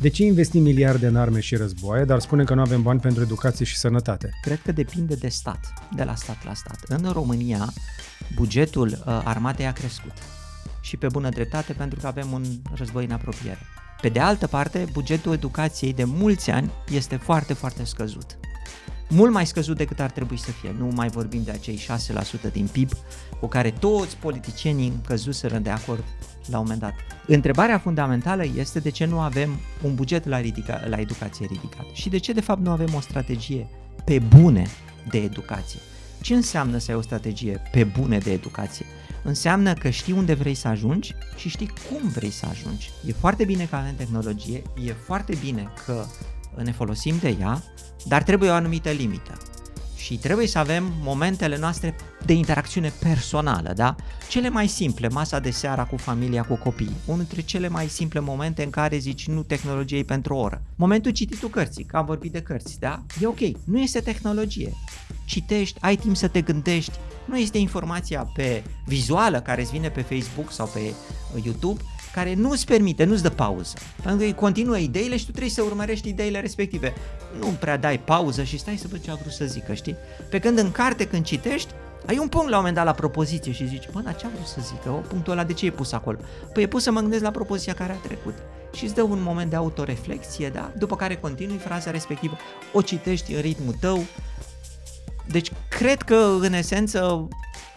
De ce investim miliarde în arme și războaie, dar spunem că nu avem bani pentru educație și sănătate? Cred că depinde de stat, de la stat la stat. În România, bugetul armatei a crescut și pe bună dreptate pentru că avem un război în apropiere. Pe de altă parte, bugetul educației de mulți ani este foarte, foarte scăzut. Mult mai scăzut decât ar trebui să fie. Nu mai vorbim de acei 6% din PIB cu care toți politicienii căzuseră de acord la un moment dat. Întrebarea fundamentală este de ce nu avem un buget la educație ridicat și de ce de fapt nu avem o strategie pe bune de educație. Ce înseamnă să ai o strategie pe bune de educație? Înseamnă că știi unde vrei să ajungi și știi cum vrei să ajungi. E foarte bine că avem tehnologie, e foarte bine că ne folosim de ea, dar trebuie o anumită limită. Și trebuie să avem momentele noastre de interacțiune personală, da? Cele mai simple, masa de seara cu familia, cu copiii. Unul dintre cele mai simple momente în care zici nu tehnologiei pentru o oră. Momentul cititul cărții, că am vorbit de cărți, da? E ok, nu este tehnologie. Citești, ai timp să te gândești, nu este informația pe vizuală care îți vine pe Facebook sau pe YouTube, care nu îți permite, nu îți dă pauză. Pentru că îi continuă ideile și tu trebuie să urmărești ideile respective. Nu prea dai pauză și stai să văd ce a vrut să zică, știi? Pe când în carte, când citești, ai un punct la un moment dat la propoziție și zici, bă, dar ce a vrut să zică? Punctul ăla de ce e pus acolo? Păi e pus să mă gândesc la propoziția care a trecut. Și îți dă un moment de autoreflexie, da? După care continui fraza respectivă, o citești în ritmul tău. Deci cred că în esență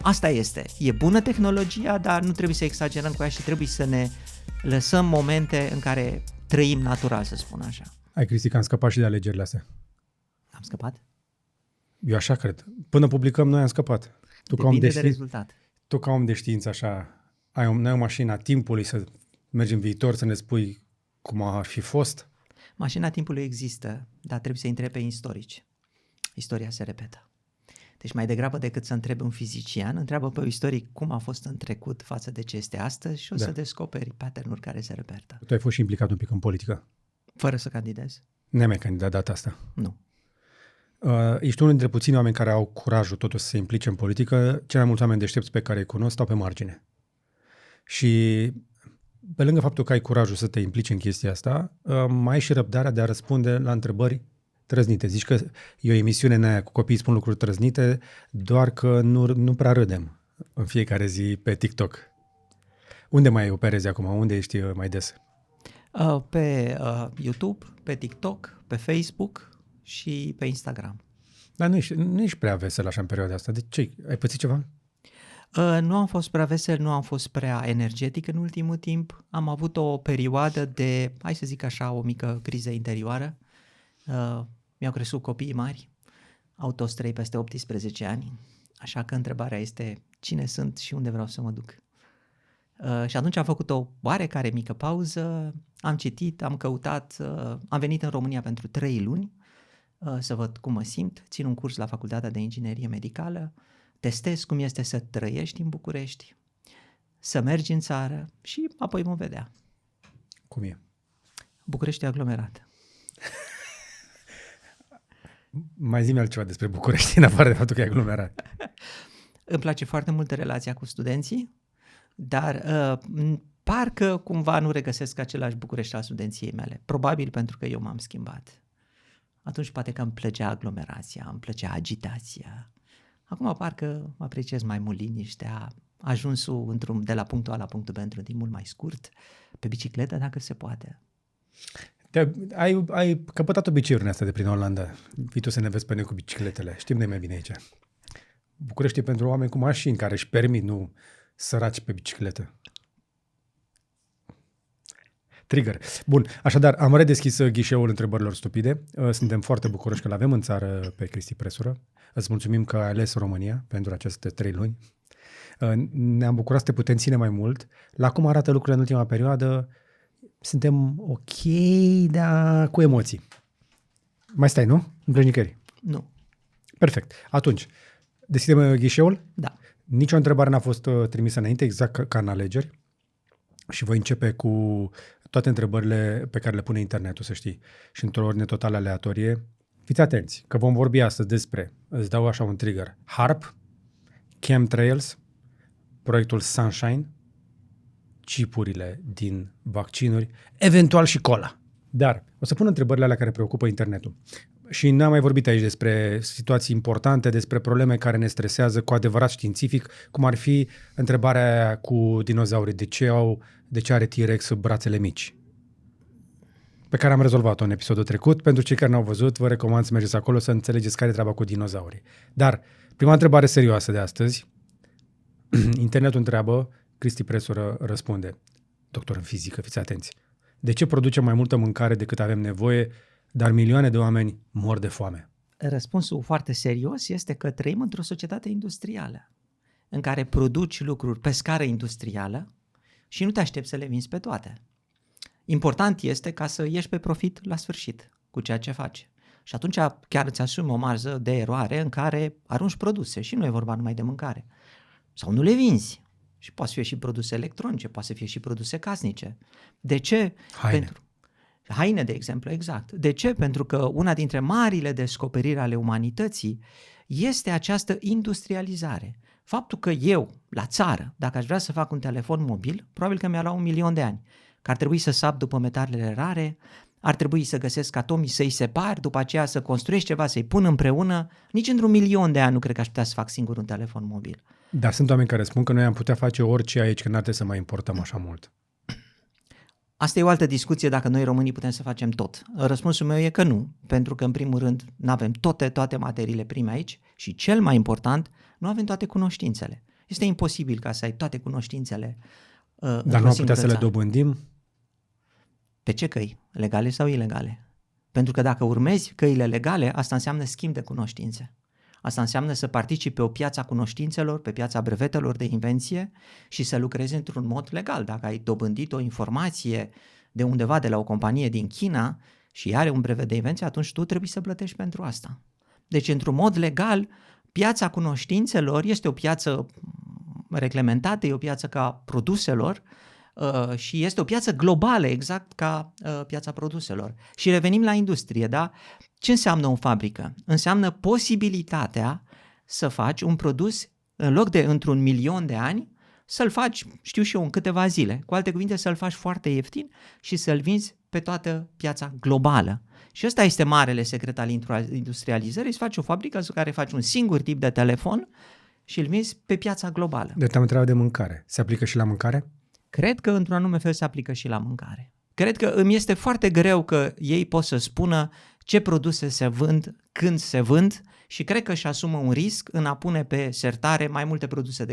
asta este. E bună tehnologia, dar nu trebuie să exagerăm cu ea și trebuie să ne lăsăm momente în care trăim natural, să spun așa. Ai, Cristi, că am scăpat și de alegerile astea. Am scăpat? Eu așa cred. Până publicăm, noi am scăpat. Depinde de rezultat. Tu ca om de știință, așa, ai o mașină a timpului să mergi în viitor, să ne spui cum ar fi fost? Mașina timpului există, dar trebuie să întrebi pe istorici. Istoria se repetă. Deci mai degrabă decât să întrebi un fizician, întreabă pe un istoric cum a fost în trecut față de ce este astăzi și o să descoperi pattern-uri care se repetă. Tu ai fost și implicat un pic în politică? Fără să candidezi? Nu mi-ai candidat data asta. Nu. Ești unul dintre puțini oameni care au curajul totuși să se implice în politică. Cei mai mulți oameni deștepți pe care îi cunosc stau pe margine. Și pe lângă faptul că ai curajul să te implici în chestia asta, mai ai și răbdarea de a răspunde la întrebări trăznite. Zici că e o emisiune în aia cu copiii spun lucruri trăznite, doar că nu prea râdem în fiecare zi pe TikTok. Unde mai operezi acum? Unde ești mai des? Pe YouTube, pe TikTok, pe Facebook și pe Instagram. Dar nu ești prea vesel așa în perioada asta. De ce? Ai pățit ceva? Nu am fost prea vesel, nu am fost prea energetic în ultimul timp. Am avut o perioadă de, hai să zic așa, o mică criză interioară. Mi-au crescut copiii mari, au toți 3 peste 18 ani, așa că întrebarea este cine sunt și unde vreau să mă duc. Și atunci am făcut o oarecare mică pauză, am citit, am căutat, am venit în România pentru 3 luni să văd cum mă simt, țin un curs la Facultatea de Inginerie Medicală, testez cum este să trăiești în București, să mergi în țară și apoi vom vedea. Cum e? București e aglomerat. Mai zi-mi altceva despre București, în afară de faptul că e aglomerat. Îmi place foarte mult relația cu studenții, dar parcă cumva nu regăsesc același București al studenției mele. Probabil pentru că eu m-am schimbat. Atunci poate că îmi plăcea aglomerația, îmi plăcea agitația. Acum parcă apreciez mai mult liniștea, ajunsul de la punctul A la punctul B într-un timp mult mai scurt, pe bicicletă dacă se poate. Ai căpătat obiceiurile astea de prin Olanda. Vii tu să ne vezi pe noi cu bicicletele. Știm de mai bine aici. București e pentru oameni cu mașini care își permit, nu săraci pe bicicletă. Trigger. Bun, așadar, am redeschis ghișeul întrebărilor stupide. Suntem foarte bucuroși că l-avem în țară pe Cristi Presură. Îți mulțumim că ai ales România pentru aceste 3 luni. Ne-am bucurat să te putem ține mai mult. La cum arată lucrurile în ultima perioadă, suntem ok, dar cu emoții. Mai stai, nu? Nu pleci nicăieri? Nu. Perfect. Atunci, deschidem ghișeul? Da. Nici o întrebare n-a fost trimisă înainte, exact ca în alegeri. Și voi începe cu toate întrebările pe care le pune internetul, să știi. Și într-o ordine total aleatorie. Fiți atenți, că vom vorbi astăzi despre, îți dau așa un trigger, HARP, chemtrails, proiectul Sunshine, chipurile din vaccinuri, eventual și cola. Dar o să pun întrebările alea care preocupă internetul. Și n-am mai vorbit aici despre situații importante, despre probleme care ne stresează cu adevărat științific, cum ar fi întrebarea aia cu dinozaurii. De ce are T-Rex brațele mici? Pe care am rezolvat-o în episodul trecut. Pentru cei care n-au văzut, vă recomand să mergeți acolo să înțelegeți care e treaba cu dinozaurii. Dar prima întrebare serioasă de astăzi, internetul întreabă, Cristi Presură răspunde, doctor în fizică, fiți atenți. De ce producem mai multă mâncare decât avem nevoie, dar milioane de oameni mor de foame? Răspunsul foarte serios este că trăim într-o societate industrială în care produci lucruri pe scară industrială și nu te aștepți să le vinzi pe toate. Important este ca să ieși pe profit la sfârșit cu ceea ce faci. Și atunci chiar îți asumi o marjă de eroare în care arunci produse și nu e vorba numai de mâncare. Sau nu le vinzi. Și poate fi și produse electronice, poate fi și produse casnice. De ce? Haine, de exemplu, exact. De ce? Pentru că una dintre marile descoperiri ale umanității este această industrializare. Faptul că eu, la țară, dacă aș vrea să fac un telefon mobil, probabil că mi-a luat 1.000.000 de ani. Că ar trebui să sap după metalele rare, ar trebui să găsesc atomii, să-i separ, după aceea să construiesc ceva, să-i pun împreună. Nici într-un 1.000.000 de ani nu cred că aș putea să fac singur un telefon mobil. Dar sunt oameni care spun că noi am putea face orice aici, că n-ar trebui să mai importăm așa mult. Asta e o altă discuție dacă noi românii putem să facem tot. Răspunsul meu e că nu, pentru că în primul rând nu avem toate materiile prime aici și cel mai important, nu avem toate cunoștințele. Este imposibil ca să ai toate cunoștințele. Dar nu am putea să le dobândim? Pe ce căi? Legale sau ilegale? Pentru că dacă urmezi căile legale, asta înseamnă schimb de cunoștințe. Asta înseamnă să participi pe o piață a cunoștințelor, pe piața brevetelor de invenție și să lucrezi într-un mod legal. Dacă ai dobândit o informație de undeva de la o companie din China și are un brevet de invenție, atunci tu trebuie să plătești pentru asta. Deci, într-un mod legal, piața cunoștințelor este o piață reglementată, e o piață ca produselor și este o piață globală, exact ca piața produselor. Și revenim la industrie, da? Ce înseamnă o fabrică? Înseamnă posibilitatea să faci un produs, în loc de într-un 1.000.000 de ani, să-l faci, știu și eu, în câteva zile. Cu alte cuvinte, să-l faci foarte ieftin și să-l vinzi pe toată piața globală. Și ăsta este marele secret al industrializării, să faci o fabrică în care faci un singur tip de telefon și îl vinzi pe piața globală. De te-am întrebat de mâncare. Se aplică și la mâncare? Cred că într-un anume fel se aplică și la mâncare. Cred că îmi este foarte greu că ei pot să spună ce produse se vând, când se vând și cred că își asumă un risc în a pune pe sertare mai multe produse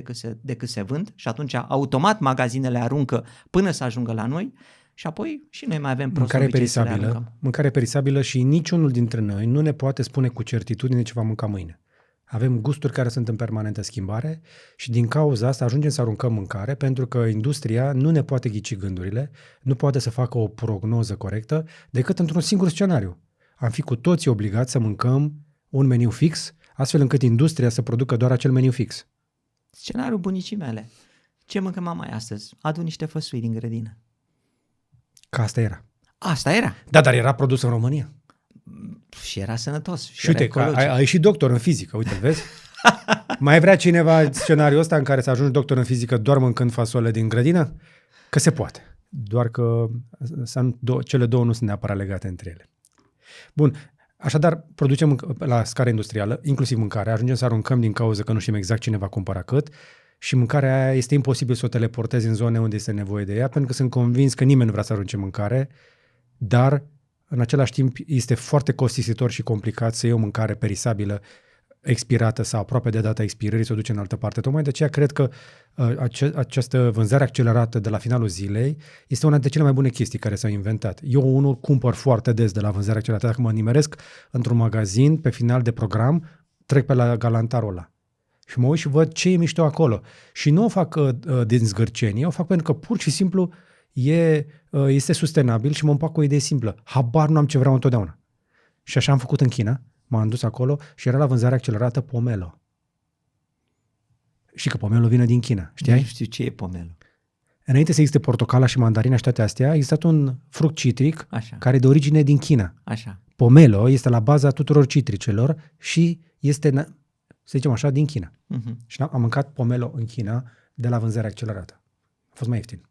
decât se vând și atunci automat magazinele aruncă până să ajungă la noi și apoi și noi mai avem mâncare perisabilă. Mâncare perisabilă și niciunul dintre noi nu ne poate spune cu certitudine ce va mânca mâine. Avem gusturi care sunt în permanentă schimbare și din cauza asta ajungem să aruncăm mâncare pentru că industria nu ne poate ghici gândurile, nu poate să facă o prognoză corectă decât într-un singur scenariu. Am fi cu toții obligați să mâncăm un meniu fix, astfel încât industria să producă doar acel meniu fix. Scenariul bunicii mele. Ce mâncă mama astăzi? Adu niște făsui din grădină. Că asta era. Asta era? Da, dar era produs în România. Și era sănătos. Și uite, că ai și doctor în fizică, uite, vezi? Mai vrea cineva scenariul ăsta în care să ajungi doctor în fizică doar mâncând fasole din grădină? Că se poate. Doar că cele două nu sunt neapărat legate între ele. Bun, așadar producem la scară industrială, inclusiv mâncarea, ajungem să aruncăm din cauza că nu știm exact cine va cumpăra cât și mâncarea aia este imposibil să o teleportezi în zone unde este nevoie de ea, pentru că sunt convins că nimeni nu vrea să arunce mâncare, dar în același timp este foarte costisitor și complicat să iei o mâncare perisabilă, expirată sau aproape de data expirării, să o duci în altă parte. Tocmai de aceea cred că această vânzare accelerată de la finalul zilei este una dintre cele mai bune chestii care s-au inventat. Eu unul cumpăr foarte des de la vânzare accelerată. Dacă mă nimeresc într-un magazin pe final de program, trec pe la galantarul ăla. Și mă uit și văd ce e mișto acolo. Și nu o fac din zgârcenie, o fac pentru că pur și simplu este sustenabil și mă împac cu o idee simplă. Habar nu am ce vreau întotdeauna. Și așa am făcut în China. M-am dus acolo și era la vânzare accelerată pomelo. Și că pomelo vine din China, știai? Nu știu ce e pomelo. Înainte să existe portocala și mandarina și toate astea, a existat un fruct citric care e de origine din China. Așa. Pomelo este la baza tuturor citricelor și este, să zicem așa, din China. Uh-huh. Și am mâncat pomelo în China de la vânzare accelerată. A fost mai ieftin.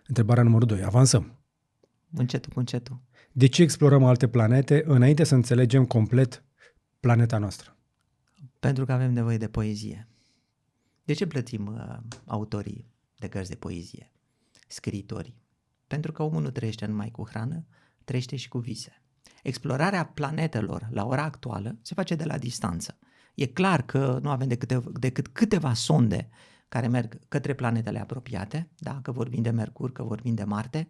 Întrebarea numărul 2. Avansăm. încetul cu încetul. De ce explorăm alte planete înainte să înțelegem complet planeta noastră? Pentru că avem nevoie de poezie. De ce plătim autorii de cărți de poezie, scriitorii? Pentru că omul nu trăiește numai cu hrană, trăiește și cu vise. Explorarea planetelor la ora actuală se face de la distanță. E clar că nu avem decât câteva sonde care merg către planetele apropiate, da? Că vorbim de Mercur, că vorbim de Marte,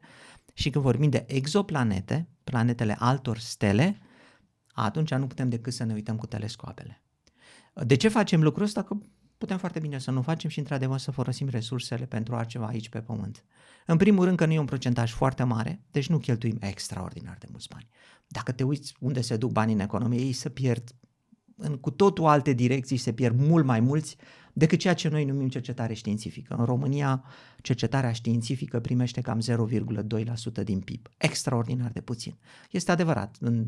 și când vorbim de exoplanete, planetele altor stele, atunci nu putem decât să ne uităm cu telescoapele. De ce facem lucrul ăsta? Că putem foarte bine să nu facem și într-adevăr să folosim resursele pentru altceva aici pe Pământ. În primul rând că nu e un procentaj foarte mare, deci nu cheltuim extraordinar de mulți bani. Dacă te uiți unde se duc banii în economie, ei se pierd în cu totul alte direcții, se pierd mult mai mulți decât ceea ce noi numim cercetare științifică. În România, cercetarea științifică primește cam 0,2% din PIB. Extraordinar de puțin. Este adevărat, în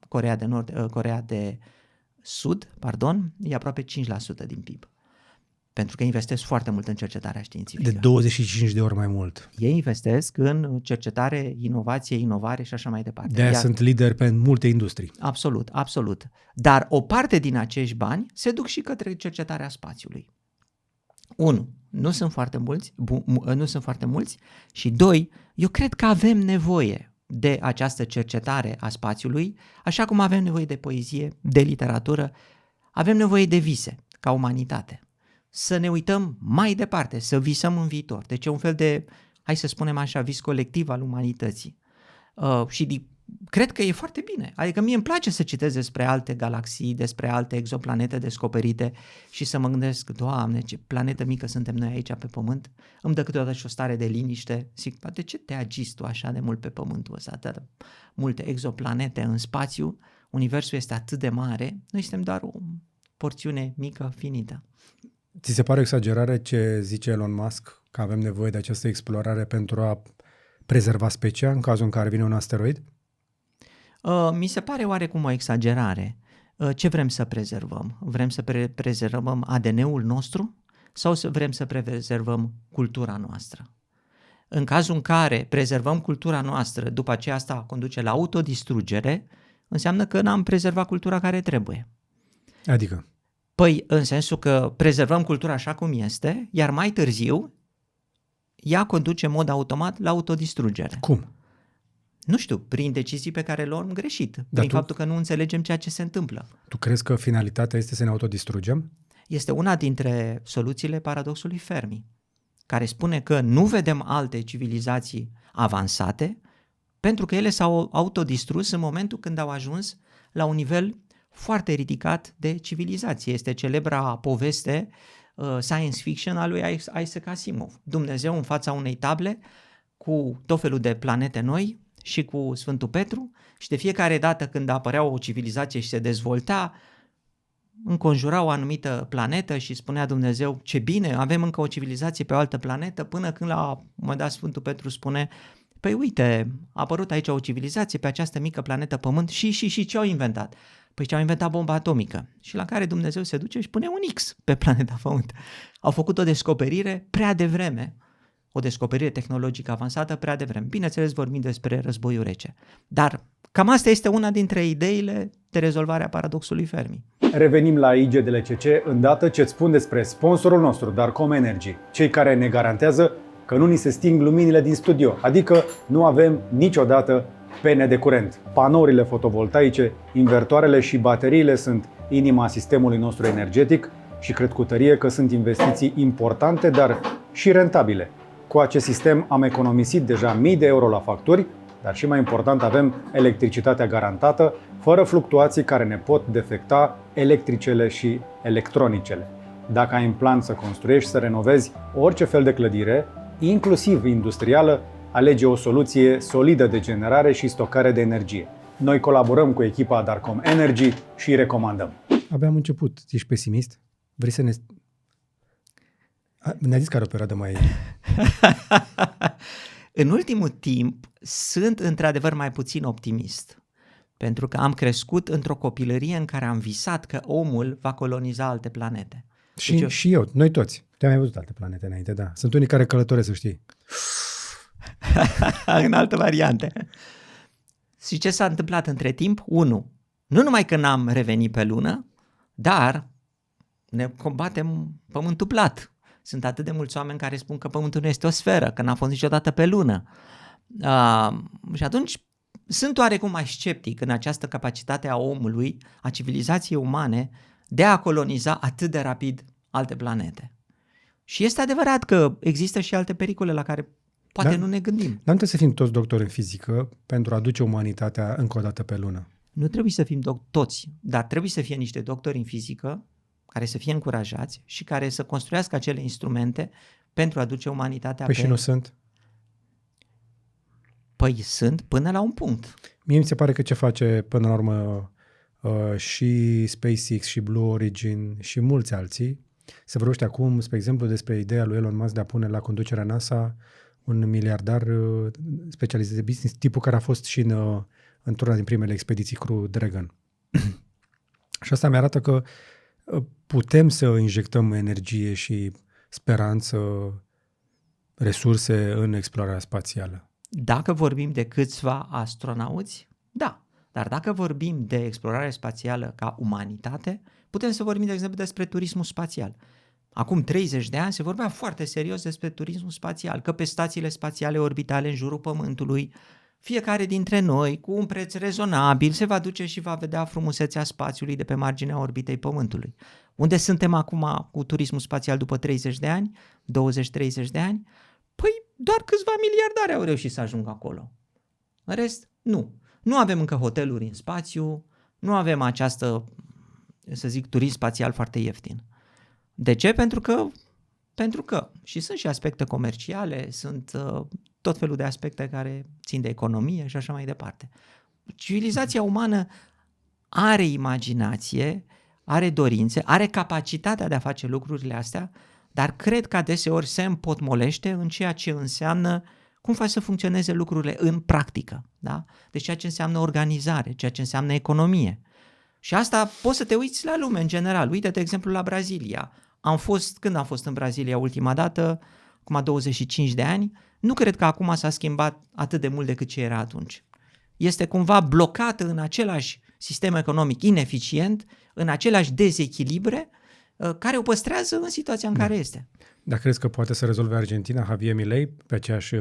Coreea de Nord, Coreea de Sud, e aproape 5% din PIB. Pentru că investesc foarte mult în cercetarea științifică. De 25 de ori mai mult. Ei investesc în cercetare, inovație, inovare și așa mai departe. De-aia sunt lideri pe multe industrii. Absolut, absolut. Dar o parte din acești bani se duc și către cercetarea spațiului. 1. Nu sunt foarte mulți și 2. Eu cred că avem nevoie de această cercetare a spațiului, așa cum avem nevoie de poezie, de literatură, avem nevoie de vise ca umanitate. Să ne uităm mai departe, să visăm în viitor. Deci e un fel de, hai să spunem așa, vis colectiv al umanității. Cred că e foarte bine. Adică mie îmi place să citesc despre alte galaxii, despre alte exoplanete descoperite și să mă gândesc, Doamne, ce planetă mică suntem noi aici pe Pământ. Îmi dă câteodată și o stare de liniște. Zic, de ce te agiți tu așa de mult pe Pământul ăsta? Atât multe exoplanete în spațiu, universul este atât de mare, noi suntem doar o porțiune mică, finită. Ți se pare o exagerare ce zice Elon Musk, că avem nevoie de această explorare pentru a prezerva specia în cazul în care vine un asteroid? Mi se pare oarecum o exagerare. Ce vrem să prezervăm? Vrem să prezervăm ADN-ul nostru sau vrem să prezervăm cultura noastră? În cazul în care prezervăm cultura noastră, după aceea asta conduce la autodistrugere, înseamnă că n-am prezervat cultura care trebuie. Adică? Păi, în sensul că prezervăm cultura așa cum este, iar mai târziu ea conduce în mod automat la autodistrugere. Cum? Nu știu, prin decizii pe care le luăm greșit, prin faptul că nu înțelegem ceea ce se întâmplă. Tu crezi că finalitatea este să ne autodistrugem? Este una dintre soluțiile paradoxului Fermi, care spune că nu vedem alte civilizații avansate pentru că ele s-au autodistrus în momentul când au ajuns la un nivel foarte ridicat de civilizație. Este celebra poveste science fiction a lui Isaac Asimov. Dumnezeu în fața unei table cu tot felul de planete noi și cu Sfântul Petru și de fiecare dată când apărea o civilizație și se dezvolta, înconjura o anumită planetă și spunea Dumnezeu, ce bine, avem încă o civilizație pe o altă planetă, până când la un moment dat Sfântul Petru spune, păi uite, a apărut aici o civilizație pe această mică planetă Pământ și ce au inventat? Păi ce-au inventat bomba atomică și la care Dumnezeu se duce și pune un X pe planeta Pământ. Au făcut o descoperire prea devreme, o descoperire tehnologică avansată prea devreme. Bineînțeles vorbim despre războiul rece, dar cam asta este una dintre ideile de rezolvare a paradoxului Fermi. Revenim la IG de LCC îndată ce îți spun despre sponsorul nostru, Darkom Energy, cei care ne garantează că nu ni se sting luminile din studio, adică nu avem niciodată pene de curent. Panourile fotovoltaice, invertoarele și bateriile sunt inima sistemului nostru energetic și cred cu tărie că sunt investiții importante, dar și rentabile. Cu acest sistem am economisit deja mii de euro la facturi, dar și mai important avem electricitatea garantată, fără fluctuații care ne pot defecta electricele și electronicele. Dacă ai în plan să construiești, să renovezi orice fel de clădire, inclusiv industrială, alege o soluție solidă de generare și stocare de energie. Noi colaborăm cu echipa Darkom Energy și îi recomandăm. Abia am început. Ești pesimist? Vrei să ne... Ne-a zis că are o perioadă mai... În ultimul timp sunt într-adevăr mai puțin optimist. Pentru că am crescut într-o copilărie în care am visat că omul va coloniza alte planete. Și eu, noi toți. Te-am mai văzut alte planete înainte, da. Sunt unii care călătoresc, să știi. în altă variantă. Și ce s-a întâmplat între timp? 1. Nu numai că n-am revenit pe lună, dar ne combatem pământul plat. Sunt atât de mulți oameni care spun că pământul nu este o sferă, că n-a fost niciodată pe lună. Și atunci sunt oarecum mai sceptic în această capacitate a omului, a civilizației umane, de a coloniza atât de rapid alte planete. Și este adevărat că există și alte pericole la care poate nu ne gândim. Dar nu trebuie să fim toți doctori în fizică pentru a duce umanitatea încă o dată pe lună. Nu trebuie să fim toți, dar trebuie să fie niște doctori în fizică care să fie încurajați și care să construiască acele instrumente pentru a duce umanitatea Păi pe... și nu sunt? Păi sunt până la un punct. Mie mi se pare că ce face până la urmă și SpaceX și Blue Origin și mulți alții, se vorbește acum, spre exemplu, despre ideea lui Elon Musk de a pune la conducerea NASA un miliardar specializat de business, tipul care a fost și într-una din primele expediții Crew Dragon. Și asta mi arată că putem să injectăm energie și speranță, resurse în explorarea spațială. Dacă vorbim de câțiva astronauți, da. Dar dacă vorbim de explorare spațială ca umanitate, putem să vorbim, de exemplu, despre turismul spațial. Acum 30 de ani se vorbea foarte serios despre turismul spațial, că pe stațiile spațiale orbitale în jurul Pământului, fiecare dintre noi, cu un preț rezonabil, se va duce și va vedea frumusețea spațiului de pe marginea orbitei Pământului. Unde suntem acum cu turismul spațial după 30 de ani, 20-30 de ani? Păi doar câțiva miliardari au reușit să ajungă acolo. În rest, nu. Nu avem încă hoteluri în spațiu, nu avem această, să zic, turism spațial foarte ieftin. De ce? Pentru că și sunt și aspecte comerciale, sunt tot felul de aspecte care țin de economie și așa mai departe. Civilizația umană are imaginație, are dorințe, are capacitatea de a face lucrurile astea, dar cred că adeseori se împotmolește în ceea ce înseamnă cum faci să funcționeze lucrurile în practică. Da? Deci ceea ce înseamnă organizare, ceea ce înseamnă economie. Și asta poți să te uiți la lume în general. Uite, de exemplu, la Brazilia. Când am fost în Brazilia ultima dată, acum 25 de ani, nu cred că acum s-a schimbat atât de mult decât ce era atunci. Este cumva blocată în același sistem economic ineficient, în aceleași dezechilibre care o păstrează în situația în care este. Dar crezi că poate să rezolve Argentina, Javier Milei, pe aceeași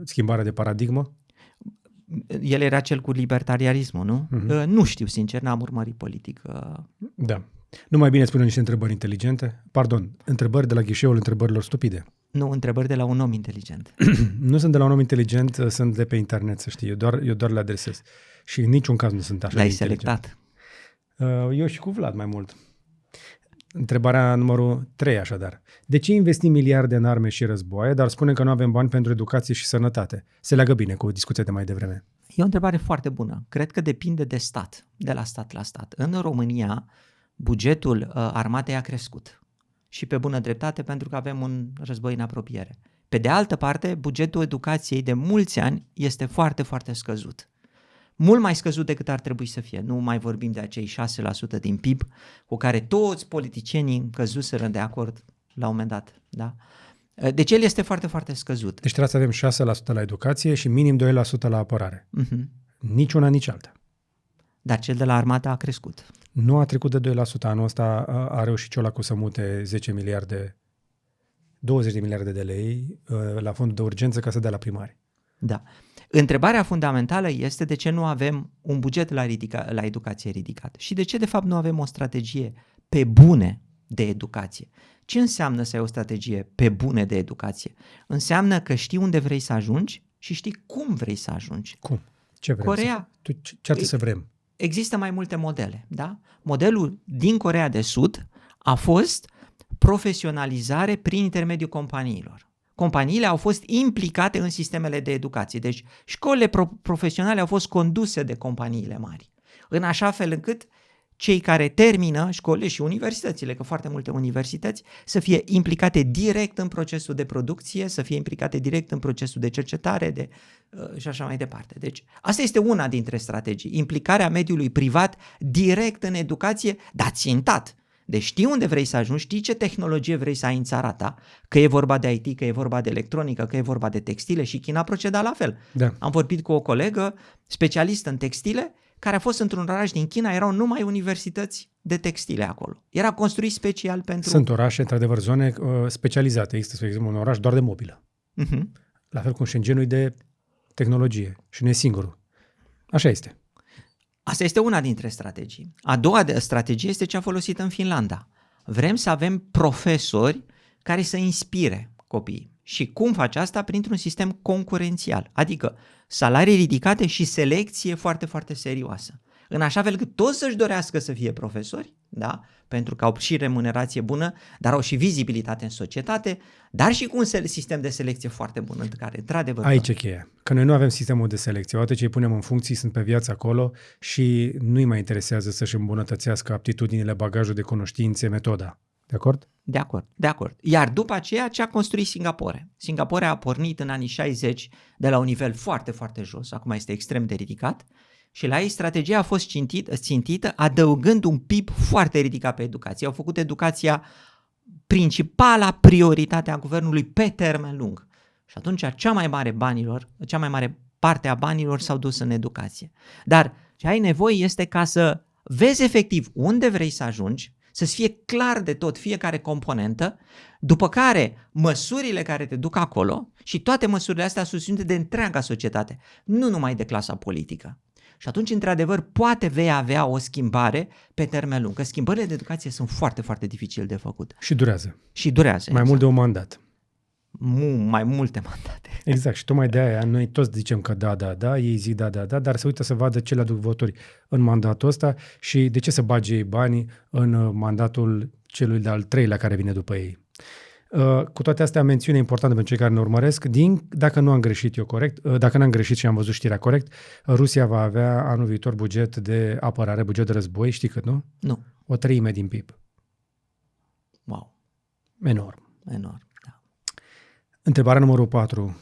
schimbare de paradigmă? El era cel cu libertarianismul, nu? Nu știu, sincer, n-am urmărit politică. Da. Nu mai bine spune niște întrebări inteligente? Pardon, întrebări de la ghișeul întrebărilor stupide. Nu, întrebări de la un om inteligent. Nu sunt de la un om inteligent, sunt de pe internet, să știi. Eu doar le adresez. Și în niciun caz nu sunt așa de inteligent. L-ai selectat? Eu și cu Vlad mai mult. Întrebarea numărul 3, așadar. De ce investim miliarde în arme și războaie, dar spune că nu avem bani pentru educație și sănătate? Se leagă bine cu discuția de mai devreme. E o întrebare foarte bună. Cred că depinde de stat, de la stat la stat. În România, bugetul armatei a crescut. Și pe bună dreptate, pentru că avem un război în apropiere. Pe de altă parte, bugetul educației de mulți ani este foarte, foarte scăzut. Mult mai scăzut decât ar trebui să fie. Nu mai vorbim de acei 6% din PIB cu care toți politicienii căzuseră de acord la un moment dat. Da? Deci el este foarte, foarte scăzut. Deci trebuie să avem 6% la educație și minim 2% la apărare. Nici una, nici alta. Dar cel de la armată a crescut. Nu a trecut de 2%. Anul ăsta a reușit Ciolacu să mute 20 de miliarde de lei la fondul de urgență ca să dea la primari. Da. Întrebarea fundamentală este de ce nu avem un buget la educație ridicat și de ce de fapt nu avem o strategie pe bune de educație. Ce înseamnă să ai o strategie pe bune de educație? Înseamnă că știi unde vrei să ajungi și știi cum vrei să ajungi. Cum? Ce vrem? Coreea, ce ar să vrem? Există mai multe modele. Da? Modelul din Coreea de Sud a fost profesionalizare prin intermediul companiilor. Companiile au fost implicate în sistemele de educație. Deci școlile profesionale au fost conduse de companiile mari. În așa fel încât cei care termină școlile și universitățile, că foarte multe universități, să fie implicate direct în procesul de producție, să fie implicate direct în procesul de cercetare și așa mai departe. Deci asta este una dintre strategii. Implicarea mediului privat direct în educație, dar țintat. Deci știi unde vrei să ajungi, știi ce tehnologie vrei să ai în țara ta, că e vorba de IT, că e vorba de electronică, că e vorba de textile și China proceda la fel. Da. Am vorbit cu o colegă specialistă în textile care a fost într-un oraș din China, erau numai universități de textile acolo. Era construit special pentru... Sunt orașe, într-adevăr, zone specializate. Există, spre exemplu, un oraș doar de mobilă. Uh-huh. La fel cum Shenzhenul e de tehnologie și nu e singurul. Așa este. Asta este una dintre strategii. A doua strategie este cea folosită în Finlanda. Vrem să avem profesori care să inspire copiii. Și cum faci asta? Printr-un sistem concurențial, adică salarii ridicate și selecție foarte, foarte serioasă. În așa fel cât toți să-și dorească să fie profesori, da? Pentru că au și remunerație bună, dar au și vizibilitate în societate, dar și cu un sistem de selecție foarte bun, în care, într-adevăr... Aici e cheia. Că noi nu avem sistemul de selecție. Odată ce îi punem în funcții, sunt pe viață acolo și nu-i mai interesează să-și îmbunătățească aptitudinile, bagajul de cunoștințe, metoda. De acord? De acord. Iar după aceea ce a construit Singapore? Singapore a pornit în anii 60 de la un nivel foarte, foarte jos, acum este extrem de ridicat, și la ei strategia a fost țintită adăugând un PIB foarte ridicat pe educație. Au făcut educația principala prioritate a guvernului pe termen lung. Și atunci cea mai mare parte a banilor s-au dus în educație. Dar ce ai nevoie este ca să vezi efectiv unde vrei să ajungi, să-ți fie clar de tot fiecare componentă, după care măsurile care te duc acolo și toate măsurile astea susținute de întreaga societate, nu numai de clasa politică. Și atunci, într-adevăr, poate vei avea o schimbare pe termen lung, că schimbările de educație sunt foarte, foarte dificil de făcut. Și durează. Mai mult de un mandat. Mai multe mandate. Exact. Și tocmai de aia noi toți zicem că da, ei zic da, dar se uită să vadă ce le aduc votori în mandatul ăsta și de ce să bage ei banii în mandatul celui de-al treilea care vine după ei. Cu toate astea, mențiune importantă pentru cei care ne urmăresc, dacă nu am greșit eu corect, dacă n-am greșit și am văzut știrea corect, Rusia va avea anul viitor buget de apărare, buget de război, știi cât, nu? Nu. 1/3 din PIB. Wow. Enorm. Da. Întrebarea numărul 4.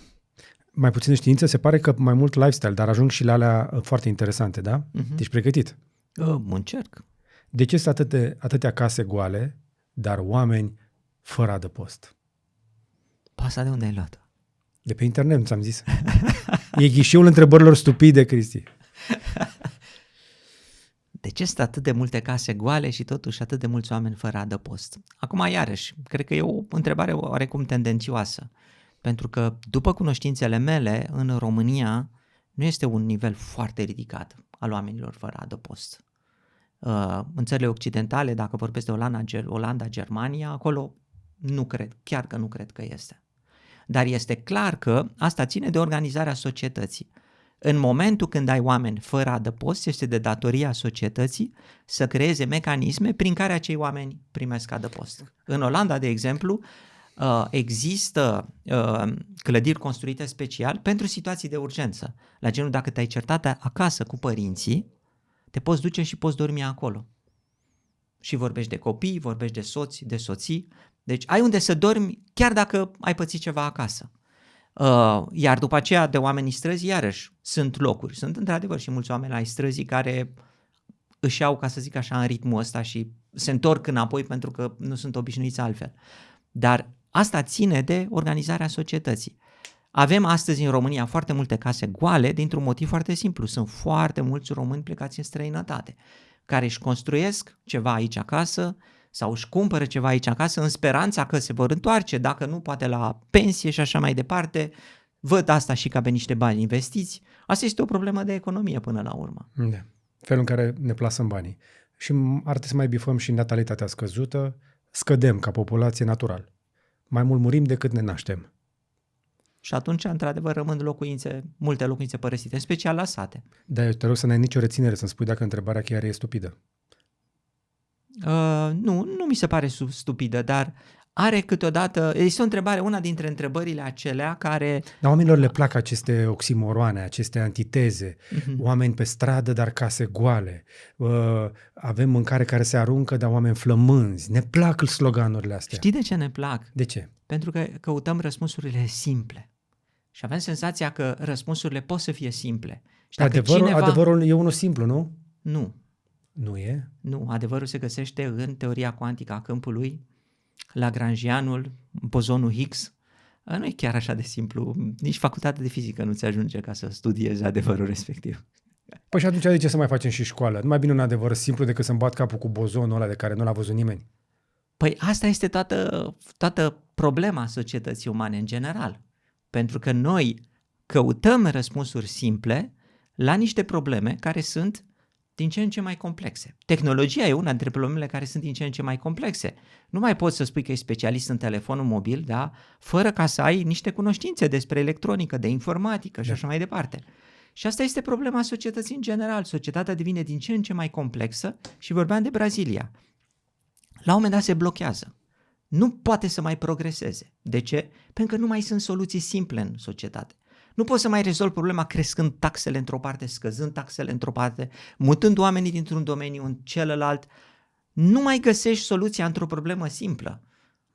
Mai puțină știință, se pare că mai mult lifestyle, dar ajung și la alea foarte interesante, da? Uh-huh. Deci pregătit. Încerc. De ce sunt atâtea case goale, dar oameni fără adăpost? Asta de unde ai luat-o? De pe internet, nu ți-am zis. E ghișeul întrebărilor stupide, Cristi. De ce sunt atât de multe case goale și totuși atât de mulți oameni fără adăpost? Acum, iarăși, cred că e o întrebare oarecum tendențioasă. Pentru că, după cunoștințele mele, în România nu este un nivel foarte ridicat al oamenilor fără adăpost. În țările occidentale, dacă vorbesc de Olanda, Germania, acolo chiar că nu cred că este. Dar este clar că asta ține de organizarea societății. În momentul când ai oameni fără adăpost, este de datoria societății să creeze mecanisme prin care acei oameni primesc adăpost. În Olanda, de exemplu, există clădiri construite special pentru situații de urgență. La genul, dacă te-ai certat acasă cu părinții, te poți duce și poți dormi acolo. Și vorbești de copii, vorbești de soți, de soții. Deci ai unde să dormi chiar dacă ai pățit ceva acasă. Iar după aceea de oamenii străzi, iarăși, sunt locuri. Sunt într-adevăr și mulți oameni ai străzii care își iau, ca să zic așa, în ritmul ăsta și se întorc înapoi pentru că nu sunt obișnuiți altfel. Dar asta ține de organizarea societății. Avem astăzi în România foarte multe case goale dintr-un motiv foarte simplu. Sunt foarte mulți români plecați în străinătate care își construiesc ceva aici acasă sau își cumpără ceva aici acasă în speranța că se vor întoarce, dacă nu, poate la pensie și așa mai departe. Văd asta și ca pe niște bani investiți. Asta este o problemă de economie până la urmă. Da. Felul în care ne plasăm banii. Și ar trebui să mai bifăm și natalitatea scăzută. Scădem ca populație natural. Mai mult murim decât ne naștem. Și atunci, într-adevăr, rămân multe locuințe părăsite, în special la sate. Da, eu te rog să n-ai nicio reținere, să-mi spui dacă întrebarea chiar e stupidă. Nu mi se pare stupidă, dar are câteodată... Este o întrebare, una dintre întrebările acelea care... Dar oamenilor le plac aceste oximoroane, aceste antiteze. Oameni pe stradă, dar case goale. Avem mâncare care se aruncă, dar oameni flămânzi. Ne plac sloganurile astea. Știi de ce ne plac? De ce? Pentru că căutăm răspunsurile simple. Și avem senzația că răspunsurile pot să fie simple. Și dacă adevărul e unul simplu, nu? Nu. Nu e? Nu, adevărul se găsește în teoria cuantică a câmpului, lagrangianul, bozonul Higgs. Nu e chiar așa de simplu, nici facultatea de fizică nu ți ajunge ca să studiezi adevărul respectiv. Păi și atunci de ce să mai facem și școală? Nu mai bine un adevăr simplu decât să-mi bat capul cu bozonul ăla de care nu l-a văzut nimeni. Păi asta este toată problema societății umane în general. Pentru că noi căutăm răspunsuri simple la niște probleme care sunt din ce în ce mai complexe. Tehnologia e una dintre problemele care sunt din ce în ce mai complexe. Nu mai poți să spui că ești specialist în telefonul mobil, da? Fără ca să ai niște cunoștințe despre electronică, de informatică și așa mai departe. Și asta este problema societății în general. Societatea devine din ce în ce mai complexă și vorbeam de Brazilia. La un moment dat se blochează. Nu poate să mai progreseze. De ce? Pentru că nu mai sunt soluții simple în societate. Nu poți să mai rezolvi problema crescând taxele într-o parte, scăzând taxele într-o parte, mutând oamenii dintr-un domeniu în celălalt. Nu mai găsești soluția într-o problemă simplă.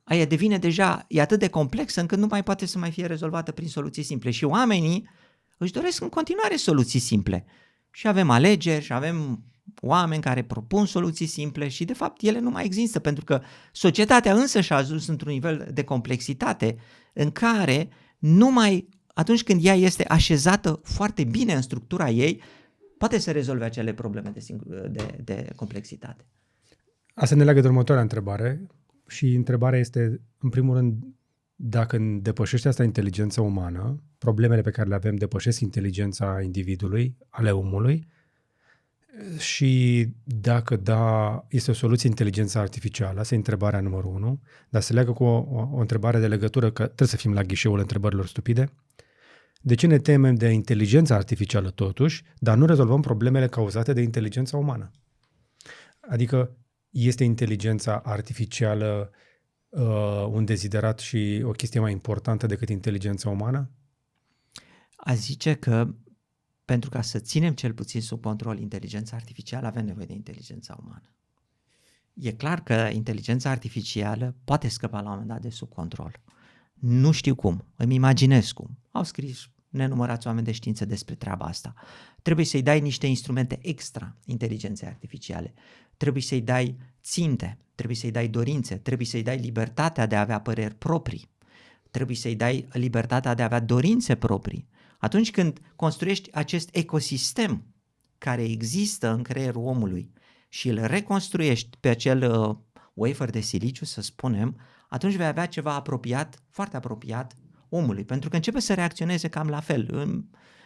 Aia devine deja, e atât de complexă încât nu mai poate să mai fie rezolvată prin soluții simple. Și oamenii își doresc în continuare soluții simple. Și avem alegeri și avem oameni care propun soluții simple și de fapt ele nu mai există pentru că societatea însă și-a ajuns într-un nivel de complexitate în care numai atunci când ea este așezată foarte bine în structura ei, poate să rezolve acele probleme de complexitate. Asta ne leagă de următoarea întrebare și întrebarea este, în primul rând, dacă depășește asta inteligența umană, problemele pe care le avem depășesc inteligența individului, ale omului, și dacă da, este o soluție inteligența artificială, asta e întrebarea numărul 1, dar se leagă cu o întrebare de legătură, că trebuie să fim la ghișeul întrebărilor stupide. De ce ne temem de inteligența artificială totuși, dar nu rezolvăm problemele cauzate de inteligența umană? Adică este inteligența artificială un deziderat și o chestie mai importantă decât inteligența umană? A zice că pentru ca să ținem cel puțin sub control inteligența artificială, avem nevoie de inteligența umană. E clar că inteligența artificială poate scăpa la un moment dat de sub control. Nu știu cum, îmi imaginez cum. Au scris nenumărați oameni de știință despre treaba asta. Trebuie să-i dai niște instrumente extra inteligenței artificiale. Trebuie să-i dai ținte, trebuie să-i dai dorințe, trebuie să-i dai libertatea de a avea păreri proprii. Trebuie să-i dai libertatea de a avea dorințe proprii. Atunci când construiești acest ecosistem care există în creierul omului și îl reconstruiești pe acel wafer de siliciu, să spunem, atunci vei avea ceva apropiat, foarte apropiat omului, pentru că începe să reacționeze cam la fel,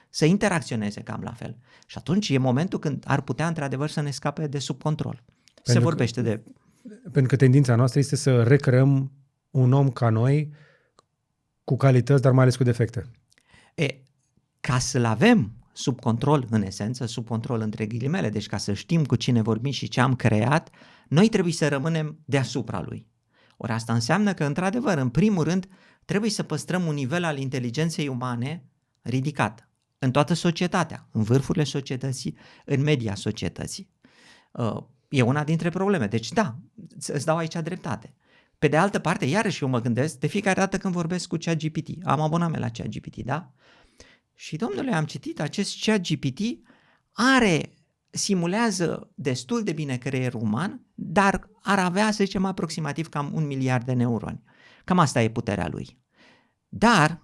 să interacționeze cam la fel. Și atunci e momentul când ar putea într-adevăr să ne scape de sub control. Se vorbește de... Pentru că tendința noastră este să recreăm un om ca noi cu calități, dar mai ales cu defecte. Ca să-l avem sub control, în esență, sub control între ghilimele, deci ca să știm cu cine vorbim și ce am creat, noi trebuie să rămânem deasupra lui. Ori asta înseamnă că, într-adevăr, în primul rând, trebuie să păstrăm un nivel al inteligenței umane ridicat în toată societatea, în vârfurile societății, în media societății. E una dintre probleme. Deci, da, îți dau aici dreptate. Pe de altă parte, iarăși eu mă gândesc, de fiecare dată când vorbesc cu ChatGPT, am abonament la ChatGPT, da? Și, domnule, am citit, acest ChatGPT simulează destul de bine creierul uman, dar ar avea, să zicem, aproximativ cam 1 miliard de neuroni. Cam asta e puterea lui. Dar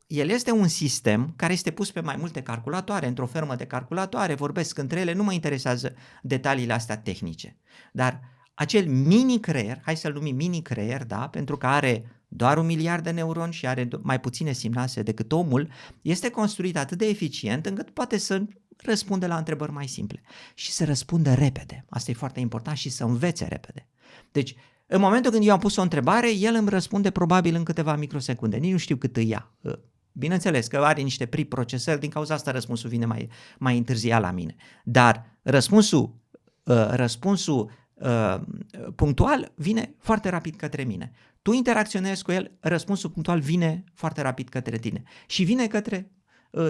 el este un sistem care este pus pe mai multe calculatoare, într-o fermă de calculatoare, vorbesc între ele, nu mă interesează detaliile astea tehnice. Dar acel mini-creier, hai să-l numim mini-creier, da, pentru că are doar 1 miliard de neuroni și are mai puține simnase decât omul, este construit atât de eficient încât poate să răspunde la întrebări mai simple și să răspundă repede. Asta e foarte important și să învețe repede. Deci, în momentul când eu am pus o întrebare, el îmi răspunde probabil în câteva microsecunde. Nici nu știu cât îi ia. Bineînțeles că are niște preprocesări, din cauza asta răspunsul vine mai întârziat la mine. Dar răspunsul punctual vine foarte rapid către mine. Tu interacționezi cu el, răspunsul punctual vine foarte rapid către tine și vine către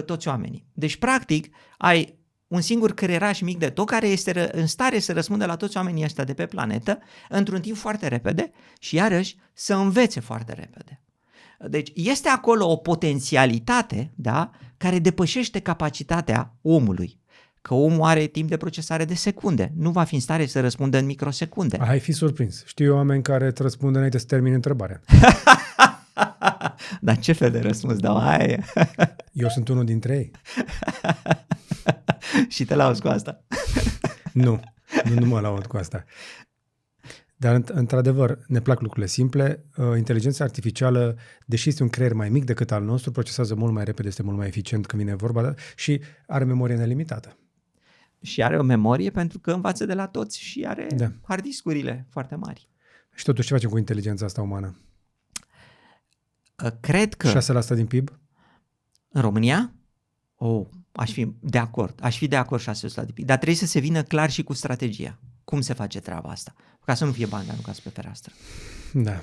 toți oamenii. Deci, practic, ai un singur creieraș mic de tot care este în stare să răspundă la toți oamenii ăștia de pe planetă într-un timp foarte repede și iarăși să învețe foarte repede. Deci este acolo o potențialitate, da, care depășește capacitatea omului, că omul are timp de procesare de secunde. Nu va fi în stare să răspundă în microsecunde. Ai fi surprins. Știu oameni care îți răspund înainte să termine întrebarea. Dar ce fel de răspuns dau? Hai. Eu sunt unul dintre ei. Și te lauzi cu asta. Nu mă laud cu asta. Dar, într-adevăr, ne plac lucrurile simple. Inteligența artificială, deși este un creier mai mic decât al nostru, procesează mult mai repede, este mult mai eficient când vine vorba și are memorie nelimitată. Și are o memorie pentru că învață de la toți și are hard discurile foarte mari. Și totuși ce facem cu inteligența asta umană? Cred că... 6% din PIB? În România? Aș fi de acord. 6% din PIB. Dar trebuie să se vină clar și cu strategia. Cum se face treaba asta? Ca să nu fie bani aruncați pe fereastră. Da.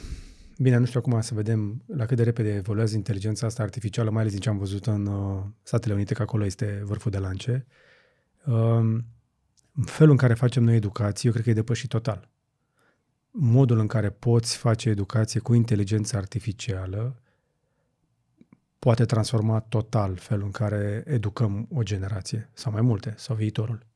Bine, nu știu acum să vedem la cât de repede evoluează inteligența asta artificială, mai ales din ce am văzut în Statele Unite, că acolo este vârful de lance. Felul în care facem noi educație, eu cred că e depășit total. Modul în care poți face educație cu inteligența artificială poate transforma total felul în care educăm o generație, sau mai multe, sau viitorul.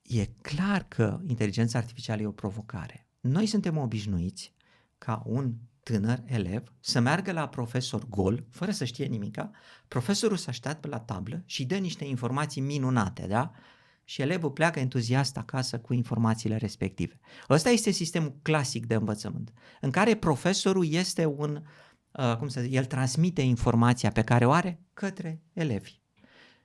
E clar că inteligența artificială e o provocare. Noi suntem obișnuiți ca un tânăr elev să meargă la profesor gol, fără să știe nimica, profesorul să așteaptă la tablă și dă niște informații minunate, da? Și elevul pleacă entuziast acasă cu informațiile respective. Ăsta este sistemul clasic de învățământ, în care profesorul este el transmite informația pe care o are către elevi.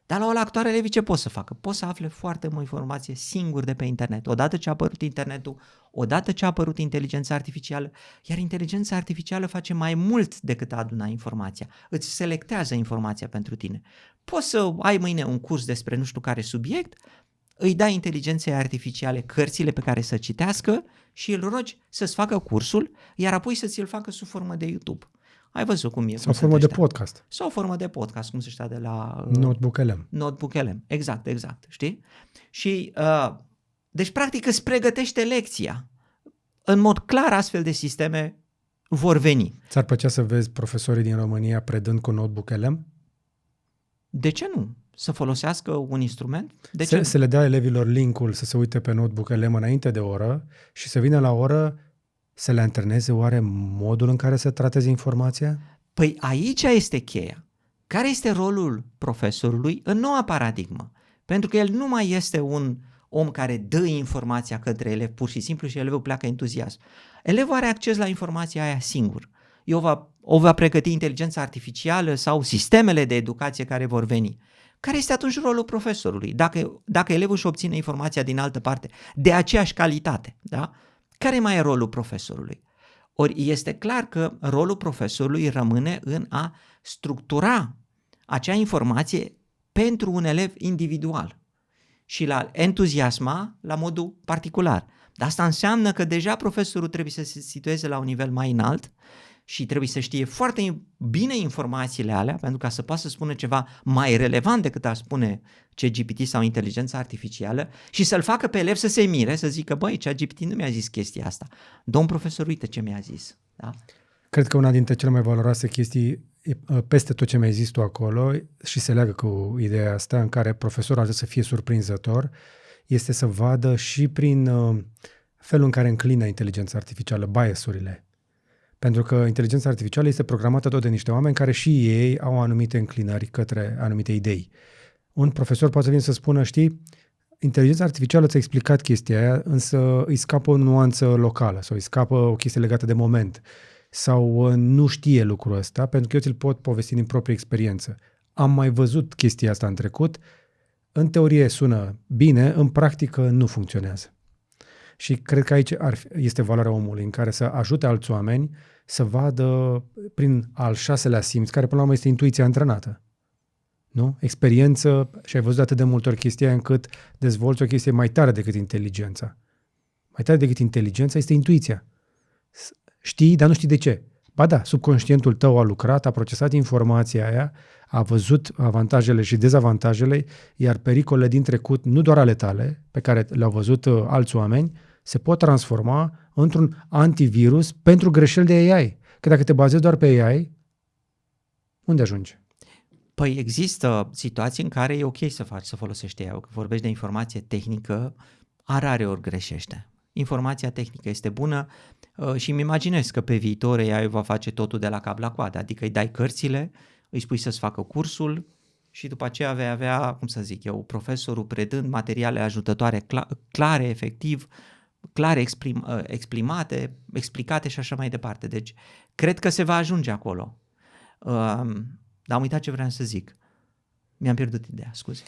Dar la ora actuală elevii ce pot să facă? Pot să afle foarte multă informație singur de pe internet. Odată ce a apărut internetul, odată ce a apărut inteligența artificială, iar inteligența artificială face mai mult decât a aduna informația. Îți selectează informația pentru tine. Poți să ai mâine un curs despre nu știu care subiect, îi dai inteligenței artificiale cărțile pe care să citească și îl rogi să-ți facă cursul, iar apoi să ți-l facă sub formă de YouTube. Ai văzut cum e. Sau formă de podcast. Sau formă de podcast, cum se știa de la... Notebook LM. Notebook LM, exact, știi? Și, deci, practic, îți pregătește lecția. În mod clar, astfel de sisteme vor veni. Ți-ar plăcea să vezi profesorii din România predând cu Notebook LM? De ce nu? Să folosească un instrument? Să le dea elevilor link-ul să se uite pe Notebook LM înainte de oră și să vină la oră să le antreneze oare modul în care să trateze informația? Păi aici este cheia. Care este rolul profesorului în noua paradigmă? Pentru că el nu mai este un om care dă informația către elev pur și simplu și elevul pleacă entuziasm. Elevul are acces la informația aia singur. O va pregăti inteligența artificială sau sistemele de educație care vor veni. Care este atunci rolul profesorului? Dacă elevul își obține informația din altă parte de aceeași calitate, da? Care mai e rolul profesorului? Ori este clar că rolul profesorului rămâne în a structura acea informație pentru un elev individual și la entuziasma la modul particular. Dar asta înseamnă că deja profesorul trebuie să se situeze la un nivel mai înalt și trebuie să știe foarte bine informațiile alea pentru ca să poată să spună ceva mai relevant decât a spune ChatGPT sau inteligența artificială și să-l facă pe elev să se mire, să zică, băi, ChatGPT nu mi-a zis chestia asta. Domn profesor, uite ce mi-a zis. Da? Cred că una dintre cele mai valoroase chestii peste tot ce mi-ai zis tu acolo și se leagă cu ideea asta în care profesorul ar să fie surprinzător este să vadă și prin felul în care înclină inteligența artificială, bias-urile. Pentru că inteligența artificială este programată tot de niște oameni care și ei au anumite înclinări către anumite idei. Un profesor poate să vină să spună, știi, inteligența artificială ți-a explicat chestia aia, însă îi scapă o nuanță locală sau îi scapă o chestie legată de moment sau nu știe lucrul ăsta, pentru că eu ți-l pot povesti din proprie experiență. Am mai văzut chestia asta în trecut, în teorie sună bine, în practică nu funcționează. Și cred că aici este valoarea omului, în care să ajute alți oameni să vadă prin al 6-lea simț, care până la urmă este intuiția antrenată. Nu? Experiență, și ai văzut atât de multe ori chestia încât dezvolți o chestie mai tare decât inteligența. Mai tare decât inteligența este intuiția. Știi, dar nu știi de ce. Ba da, subconștientul tău a lucrat, a procesat informația aia, a văzut avantajele și dezavantajele, iar pericolele din trecut, nu doar ale tale, pe care le-au văzut alți oameni, se pot transforma într-un antivirus pentru greșeli de AI. Că dacă te bazezi doar pe AI, unde ajungi? Păi există situații în care e ok să folosești AI, că vorbești de informație tehnică, rare ori greșește. Informația tehnică este bună și îmi imaginez că pe viitor AI va face totul de la cap la coadă, adică îi dai cărțile, îi spui să-ți facă cursul și după aceea vei avea, cum să zic eu, profesorul predând materiale ajutătoare clare, efectiv, clare exprimate, explicate și așa mai departe. Deci, cred că se va ajunge acolo. Dar am uitat ce vreau să zic. Mi-am pierdut ideea, scuze.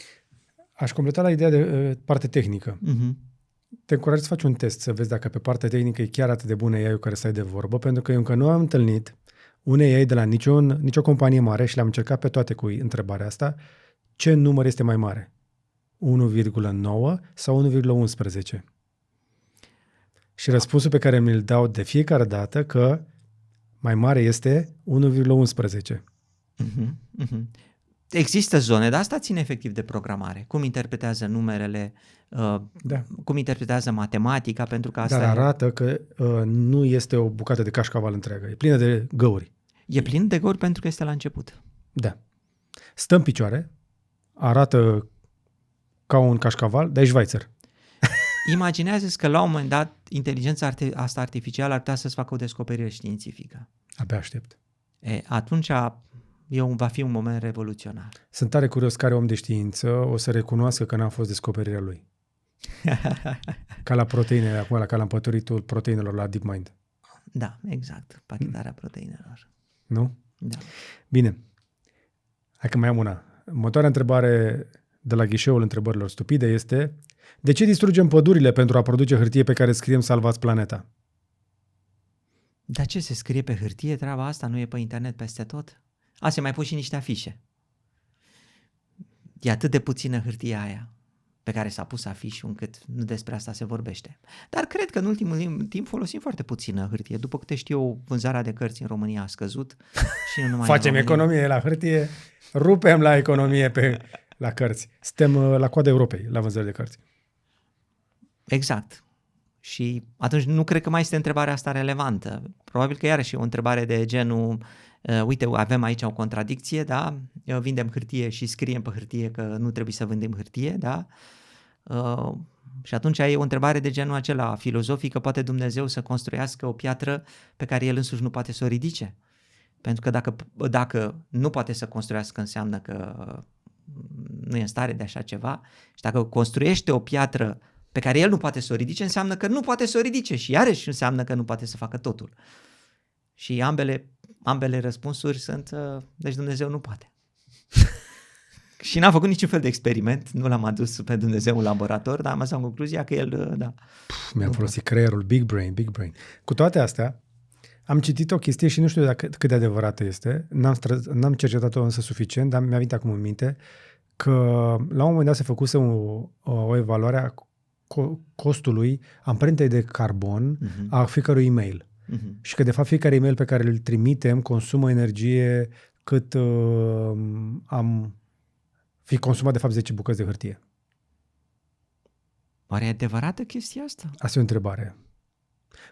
Aș completa la ideea de parte tehnică. Te încurajez să faci un test, să vezi dacă pe partea tehnică e chiar atât de bună AI-ul care stai de vorbă, pentru că eu încă nu am întâlnit un AI de la nicio companie mare și le-am încercat pe toate cu întrebarea asta, ce număr este mai mare? 1,9 sau 1,11? Și răspunsul pe care mi-l dau de fiecare dată că mai mare este 1,11. Există zone, dar asta ține efectiv de programare. Cum interpretează numerele, cum interpretează matematica, pentru că asta Dar arată că nu este o bucată de cașcaval întreagă. E plină de găuri. E plin de găuri pentru că este la început. Da. Stă în picioare, arată ca un cașcaval, dar e șvaițăr. Imaginează-ți că la un moment dat inteligența asta artificială ar putea să-ți facă o descoperire științifică. Abia aștept. Atunci va fi un moment revoluționar. Sunt tare curios care om de știință o să recunoască că n-a fost descoperirea lui. Ca la proteine, acum, ca la împăturitul proteinelor la DeepMind. Da, exact. Pachetarea proteinelor. Nu? Da. Bine. Hai că mai am una. Următoarea întrebare de la ghișeul întrebărilor stupide este: de ce distrugem pădurile pentru a produce hârtie pe care scriem salvați planeta? Dar ce se scrie pe hârtie? Treaba asta nu e pe internet peste tot? Se mai pun și niște afișe. E atât de puțină hârtia aia pe care s-a pus afișul încât nu despre asta se vorbește. Dar cred că în ultimul timp folosim foarte puțină hârtie. După câte știu eu, vânzarea de cărți în România a scăzut. Și nu numai Facem în economie la hârtie, rupem la economie la cărți. Suntem la coada Europei la vânzări de cărți. Exact. Și atunci nu cred că mai este întrebarea asta relevantă. Probabil că iarăși e o întrebare de genul uite, avem aici o contradicție, da? Vindem hârtie și scriem pe hârtie că nu trebuie să vindem hârtie, da? Și atunci e o întrebare de genul acela filozofic, că poate Dumnezeu să construiască o piatră pe care El însuși nu poate să o ridice. Pentru că dacă nu poate să construiască, înseamnă că nu e în stare de așa ceva. Și dacă construiește o piatră pe care El nu poate să o ridice, înseamnă că nu poate să o ridice și iarăși înseamnă că nu poate să facă totul. Și ambele răspunsuri sunt, deci Dumnezeu nu poate. Și n-a făcut niciun fel de experiment, nu l-am adus pe Dumnezeu în laborator, dar am ajuns în concluzia că el, da. Mi-am folosit creierul, big brain. Cu toate astea, am citit o chestie și nu știu cât de adevărată este, n-am cercetat-o însă suficient, dar mi-a venit acum în minte că la un moment dat se făcuse o evaluare a costului amprentei de carbon a fiecărui e-mail. Și că de fapt fiecare e-mail pe care îl trimitem consumă energie cât am fi consumat de fapt 10 bucăți de hârtie. Oare e adevărată chestia asta? Asta e o întrebare.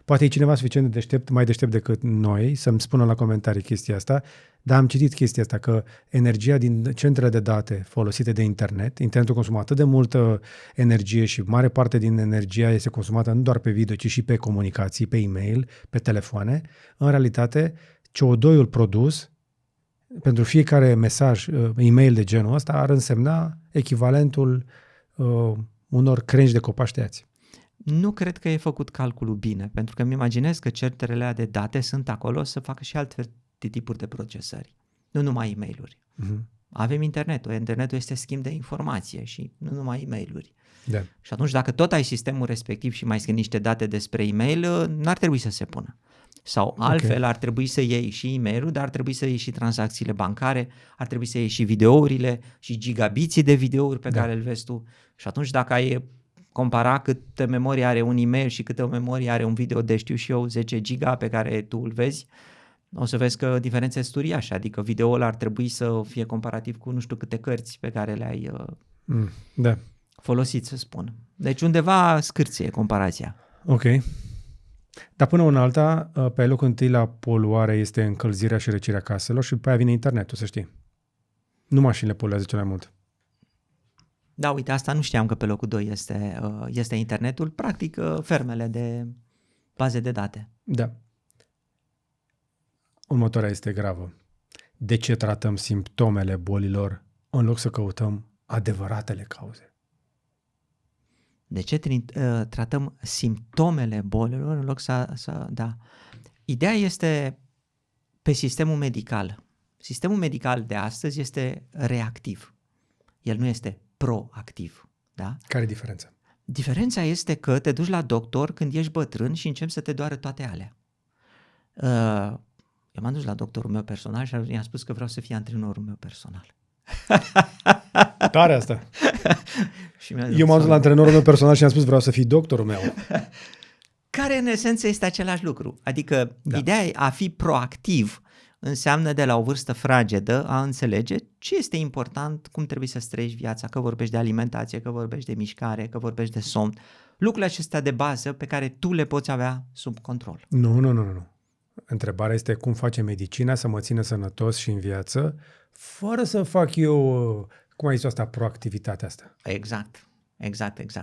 Poate e cineva suficient de deștept, mai deștept decât noi, să-mi spună la comentarii chestia asta, dar am citit chestia asta, că energia din centrele de date folosite de internetul consumă atât de multă energie și mare parte din energia este consumată nu doar pe video, ci și pe comunicații, pe e-mail, pe telefoane. În realitate, CO2-ul produs pentru fiecare mesaj, e-mail de genul ăsta, ar însemna echivalentul unor crengi de copaci tăiați. Nu cred că e făcut calculul bine, pentru că îmi imaginez că centrele de date sunt acolo să facă și alte tipuri de procesări, nu numai e-mail-uri. Avem internetul este schimb de informație și nu numai e-mail-uri. Da. Și atunci dacă tot ai sistemul respectiv și mai scrii niște date despre e-mail, n-ar trebui să se pună. Sau altfel ar trebui să iei și e-mail-ul, dar ar trebui să iei și tranzacțiile bancare, ar trebui să iei și videourile și gigabiții de videouri pe care îl vezi tu. Și atunci dacă ai compara câtă memorie are un e-mail și câtă memorie are un video de, știu și eu, 10 giga pe care tu îl vezi, o să vezi că diferența este uriașă, adică videoul ar trebui să fie comparativ cu nu știu câte cărți pe care le-ai folosit, să spun. Deci undeva scârție comparația. Ok. Dar până una alta, pe locul întâi la poluare este încălzirea și răcirea caselor și după aia vine internetul, să știi. Nu mașinile poluează cel mai mult. Da, uite, asta nu știam că pe locul 2 este internetul, practic fermele de baze de date. Da. Următoarea este gravă. De ce tratăm simptomele bolilor în loc să căutăm adevăratele cauze? De ce tratăm simptomele bolilor în loc să da. Ideea este pe sistemul medical. Sistemul medical de astăzi este reactiv. El nu este proactiv. Da? Care e diferența? Diferența este că te duci la doctor când ești bătrân și începi să te doară toate alea. Eu m-am dus la doctorul meu personal și i-am spus că vreau să fie antrenorul meu personal. Tare asta. Și mi-a zis, Eu m-am dus la antrenorul meu personal și i-am spus vreau să fii doctorul meu. Care în esență este același lucru. Adică ideea a fi proactiv înseamnă de la o vârstă fragedă a înțelege ce este important, cum trebuie să trăiești viața, că vorbești de alimentație, că vorbești de mișcare, că vorbești de somn. Lucrurile acestea de bază pe care tu le poți avea sub control. Nu. Întrebarea este cum face medicina să mă țină sănătos și în viață fără să fac eu, cum ai zis asta, proactivitatea asta. Exact.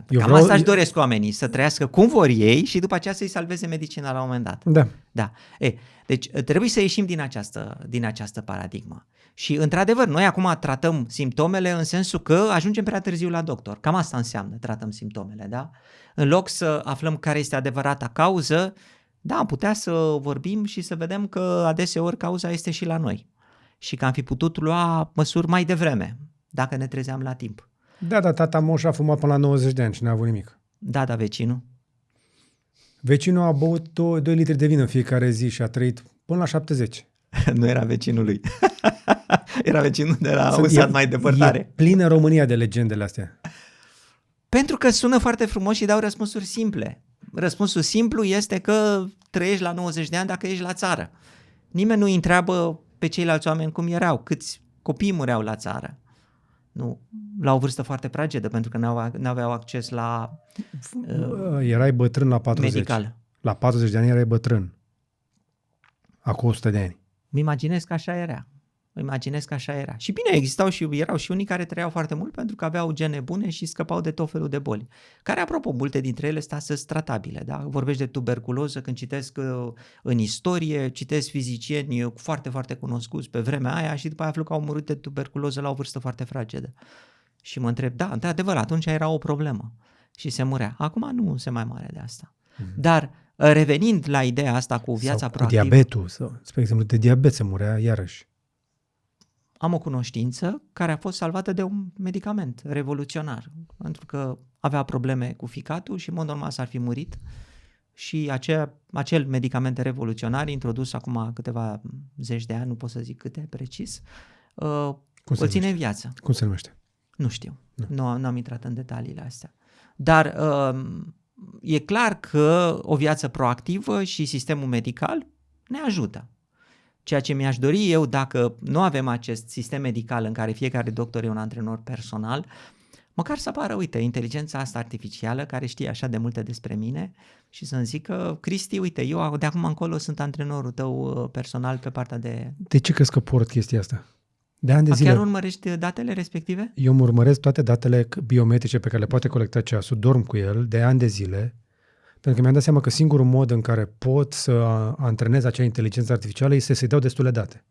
Eu Asta își doresc oamenii, să trăiască cum vor ei și după aceea să-i salveze medicina la un moment dat. Da. Deci trebuie să ieșim din această paradigmă. Și într-adevăr, noi acum tratăm simptomele în sensul că ajungem prea târziu la doctor. Cam asta înseamnă, tratăm simptomele, da? În loc să aflăm care este adevărata cauză, da, am putea să vorbim și să vedem că adeseori cauza este și la noi. Și că am fi putut lua măsuri mai devreme, dacă ne trezeam la timp. Da, tata moș a fumat până la 90 de ani și n-a avut nimic. Da, vecinul. Vecinul a băut 2 litri de vin în fiecare zi și a trăit până la 70. Nu era vecinul lui. Era vecinul de la un sat mai depărtare. E plină România de legendele astea. Pentru că sună foarte frumos și dau răspunsuri simple. Răspunsul simplu este că trăiești la 90 de ani dacă ești la țară. Nimeni nu îi întreabă pe ceilalți oameni cum erau, câți copii mureau la țară. Nu, la o vârstă foarte fragedă, pentru că n-aveau acces la erai bătrân la 40. Medical. La 40 de ani erai bătrân. Acum 100 de ani. Îmi imaginez că așa era. Și bine, erau și unii care trăiau foarte mult pentru că aveau gene bune și scăpau de tot felul de boli. Care, apropo, multe dintre ele sunt astăzi tratabile. Da? Vorbești de tuberculoză, când citesc în istorie, citesc fizicieni foarte, foarte cunoscuți pe vremea aia și după aia aflu că au murit de tuberculoză la o vârstă foarte fragedă. Și mă întreb, da, într-adevăr, atunci era o problemă și se murea. Acum nu se mai moare de asta. Dar revenind la ideea asta cu viața proactivă... diabetul, spre exemplu, de diabet se murea iarăși. Am o cunoștință care a fost salvată de un medicament revoluționar, pentru că avea probleme cu ficatul și, în mod normal, s-ar fi murit. Și acel medicament revoluționar, introdus acum câteva zeci de ani, nu pot să zic câte precis, o ține în viață. Cum se numește? Nu știu. Nu am intrat în detaliile astea. Dar e clar că o viață proactivă și sistemul medical ne ajută. Ceea ce mi-aș dori eu, dacă nu avem acest sistem medical în care fiecare doctor e un antrenor personal, măcar să apară, uite, inteligența asta artificială care știe așa de multe despre mine și să-mi zică, Cristi, uite, eu de acum încolo sunt antrenorul tău personal pe partea de... De ce crezi că port chestia asta? De ani de zile. Chiar urmărești datele respective? Eu îmi urmăresc toate datele biometrice pe care le poate colecta ceasul, dorm cu el de ani de zile, pentru că mi-am dat seama că singurul mod în care pot să antrenez acea inteligență artificială este să-i dau destule date.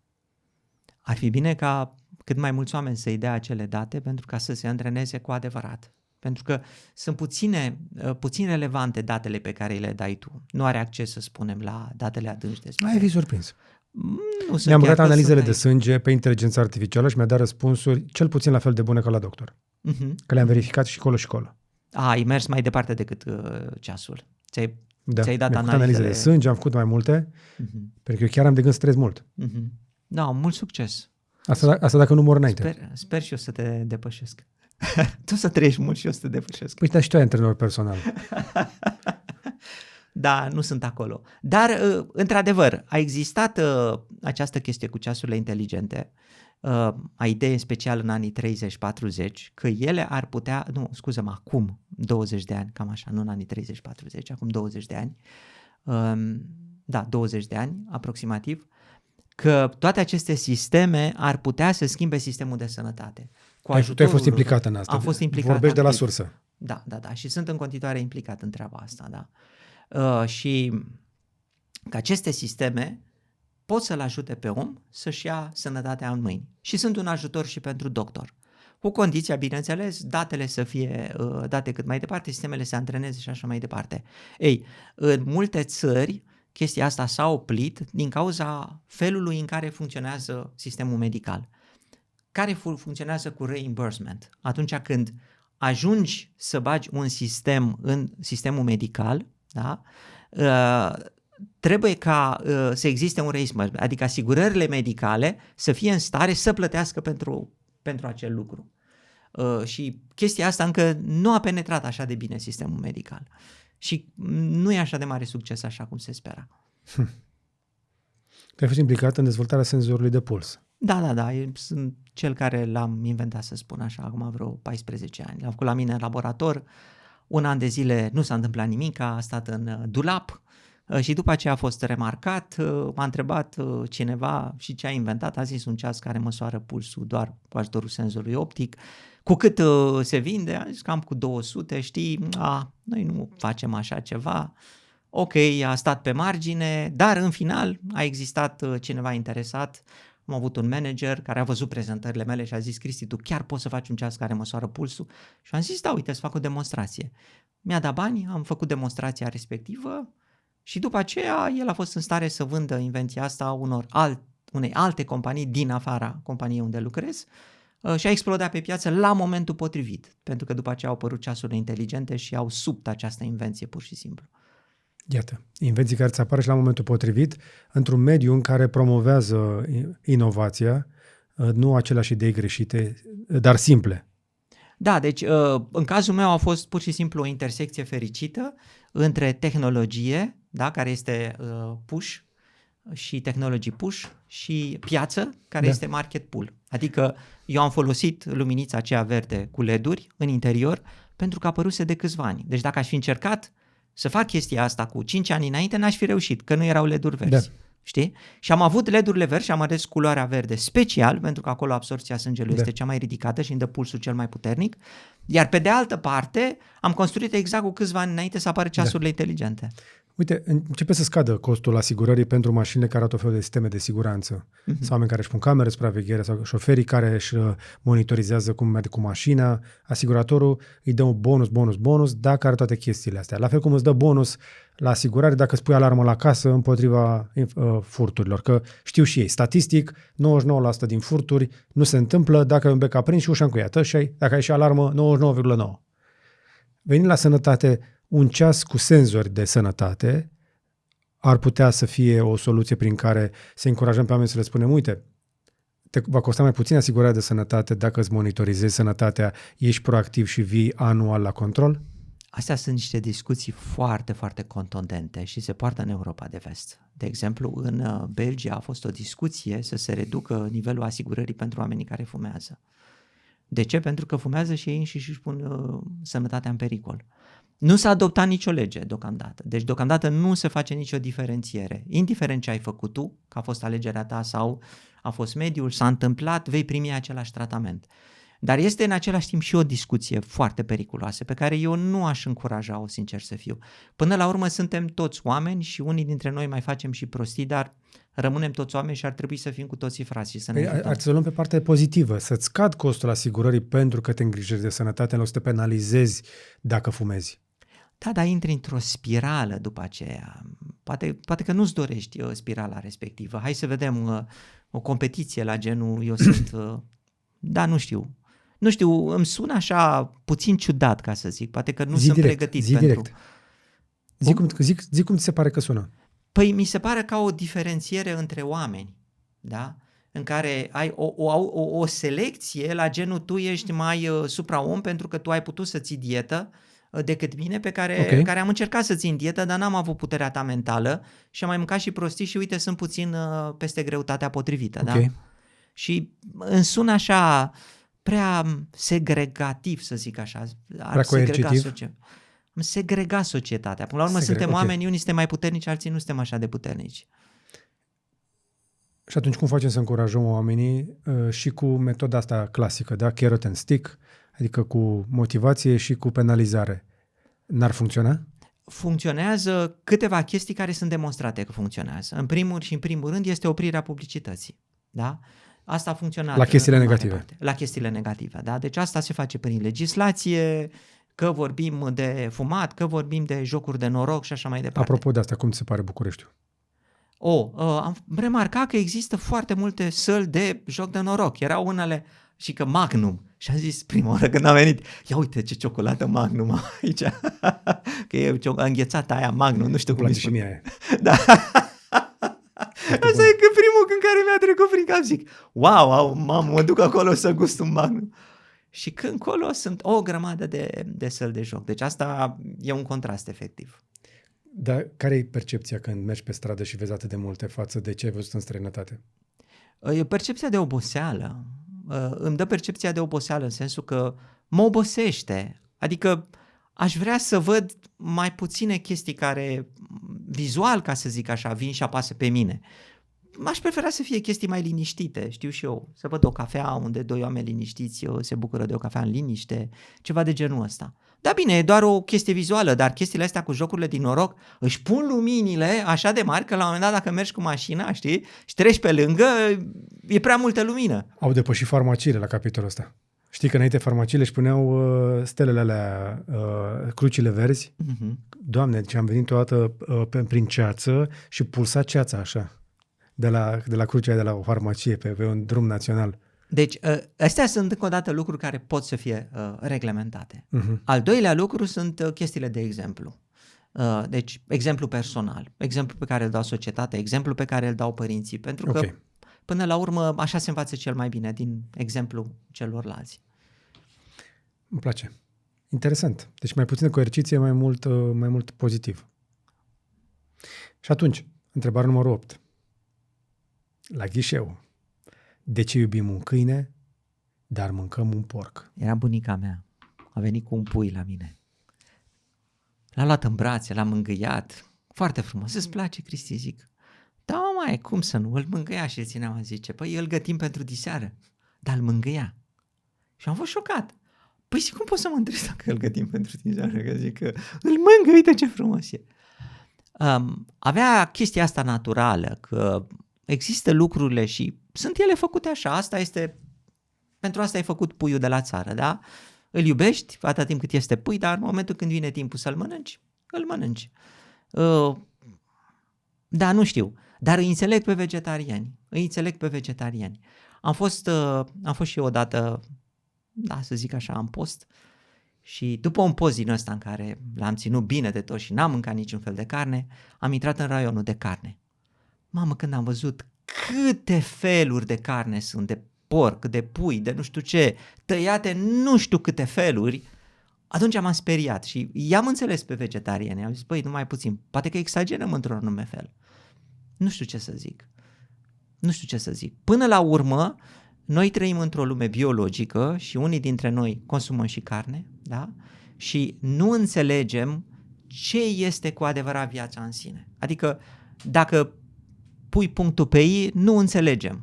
Ar fi bine ca cât mai mulți oameni să-i dea acele date pentru ca să se antreneze cu adevărat. Pentru că sunt puțin relevante datele pe care le dai tu. Nu are acces, să spunem, la datele adânci despre... Ai fi surprins. Mi-am băgat analizele de sânge pe inteligența artificială și mi-a dat răspunsuri cel puțin la fel de bune ca la doctor. Că le-am verificat și colo și colo. Ai mers mai departe decât ceasul. Ți-ai dat analize de sânge, am făcut mai multe, pentru că eu chiar am de gând să trăiesc mult. Da, mult succes. Asta dacă nu mor înainte. Sper și eu să te depășesc. Tu să trăiești mult și eu să te depășesc. Păi, dar și tu ai antrenor personal. Da, nu sunt acolo. Dar, într-adevăr, a existat această chestie cu ceasurile inteligente, a idee în special în anii 30-40, că ele ar putea, acum 20 de ani, cam așa, nu în anii 30-40, acum 20 de ani, 20 de ani aproximativ, că toate aceste sisteme ar putea să schimbe sistemul de sănătate. Tu ai fost implicat în asta. Am fost implicat. Vorbești de la sursă. Da. Și sunt în continuare implicat în treaba asta, da. Și că aceste sisteme pot să-l ajute pe om să-și ia sănătatea în mâini. Și sunt un ajutor și pentru doctor. Cu condiția, bineînțeles, datele să fie date cât mai departe, sistemele să antreneze și așa mai departe. Ei, în multe țări, chestia asta s-a oprit din cauza felului în care funcționează sistemul medical. Care funcționează cu reimbursement. Atunci când ajungi să bagi un sistem în sistemul medical, da? Trebuie ca să existe un reimbursement, adică asigurările medicale să fie în stare să plătească pentru acel lucru. Și chestia asta încă nu a penetrat așa de bine sistemul medical. Și nu e așa de mare succes așa cum se spera. Tu ai fost implicat în dezvoltarea senzorului de puls. Da. Eu sunt cel care l-am inventat, să spun așa, acum vreo 14 ani. L-am făcut la mine în laborator. Un an de zile nu s-a întâmplat nimic, a stat în dulap și după aceea a fost remarcat. M-a întrebat cineva și ce a inventat. A zis un ceas care măsoară pulsul doar cu ajutorul senzorului optic. Cu cât se vinde? A zis cam cu 200, știi? Noi nu facem așa ceva. Ok, a stat pe margine, dar în final a existat cineva interesat. Am avut un manager care a văzut prezentările mele și a zis: Cristi, tu chiar poți să faci un ceas care măsoară pulsul? Și am zis: da, uite, să fac o demonstrație. Mi-a dat bani, am făcut demonstrația respectivă și după aceea el a fost în stare să vândă invenția asta unei alte companii din afara companiei unde lucrez și a explodat pe piață la momentul potrivit, pentru că după aceea au apărut ceasurile inteligente și au subt această invenție pur și simplu. Iată, invenții care îți apar și la momentul potrivit, într-un mediu în care promovează inovația, nu aceleași idei greșite, dar simple. Da, deci în cazul meu a fost pur și simplu o intersecție fericită între tehnologie, da, care este push și technology push și piață, care este market pull. Adică eu am folosit luminița aceea verde cu LED-uri în interior pentru că apăruse de câțiva ani. Deci dacă aș fi încercat să fac chestia asta cu 5 ani înainte, n-aș fi reușit, că nu erau LED-uri verzi. Da. Știi? Și am avut LED-urile verzi și am ales culoarea verde special, pentru că acolo absorbția sângelui este cea mai ridicată și îmi dă pulsul cel mai puternic. Iar pe de altă parte, am construit exact cu câțiva ani înainte să apară ceasurile inteligente. Uite, începe să scadă costul asigurării pentru mașinile care au tot felul de sisteme de siguranță. Sau oameni care își pun camere, supraveghere, sau șoferii care își monitorizează cum merge cu mașina. Asiguratorul îi dă un bonus dacă are toate chestiile astea. La fel cum îți dă bonus la asigurare dacă îți pui alarmă la casă împotriva furturilor. Că știu și ei, statistic, 99% din furturi nu se întâmplă dacă ai un bec aprins și ușa încuiată și dacă ai și alarmă 99,9%. Venind la sănătate, un ceas cu senzori de sănătate ar putea să fie o soluție prin care să încurajăm pe oameni să le spunem: uite, te va costa mai puțin asigurarea de sănătate dacă îți monitorizezi sănătatea, ești proactiv și vii anual la control? Astea sunt niște discuții foarte, foarte contundente și se poartă în Europa de Vest. De exemplu, în Belgia a fost o discuție să se reducă nivelul asigurării pentru oamenii care fumează. De ce? Pentru că fumează și ei și își pun sănătatea în pericol. Nu s-a adoptat nicio lege deocamdată. Deci deocamdată nu se face nicio diferențiere. Indiferent ce ai făcut tu, că a fost alegerea ta sau a fost mediul, s-a întâmplat, vei primi același tratament. Dar este în același timp și o discuție foarte periculoasă pe care eu nu aș încuraja-o, sincer să fiu. Până la urmă suntem toți oameni și unii dintre noi mai facem și prostii, dar rămânem toți oameni și ar trebui să fim cu toții frați și să ne ajutăm. Ar să luăm pe partea pozitivă, să-ți scad costul asigurării pentru că te îngrijești de sănătate în loc să te penalizezi dacă fumezi. Da, dar intri într-o spirală după aceea. Poate că nu-ți dorești spirala respectivă. Hai să vedem o competiție la genul eu sunt... da, nu știu. Nu știu, îmi sună așa puțin ciudat, ca să zic. Poate că nu sunt pregătit pentru... Zic cum ți se pare că sună. Păi mi se pare ca o diferențiere între oameni, da? În care ai o selecție la genul tu ești mai supraom pentru că tu ai putut să ții dietă decât mine, care am încercat să țin dietă, dar n-am avut puterea ta mentală și am mai mâncat și prostii și uite, sunt puțin peste greutatea potrivită. Da? Și îmi sună așa prea segregativ, să zic așa. Prea coercitiv? Am segregat societatea. Până la urmă suntem oameni, unii suntem mai puternici, alții nu suntem așa de puternici. Și atunci cum facem să încurajăm oamenii și cu metoda asta clasică, da? Carrot and stick, adică cu motivație și cu penalizare. N-ar funcționa? Funcționează câteva chestii care sunt demonstrate că funcționează. În primul rând este oprirea publicității. Da? Asta a funcționat. La chestiile negative. La chestiile negative, da? Deci asta se face prin legislație, că vorbim de fumat, că vorbim de jocuri de noroc și așa mai departe. Apropo de asta, cum ți se pare Bucureștiul? Am remarcat că există foarte multe săli de joc de noroc. Erau unele și că Magnum. Și am zis prima oară când am venit, ia uite ce ciocolată Magnum aici. Că e înghețată aia Magnum, nu știu cum place și mie aia. Da. Asta e că primul când care mi-a trecut prin cap zic, wow, mamă, mă duc acolo să gust un Magnum. Și când încolo sunt o grămadă de săli de joc. Deci asta e un contrast efectiv. Dar care e percepția când mergi pe stradă și vezi atât de multe față de ce ai văzut în străinătate? E percepția de oboseală. Îmi dă percepția de oboseală în sensul că mă obosește. Adică aș vrea să văd mai puține chestii care, vizual, ca să zic așa, vin și apasă pe mine. Aș prefera să fie chestii mai liniștite, știu și eu. Să văd o cafea unde doi oameni liniștiți se bucură de o cafea în liniște, ceva de genul ăsta. Da, bine, e doar o chestie vizuală, dar chestiile astea cu jocurile din noroc își pun luminile așa de mari că la un moment dat dacă mergi cu mașina, știi, și treci pe lângă, e prea multă lumină. Au depășit farmaciile la capitolul ăsta. Știi că înainte farmaciile își puneau stelele alea, crucile verzi? Uh-huh. Doamne, deci am venit o dată prin ceață și pulsa ceața așa, de la crucea de la o farmacie pe un drum național. Deci, astea sunt încă o dată lucruri care pot să fie reglementate. Uh-huh. Al doilea lucru sunt chestiile de exemplu. Deci, exemplu personal, exemplu pe care îl dau societatea, exemplu pe care îl dau părinții, pentru că, până la urmă, așa se învață cel mai bine, din exemplu celorlalți. Îmi place. Interesant. Deci mai puțină coerciție, mai mult pozitiv. Și atunci, întrebarea numărul 8. La ghișeu. De ce iubim un câine, dar mâncăm un porc? Era bunica mea. A venit cu un pui la mine. L-a luat în brațe, l-a mângâiat. Foarte frumos. Îți place, Cristi? Zic. Da, mamaie, cum să nu? Îl mângâia și îl țineam, zice. Păi îl gătim pentru diseară. Dar îl mângâia. Și am fost șocat. Păi și cum pot să mă întreb dacă îl gătim pentru diseară? Că zic că îl mângâie, uite ce frumos e. Avea chestia asta naturală, că există lucrurile și sunt ele făcute așa, pentru asta e făcut puiul de la țară, da? Îl iubești atâta timp cât este pui, dar în momentul când vine timpul să-l mănânci, îl mănânci. Da, nu știu, dar îi înțeleg pe vegetariani. Am fost și eu odată, da, să zic așa, în post și după un post din ăsta în care l-am ținut bine de tot și n-am mâncat niciun fel de carne, am intrat în raionul de carne. Mamă, când am văzut câte feluri de carne sunt, de porc, de pui, de nu știu ce, tăiate nu știu câte feluri, atunci m-am speriat și i-am înțeles pe vegetariani. Am zis, băi, numai puțin, poate că exagerăm într-un anume fel. Nu știu ce să zic. Până la urmă, noi trăim într-o lume biologică și unii dintre noi consumăm și carne, da? Și nu înțelegem ce este cu adevărat viața în sine. Adică, dacă pui punctul pe i, nu înțelegem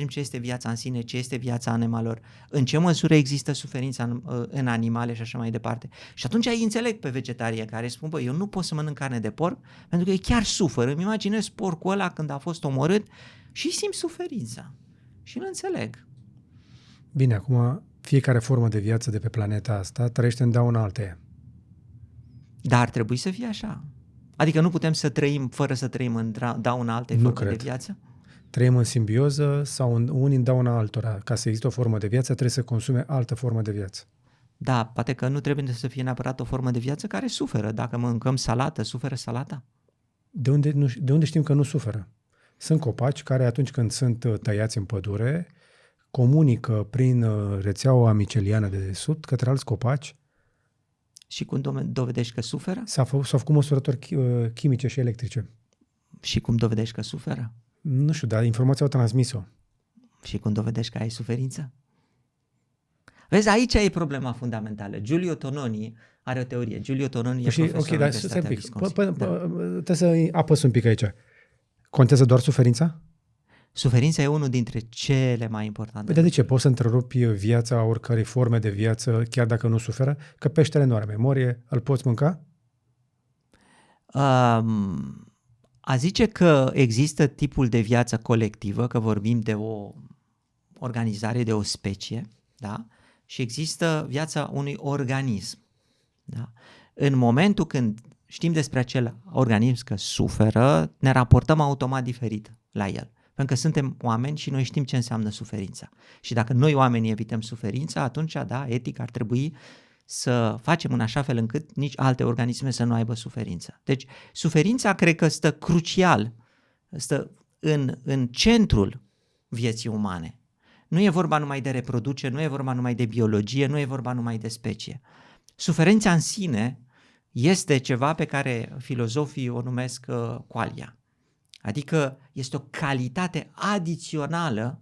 ce este viața în sine, ce este viața animalelor, în ce măsură există suferința în animale și așa mai departe. Și atunci îi înțeleg pe vegetariani care spun, bă, eu nu pot să mănânc carne de porc pentru că ei chiar suferă. Îmi imaginez porcul ăla când a fost omorât și simt suferința. Și îl înțeleg. Bine, acum fiecare formă de viață de pe planeta asta trăiește în dauna alteia. Dar ar trebui să fie așa. Adică nu putem să trăim fără să trăim în dauna altei forme de viață? Trăim în simbioză sau unii în dauna altora. Ca să existe o formă de viață, trebuie să consume altă formă de viață. Da, poate că nu trebuie să fie neapărat o formă de viață care suferă. Dacă mâncăm salată, suferă salata? De unde știm că nu suferă? Sunt copaci care atunci când sunt tăiați în pădure, comunică prin rețeaua miceliană de desubt către alți copaci. Și cum dovedești că suferă? S-au făcut măsurători chimice și electrice. Și cum dovedești că suferă? Nu știu, dar informația au transmis-o. Și cum dovedești că ai suferință? Vezi, aici e problema fundamentală. Giulio Tononi are o teorie. Giulio Tononi e profesor la Universitatea Wisconsin. Trebuie să apăs un pic aici. Contează doar suferința? Suferința e unul dintre cele mai importante. Păi de ce? Poți să întrerupi viața oricărei forme de viață, chiar dacă nu suferă? Că peștele nu are memorie, îl poți mânca? A zice că există tipul de viață colectivă, că vorbim de o organizare, de o specie, da? Și există viața unui organism. Da? În momentul când știm despre acel organism că suferă, ne raportăm automat diferit la el. Pentru că suntem oameni și noi știm ce înseamnă suferința. Și dacă noi oamenii evităm suferința, atunci, da, etic ar trebui să facem în așa fel încât nici alte organisme să nu aibă suferință. Deci, suferința cred că stă crucial, stă în centrul vieții umane. Nu e vorba numai de reproducere, nu e vorba numai de biologie, nu e vorba numai de specie. Suferința în sine este ceva pe care filozofii o numesc qualia. Adică este o calitate adițională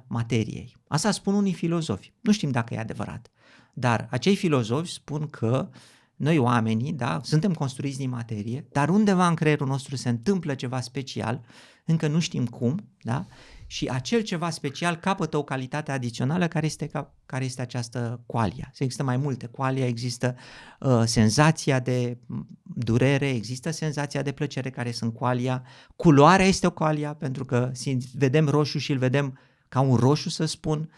materiei. Asta spun unii filozofi. Nu știm dacă e adevărat. Dar acei filozofi spun că noi oamenii, da, suntem construiți din materie, dar undeva în creierul nostru se întâmplă ceva special, încă nu știm cum, da? Și acel ceva special capătă o calitate adițională care este această qualia. Există mai multe qualia, există senzația de durere, există senzația de plăcere care sunt qualia, culoarea este o qualia pentru că vedem roșu și îl vedem ca un roșu, să spun,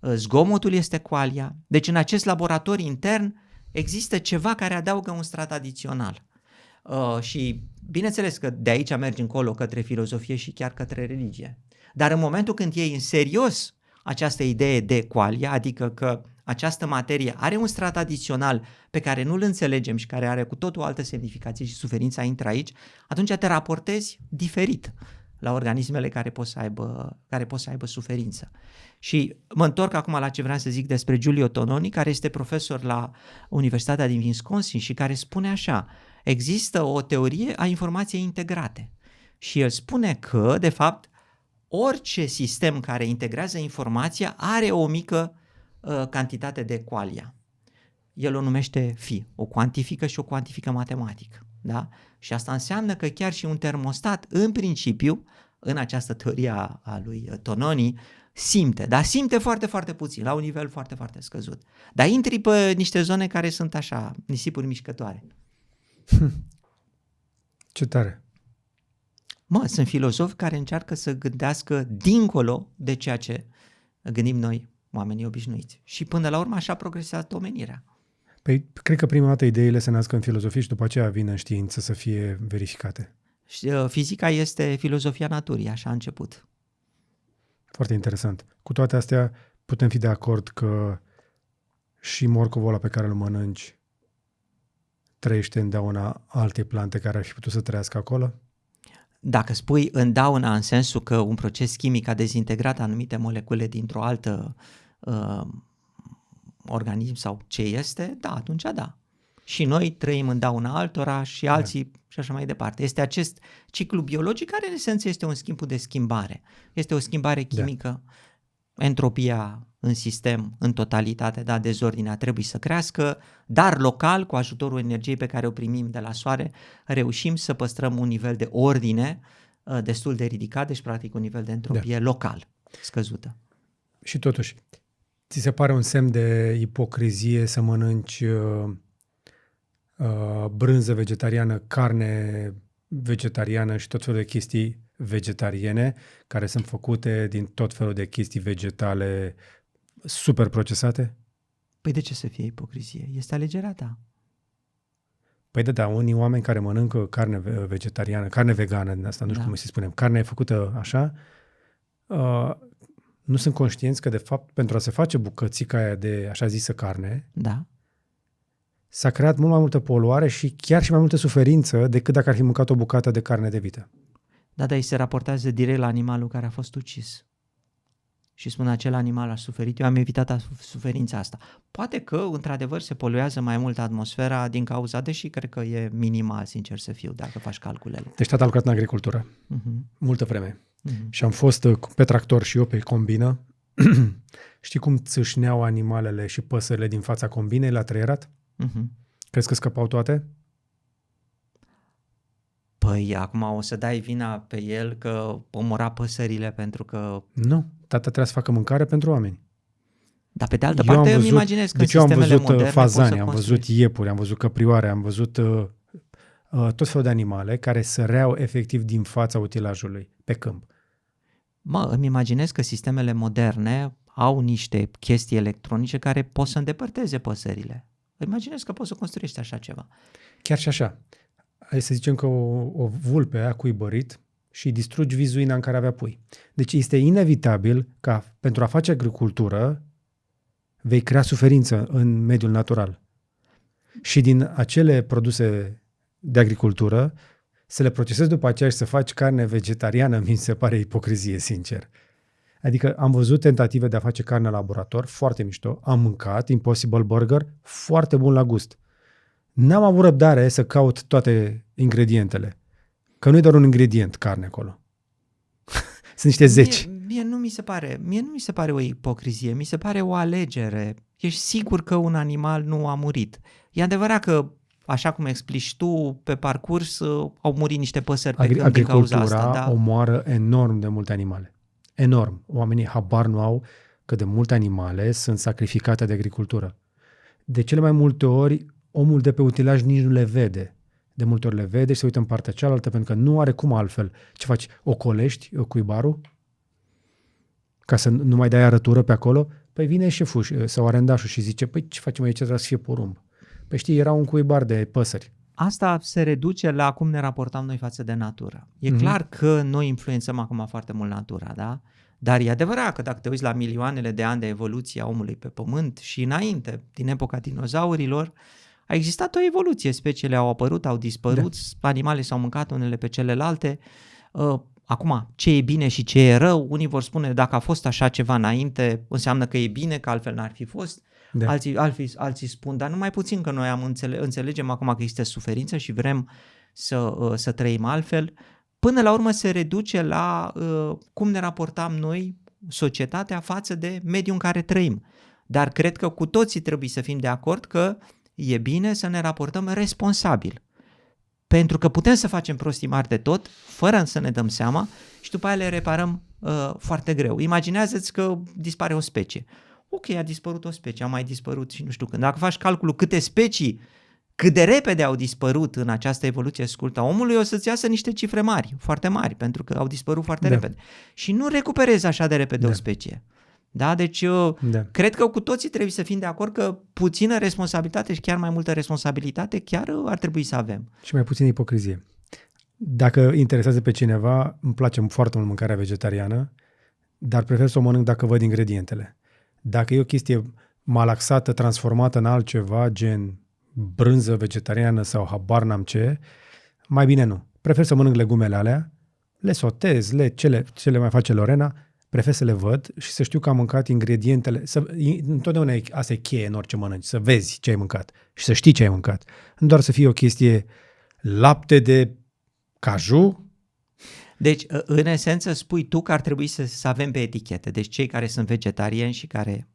zgomotul este qualia. Deci în acest laborator intern există ceva care adaugă un strat adițional. Și bineînțeles că de aici mergi încolo către filozofie și chiar către religie. Dar în momentul când iei în serios această idee de qualia, adică că această materie are un strat adițional pe care nu-l înțelegem și care are cu totul o altă semnificație și suferința intră aici, atunci te raportezi diferit la organismele care pot să aibă suferință. Și mă întorc acum la ce vreau să zic despre Giulio Tononi, care este profesor la Universitatea din Wisconsin și care spune așa: există o teorie a informației integrate. Și el spune că, de fapt, orice sistem care integrează informația are o mică cantitate de qualia. El o numește phi, o cuantifică și o cuantifică matematic. Da? Și asta înseamnă că chiar și un termostat, în principiu, în această teorie a lui Tononi, simte, dar simte foarte, foarte puțin, la un nivel foarte, foarte scăzut. Dar intri pe niște zone care sunt așa, nisipuri mișcătoare. Ce tare! Sunt filozofi care încearcă să gândească dincolo de ceea ce gândim noi, oamenii obișnuiți. Și până la urmă așa progresează omenirea. Păi, cred că prima dată ideile se nasc în filozofie și după aceea vin în știință să fie verificate. Fizica este filozofia naturii, așa a început. Foarte interesant. Cu toate astea, putem fi de acord că și morcovul ăla pe care îl mănânci trăiește în dauna alte plante care ar fi putut să trăiască acolo? Dacă spui în dauna în sensul că un proces chimic a dezintegrat anumite molecule dintr-o altă organism sau ce este, da, atunci da. Și noi trăim în dauna altora și alții și așa mai departe. Este acest ciclu biologic care în esență este un schimb de schimbare. Este o schimbare chimică, entropia în sistem, în totalitate, da, dezordinea trebuie să crească, dar local, cu ajutorul energiei pe care o primim de la soare, reușim să păstrăm un nivel de ordine destul de ridicat, deci practic un nivel de entropie local, scăzută. Și totuși, ți se pare un semn de ipocrizie să mănânci brânză vegetariană, carne vegetariană și tot felul de chestii vegetariene care sunt făcute din tot felul de chestii vegetale super procesate? Păi de ce să fie ipocrizie? Este alegerea ta. Păi da, unii oameni care mănâncă carne vegetariană, carne vegană, din asta nu știu cum să spunem, carne făcută așa, nu sunt conștienți că de fapt pentru a se face bucățica aia de așa zisă carne, s-a creat mult mai multă poluare și chiar și mai multă suferință decât dacă ar fi mâncat o bucată de carne de vită. Da, dar îi se raportează direct la animalul care a fost ucis. Și spune, acel animal a suferit, eu am evitat suferința asta. Poate că, într-adevăr, se poluează mai mult atmosfera din cauza, deși cred că e minimal, sincer să fiu, dacă faci calculele. Deci tata a lucrat în agricultură, multă vreme. Și am fost pe tractor și eu pe combină. Știi cum țâșneau animalele și păsările din fața combinei la trăierat? Crezi că scăpau toate? Păi acum o să dai vina pe el că omora păsările pentru că... Nu, tata trebuia să facă mâncare pentru oameni. Dar pe de altă parte îmi imaginez că în sistemele moderne... Deci eu am văzut fazani, am construi. văzut iepuri, am văzut căprioare, am văzut tot felul de animale care săreau efectiv din fața utilajului pe câmp. Îmi imaginez că sistemele moderne au niște chestii electronice care pot să îndepărteze păsările. Îmi imaginez că poți să construiești așa ceva. Chiar și așa. Hai să zicem că o vulpe a cuibărit și distrugi vizuina în care avea pui. Deci este inevitabil ca pentru a face agricultură vei crea suferință în mediul natural. Și din acele produse de agricultură să le procesezi după aceea și să faci carne vegetariană, mi se pare ipocrizie, sincer. Adică am văzut tentative de a face carne la laborator, foarte mișto, am mâncat Impossible Burger, foarte bun la gust. N-am avut răbdare să caut toate ingredientele, că nu e doar un ingredient carne acolo. Sunt niște zeci. Mie nu mi se pare o ipocrizie, mi se pare o alegere. Ești sigur că un animal nu a murit. E adevărat că, așa cum explici tu, pe parcurs au murit niște păsări pe câmp din cauza asta. Agricultura omoară enorm de multe animale. Enorm. Oamenii habar nu au că de multe animale sunt sacrificate de agricultură. De cele mai multe ori, omul de pe utilaj nici nu le vede. De multe ori le vede și se uită în partea cealaltă pentru că nu are cum altfel. Ce faci? Ocolești cuibarul? Ca să nu mai dai arătură pe acolo? Păi vine șeful sau arendașul și zice, păi ce facem aici, trebuie să fie porumb. Păi știi, era un cuibar de păsări. Asta se reduce la cum ne raportăm noi față de natură. E clar că noi influențăm acum foarte mult natura, da? Dar e adevărat că dacă te uiți la milioanele de ani de evoluție a omului pe pământ și înainte, din epoca dinozaurilor, a existat o evoluție, speciile au apărut, au dispărut, animale s-au mâncat unele pe celelalte. Acum, ce e bine și ce e rău, unii vor spune dacă a fost așa ceva înainte, înseamnă că e bine, că altfel n-ar fi fost. Da. Alții spun, dar numai puțin că noi înțelegem acum că există suferință și vrem să trăim altfel. Până la urmă se reduce la cum ne raportam noi, societatea, față de mediul în care trăim. Dar cred că cu toții trebuie să fim de acord că e bine să ne raportăm responsabil. Pentru că putem să facem prostii mari de tot, fără să ne dăm seama și după aia le reparăm foarte greu. Imaginează-ți că dispare o specie. Ok, a dispărut o specie, a mai dispărut și nu știu când. Dacă faci calculul câte specii, cât de repede au dispărut în această evoluție scurtă a omului, o să-ți iasă niște cifre mari, foarte mari, pentru că au dispărut foarte repede. Și nu recuperezi așa de repede o specie. Da? Deci cred că cu toții trebuie să fim de acord că puțină responsabilitate și chiar mai multă responsabilitate chiar ar trebui să avem. Și mai puțină ipocrizie. Dacă interesează pe cineva, îmi place foarte mult mâncarea vegetariană, dar prefer să o mănânc dacă văd ingredientele. Dacă e o chestie malaxată, transformată în altceva, gen brânză vegetariană sau habar n-am ce, mai bine nu. Prefer să mănânc legumele alea, le sotez, ce le mai face Lorena, prefer să le văd și să știu că am mâncat ingredientele. Întotdeauna asta e cheie în orice mănânci, să vezi ce ai mâncat și să știi ce ai mâncat. Nu doar să fie o chestie lapte de caju. Deci, în esență, spui tu că ar trebui să avem pe etichete. Deci cei care sunt vegetariani și care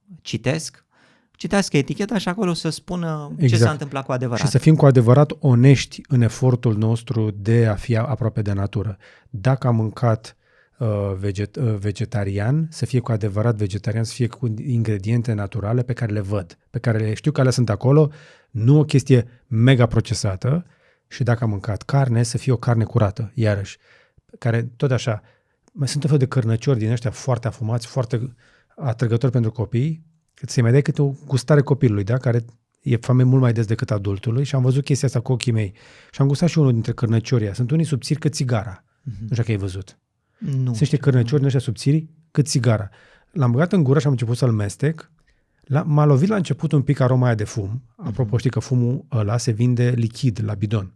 citească eticheta și acolo să spună ce s-a întâmplat cu adevărat. Și să fim cu adevărat onești în efortul nostru de a fi aproape de natură. Dacă am mâncat vegetarian, să fie cu adevărat vegetarian, să fie cu ingrediente naturale pe care le văd, pe care le știu că alea sunt acolo, nu o chestie mega procesată. Și dacă am mâncat carne, să fie o carne curată, iarăși, care tot așa, mai sunt tot fel de cărnăciori din ăștia foarte afumați, foarte atrăgători pentru copii, să-i mai dai câte o gustare copilului, da? Care e foame mult mai des decât adultului și am văzut chestia asta cu ochii mei. Și am gustat și unul dintre cărnăciorii. Sunt unii subțiri cât țigara. Nu știu că ai văzut. Nu. Sunt niște cărnăciori din ăștia subțiri cât țigara. L-am băgat în gură și am început să-l mestec. M-a lovit la început un pic aroma aia de fum. Apropo, știi că fumul ăla se vinde lichid la bidon.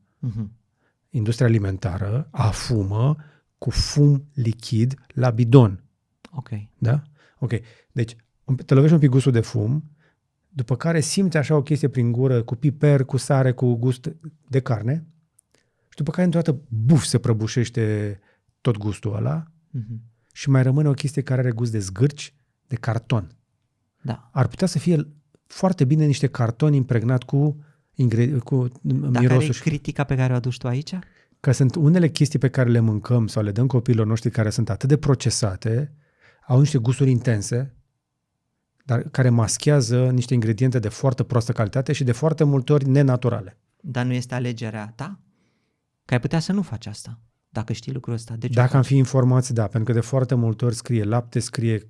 Industria alimentară afumă cu fum lichid la bidon. Ok. Da? Ok. Deci te lovești un pic gustul de fum, după care simți așa o chestie prin gură cu piper, cu sare, cu gust de carne și după care într-o dată, buf, se prăbușește tot gustul ăla și mai rămâne o chestie care are gust de zgârci, de carton. Da. Ar putea să fie foarte bine niște cartoni impregnat cu mirosul. Care e critica pe care o aduci tu aici? că sunt unele chestii pe care le mâncăm sau le dăm copiilor noștri care sunt atât de procesate, au niște gusturi intense, dar care maschează niște ingrediente de foarte proastă calitate și de foarte multe ori nenaturale. Dar nu este alegerea ta? Că ai putea să nu faci asta, dacă știi lucrul ăsta. De ce Dacă am fi informați, da, pentru că de foarte multe ori scrie lapte, scrie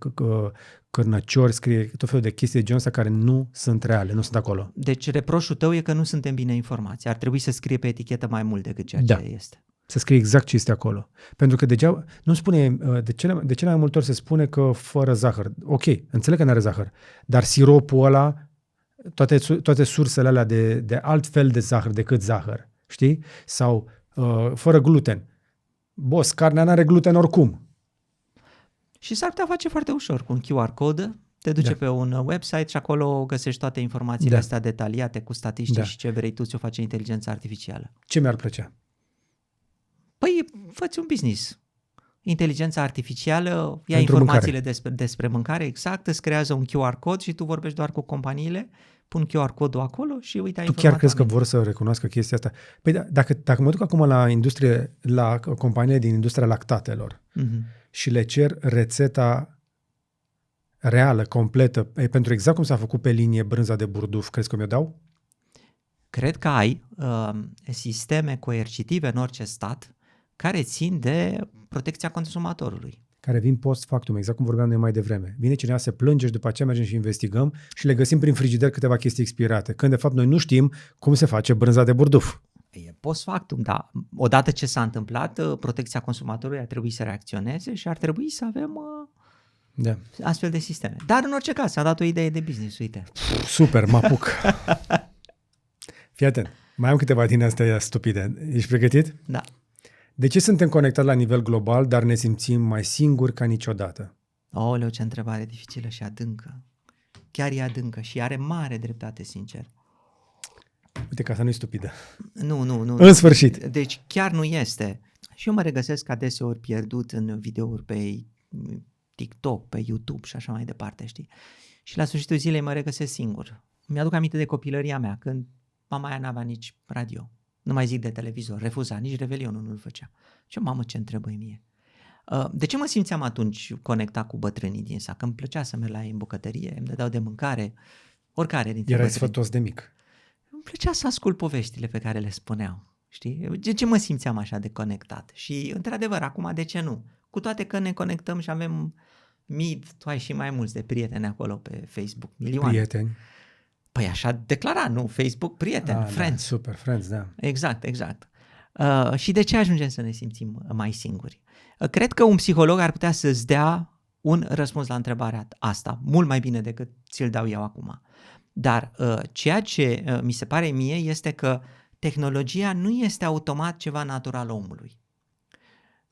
cărnăciori, scrie tot felul de chestii de genul ăsta care nu sunt reale, nu sunt acolo. Deci reproșul tău e că nu suntem bine informați. Ar trebui să scrie pe etichetă mai mult decât ceea ce este. Să scrie exact ce este acolo. Pentru că degeaba, nu spune, de cele mai multe ori se spune că fără zahăr. Ok, înțeleg că nu are zahăr, dar siropul ăla, toate sursele alea de alt fel de zahăr decât zahăr, știi? Sau fără gluten. Boss, carnea n-are gluten oricum. Și s-ar putea face foarte ușor cu un QR code, te duce pe un website și acolo găsești toate informațiile astea detaliate cu statistici și ce vrei tu, ți-o face inteligența artificială. Ce mi-ar plăcea? Păi, fă-ți un business. Inteligența artificială ia informațiile despre mâncare, exact, îți creează un QR code și tu vorbești doar cu companiile, pun QR code-ul acolo și uite ai informații. Tu chiar crezi că vor să recunoască chestia asta? Păi dacă mă duc acum la companiile din industria lactatelor și le cer rețeta reală, completă, pentru exact cum s-a făcut pe linie brânza de burduf, crezi că mi-o dau? Cred că ai sisteme coercitive în orice stat care țin de protecția consumatorului. Care vin post factum, exact cum vorbeam noi mai devreme. Vine cineva, se plânge și după aceea mergem și investigăm și le găsim prin frigider câteva chestii expirate, când de fapt noi nu știm cum se face brânza de burduf. E post factum, dar odată ce s-a întâmplat, protecția consumatorului ar trebui să reacționeze și ar trebui să avem astfel de sisteme. Dar în orice caz, a dat o idee de business, uite. Super, mă apuc. Fii atent, mai am câteva din astea stupide. Ești pregătit? Da. De ce suntem conectați la nivel global, dar ne simțim mai singuri ca niciodată? Oleu, ce întrebare dificilă și adâncă. Chiar e adâncă și are mare dreptate, sincer. Uite că asta nu e stupidă. Nu. În sfârșit. Deci chiar nu este. Și eu mă regăsesc adeseori pierdut în videouri pe TikTok, pe YouTube și așa mai departe, știi? Și la sfârșitul zilei mă regăsesc singur. Mi-aduc aminte de copilăria mea, când mama aia n-avea nici radio. Nu mai zic de televizor, refuza, nici Revelionul nu-l făcea. Și mamă, ce întrebăi mie. De ce mă simțeam atunci conectat cu bătrânii din sat? Că îmi plăcea să merg la ei în bucătărie, îmi dădeau de mâncare, oricare dintre Erai bătrâni. sfătos de mic. Îmi plăcea să ascult poveștile pe care le spuneau. Știi? De ce mă simțeam așa de conectat? Și într-adevăr, acum de ce nu? Cu toate că ne conectăm și avem mii, tu ai și mai mulți de prieteni acolo pe Facebook, milioane. Prieteni. Păi așa declara, nu? Facebook, prieteni, friends. Da, super, friends, da. Exact. Și de ce ajungem să ne simțim mai singuri? Cred că un psiholog ar putea să-ți dea un răspuns la întrebarea asta, mult mai bine decât ți-l dau eu acum. Dar ceea ce mi se pare mie este că tehnologia nu este automat ceva natural omului.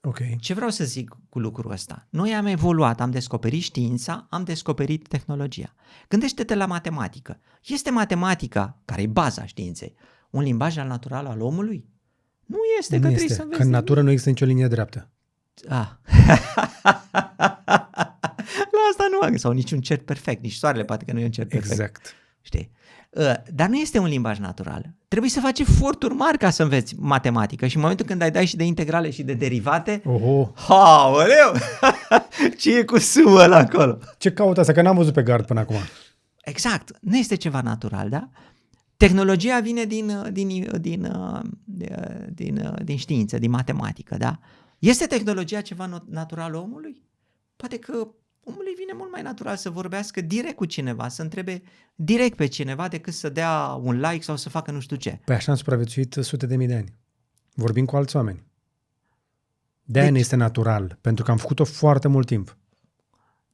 Okay. Ce vreau să zic cu lucrul ăsta? Noi am evoluat, am descoperit știința, am descoperit tehnologia. Gândește-te la matematică. Este matematica, care e baza științei, un limbaj natural al omului? Nu este, că trebuie să înveți. Că în natură nu există nicio linie dreaptă. La asta nu, sau niciun cerc perfect, nici soarele poate că nu e un cerc perfect. Exact. Știi? Dar nu este un limbaj natural. Trebuie să faci eforturi mari ca să înveți matematică și în momentul când ai dai și de integrale și de derivate, haoleu, ce e cu sumă ăla acolo? Ce caută asta? Că n-am văzut pe gard până acum. Exact, nu este ceva natural, da? Tehnologia vine din știință, din matematică, da? Este tehnologia ceva natural omului? Poate că omului vine mult mai natural să vorbească direct cu cineva, să întrebe direct pe cineva decât să dea un like sau să facă nu știu ce. Păi așa am supraviețuit sute de mii de ani. Vorbim cu alți oameni. De-aia ne este natural, pentru că am făcut-o foarte mult timp.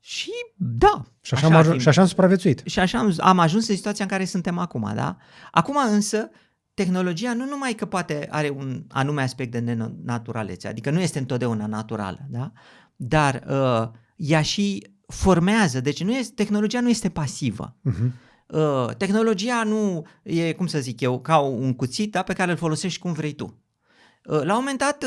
Și da. Și așa am supraviețuit. Și așa am ajuns în situația în care suntem acum, da? Acum însă, tehnologia nu numai că poate are un anume aspect de nenaturalețe, adică nu este întotdeauna naturală, da? Dar ea și formează, deci tehnologia nu este pasivă. Tehnologia nu e, cum să zic eu, ca un cuțit, da, pe care îl folosești cum vrei tu. La un moment dat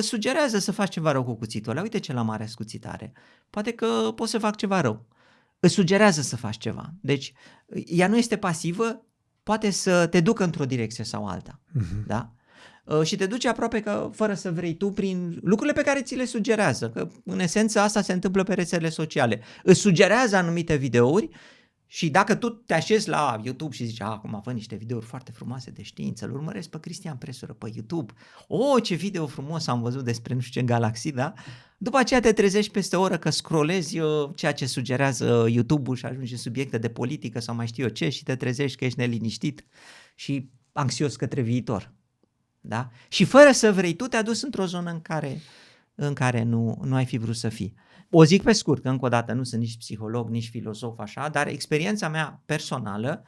sugerează să faci ceva rău cu cuțitul ăla. Uite ce la mare scuțitare. Poate că poți să fac ceva rău. Îți sugerează să faci ceva. Deci ea nu este pasivă, poate să te ducă într-o direcție sau alta. Da? și te duce aproape că fără să vrei tu prin lucrurile pe care ți le sugerează, că în esență asta se întâmplă pe rețelele sociale. Îți sugerează anumite videouri și dacă tu te așezi la YouTube și zici, acum văd niște videouri foarte frumoase de știință, îl urmăresc pe Cristian Presură pe YouTube, ce video frumos am văzut despre nu știu ce galaxii, da? După aceea te trezești peste o oră că scrollezi ceea ce sugerează YouTube-ul și ajungi în subiecte de politică sau mai știu eu ce și te trezești că ești neliniștit și anxios către viitor. Da? Și fără să vrei, tu te-ai dus într-o zonă în care nu ai fi vrut să fii. O zic pe scurt, că încă o dată nu sunt nici psiholog, nici filozof așa, dar experiența mea personală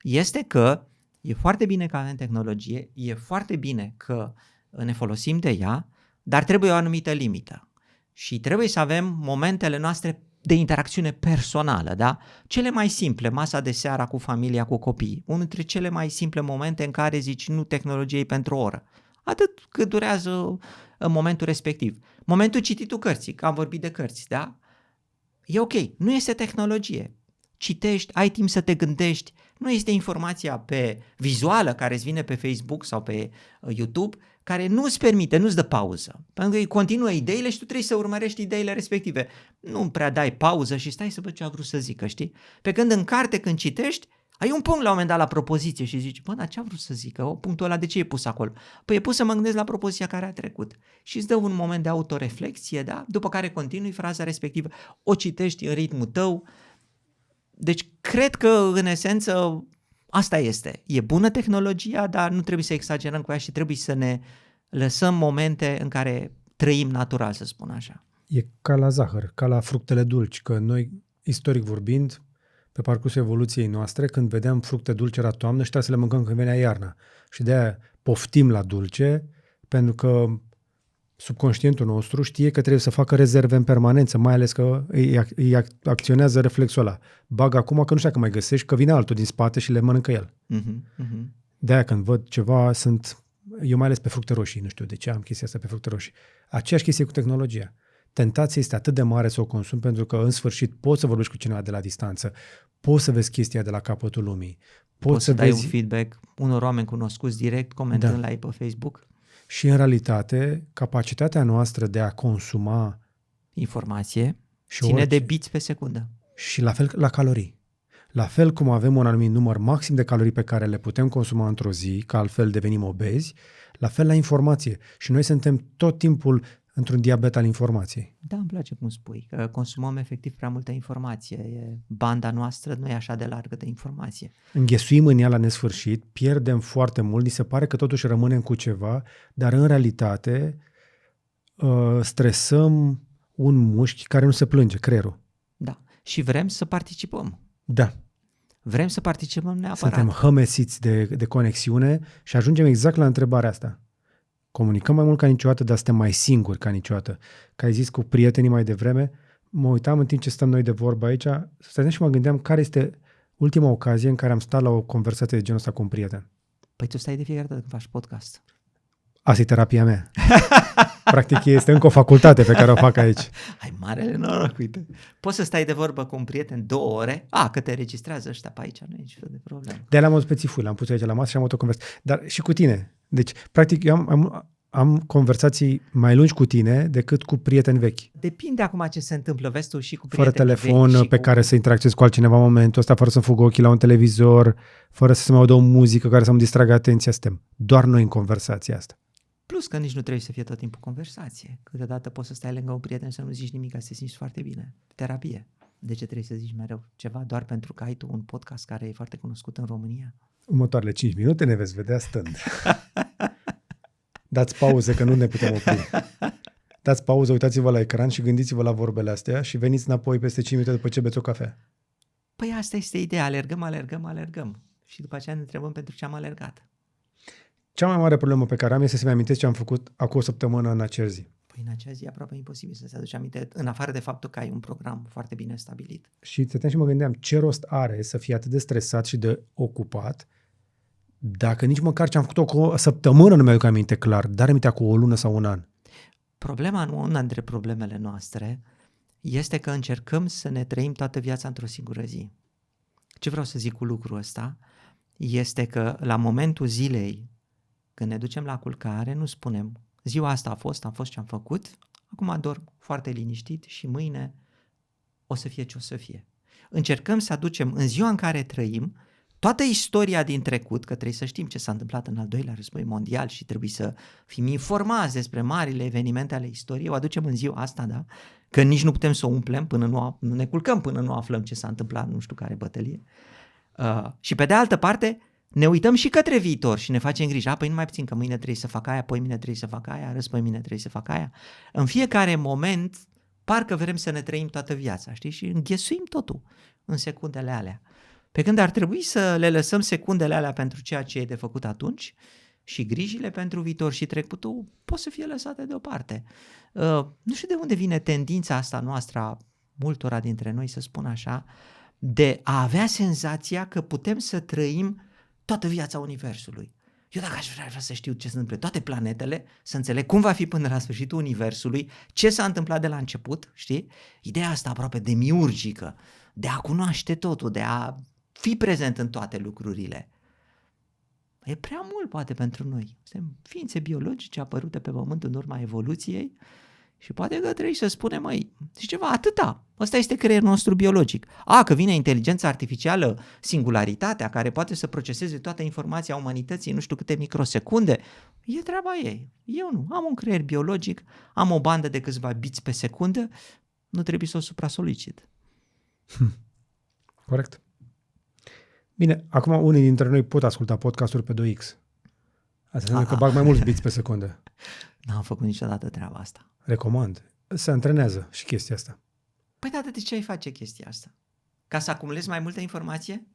este că e foarte bine că avem tehnologie, e foarte bine că ne folosim de ea, dar trebuie o anumită limită. Și trebuie să avem momentele noastre de interacțiune personală, da? Cele mai simple, masa de seara cu familia, cu copiii, unul dintre cele mai simple momente în care zici nu tehnologiei pentru o oră, atât cât durează în momentul respectiv. Momentul cititul cărții, că am vorbit de cărți, da? E ok, nu este tehnologie. Citești, ai timp să te gândești, nu este informația pe vizuală care îți vine pe Facebook sau pe YouTube, care nu îți permite, nu îți dă pauză. Pentru că îi continuă ideile și tu trebuie să urmărești ideile respective. Nu prea dai pauză și stai să văd ce a vrut să zică, știi? Pe când în carte, când citești, ai un punct la un moment dat la propoziție și zici, dar ce a vrut să zică? Punctul ăla de ce e pus acolo? Păi e pus să mă gândesc la propoziția care a trecut. Și îți dă un moment de autoreflexie, da? După care continui fraza respectivă, o citești în ritmul tău. Deci cred că în esență asta este. E bună tehnologia, dar nu trebuie să exagerăm cu ea și trebuie să ne lăsăm momente în care trăim natural, să spun așa. E ca la zahăr, ca la fructele dulci, că noi, istoric vorbind, pe parcursul evoluției noastre, când vedeam fructe dulci era toamnă și trebuia să le mâncăm când venea iarna. Și de-aia poftim la dulce, pentru că subconștientul nostru știe că trebuie să facă rezerve în permanență, mai ales că îi acționează reflexul ăla. Bag acum că nu știu dacă mai găsești, că vine altul din spate și le mănâncă el. De-aia când văd ceva, eu mai ales pe fructe roșii, nu știu de ce am chestia asta pe fructe roșii. Aceeași chestie cu tehnologia. Tentația este atât de mare să o consumi pentru că în sfârșit poți să vorbești cu cineva de la distanță, poți să vezi chestia de la capătul lumii. Poți să dai un feedback unor oameni cunoscuți direct, comentând la ei pe Facebook. Și în realitate, capacitatea noastră de a consuma informație ține de biți pe secundă. Și la fel la calorii. La fel cum avem un anumit număr maxim de calorii pe care le putem consuma într-o zi, că altfel devenim obezi, la fel la informație. Și noi suntem tot timpul într-un diabet al informației. Da, îmi place cum spui, că consumăm efectiv prea multă informație. Banda noastră nu e așa de largă de informație. Înghesuim în ea la nesfârșit, pierdem foarte mult, ni se pare că totuși rămânem cu ceva, dar în realitate stresăm un mușchi care nu se plânge, creierul. Da, și vrem să participăm. Da. Vrem să participăm neapărat. Suntem hămesiți de conexiune și ajungem exact la întrebarea asta. Comunicăm mai mult ca niciodată, dar suntem mai singuri ca niciodată. Că ai zis cu prietenii mai devreme, mă uitam în timp ce stăm noi de vorbă aici, stăteam și mă gândeam care este ultima ocazie în care am stat la o conversație de genul ăsta cu un prieten. Păi tu stai de fiecare dată când faci podcast. Asta e terapia mea. Practic este încă o facultate pe care o fac aici. Ai marele noroc, uite. Poți să stai de vorbă cu un prieten 2 ore, că te registrează ăștia pe aici, nu e nicio de problemă. De-aia l-am adus pe țifui, l-am pus aici la masă și am avut o conversație. Dar și cu tine. Deci, practic, eu am conversații mai lungi cu tine decât cu prieteni vechi. Depinde acum ce se întâmplă, vezi tu, și cu prieteni fără telefon pe care să interacționezi cu altcineva în momentul ăsta, fără să fugă ochii la un televizor, fără să se mai audă o muzică care să-mi distragă atenția, suntem doar noi în conversația asta. Plus că nici nu trebuie să fie tot timpul conversație. Câteodată poți să stai lângă un prieten să nu zici nimic, să te simți foarte bine. Terapie. De ce trebuie să zici mereu ceva doar pentru că ai tu un podcast care e foarte cunoscut în România? Următoarele 5 minute ne veți vedea stând. Dați pauză că nu ne putem opri. Dați pauză, uitați-vă la ecran și gândiți-vă la vorbele astea și veniți înapoi peste 5 minute după ce beți o cafea. Păi asta este ideea, alergăm și după aceea ne întrebăm pentru ce am alergat. Cea mai mare problemă pe care am este să mi amintesc ce am făcut acum o săptămână în acea zi. Păi în acea zi e aproape imposibil să-ți aduci aminte, în afară de faptul că ai un program foarte bine stabilit. Și stăteam și mă gândeam ce rost are să fii atât de stresat și de ocupat dacă nici măcar ce am făcut o săptămână nu mi-aduc aminte clar, dar aminte cu o lună sau un an. Problema, una dintre problemele noastre, este că încercăm să ne trăim toată viața într-o singură zi. Ce vreau să zic cu lucrul ăsta este că la momentul zilei când ne ducem la culcare, nu spunem ziua asta am fost ce am făcut, acum dorm foarte liniștit și mâine o să fie ce o să fie. Încercăm să aducem în ziua în care trăim toată istoria din trecut, că trebuie să știm ce s-a întâmplat în al doilea război mondial și trebuie să fim informați despre marile evenimente ale istoriei, o aducem în ziua asta, da? Că nici nu putem să o umplem până nu ne culcăm până nu aflăm ce s-a întâmplat, nu știu care bătălie. Și pe de altă parte ne uităm și către viitor și ne facem griji. Păi nu mai puțin că mâine trebuie să fac aia, poi mâine trebuie să fac aia, răspoi mâine trebuie să fac aia. În fiecare moment parcă vrem să ne trăim toată viața, știi? Și înghesuim totul în secundele alea. Pe când ar trebui să le lăsăm secundele alea pentru ceea ce e de făcut atunci și grijile pentru viitor și trecutul pot să fie lăsate deoparte. Nu știu de unde vine tendința asta noastră a multora dintre noi, să spun așa, de a avea senzația că putem să trăim toată viața Universului. Eu dacă aș vrea să știu ce se întâmplă toate planetele, să înțeleg cum va fi până la sfârșitul Universului, ce s-a întâmplat de la început, știi? Ideea asta aproape demiurgică, de a cunoaște totul, de a fi prezent în toate lucrurile. E prea mult poate pentru noi. Suntem ființe biologice apărute pe Pământ în urma evoluției și poate că trebuie să spunem, măi, zici ceva, atâta. Ăsta este creierul nostru biologic. Că vine inteligența artificială, singularitatea, care poate să proceseze toată informația umanității în nu știu câte microsecunde, e treaba ei. Eu nu. Am un creier biologic, am o bandă de câțiva bits pe secundă, nu trebuie să o supra-solicit. Corect. Bine, acum unii dintre noi pot asculta podcasturi pe 2X. Asta înseamnă că bag mai mulți bits pe secundă. N-am făcut niciodată treaba asta. Recomand. Se antrenează și chestia asta. Păi da, de ce ai face chestia asta? Ca să acumulezi mai multă informație?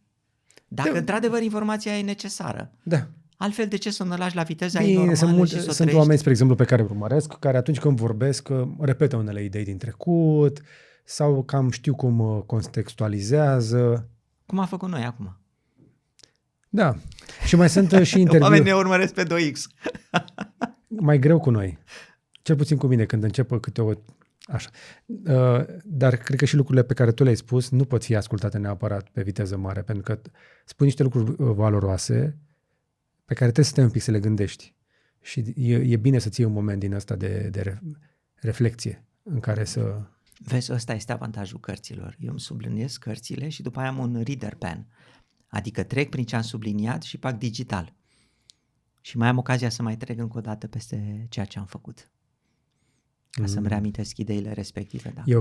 Dacă într-adevăr informația e necesară. Da. Altfel de ce să ne lași la viteza ei normală sunt oameni, spre exemplu, pe care îi urmăresc, care atunci când vorbesc repetă unele idei din trecut sau cam știu cum contextualizează. Cum a făcut noi acum. Da. Și mai sunt și interviuri. Oamenii ne urmăresc pe 2X. Mai greu cu noi. Cel puțin cu mine, când începă câte o... Așa. Dar cred că și lucrurile pe care tu le-ai spus nu pot fi ascultate neapărat pe viteză mare, pentru că spui niște lucruri valoroase pe care trebuie să te un pic să le gândești. Și e bine să ții un moment din ăsta de reflexie în care să... Vezi, ăsta este avantajul cărților. Eu îmi subliniez cărțile și după aia am un reader pen. Adică trec prin ce am subliniat și fac digital. Și mai am ocazia să mai trec încă o dată peste ceea ce am făcut. Ca să-mi reamintesc ideile respective. Da. E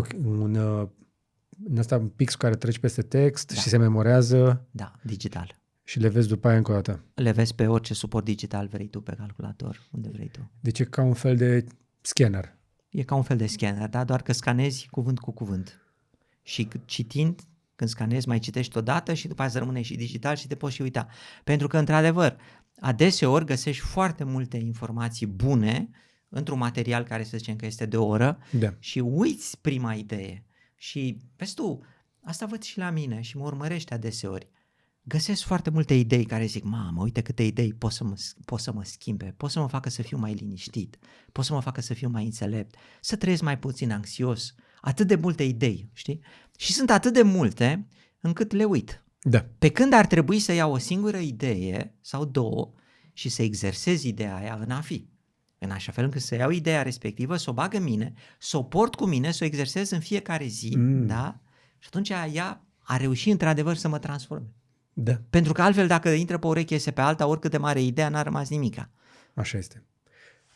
în asta un pix care treci peste text și se memorează. Da, digital. Și le vezi după aia încă o dată. Le vezi pe orice suport digital vrei tu, pe calculator, unde vrei tu. Deci e ca un fel de scanner. E ca un fel de scanner, da? Doar că scanezi cuvânt cu cuvânt. Și citind, când scanezi, mai citești odată și după aceea rămâne și digital și te poți și uita. Pentru că, într-adevăr, adeseori găsești foarte multe informații bune într-un material care să zicem că este de o oră și uiți prima idee. Și, vezi tu, asta văd și la mine și mă urmărește adeseori. Găsesc foarte multe idei care zic, mamă, uite câte idei pot să mă schimbe, pot să mă facă să fiu mai liniștit, pot să mă facă să fiu mai înțelept, să trăiesc mai puțin anxios, atât de multe idei, știi? Și sunt atât de multe încât le uit. Da. Pe când ar trebui să iau o singură idee sau două și să exersez ideea aia în a fi. În așa fel încât să iau ideea respectivă, să o bag în mine, să o port cu mine, să o exersez în fiecare zi, da? Și atunci ea a reușit într-adevăr să mă transforme. Da. Pentru că altfel dacă intră pe o ureche iese pe alta, oricât de mare ideea, n-a rămas nimica. Așa este.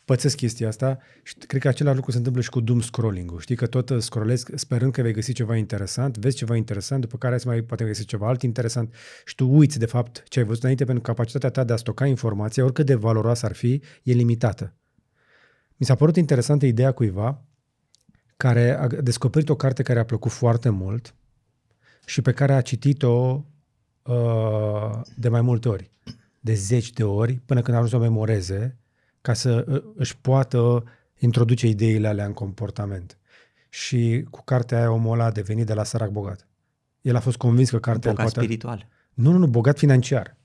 Pățesc chestia asta și cred că același lucru se întâmplă și cu doom scrolling-ul. Știi că tot scrollezi sperând că vei găsi ceva interesant, vezi ceva interesant, după care mai poate găsi ceva alt interesant și tu uiți de fapt ce ai văzut înainte, pentru că capacitatea ta de a stoca informația, oricât de valoroasă ar fi, e limitată. Mi s-a părut interesantă ideea cuiva care a descoperit o carte care a plăcut foarte mult și pe care a citit-o de mai multe ori, de 10 de ori, până când a ajuns să o memoreze, ca să își poată introduce ideile alea în comportament. Și cu cartea aia omul ăla a devenit de la sărac bogat. El a fost convins că cartea... Bogat spiritual. Nu, bogat financiar.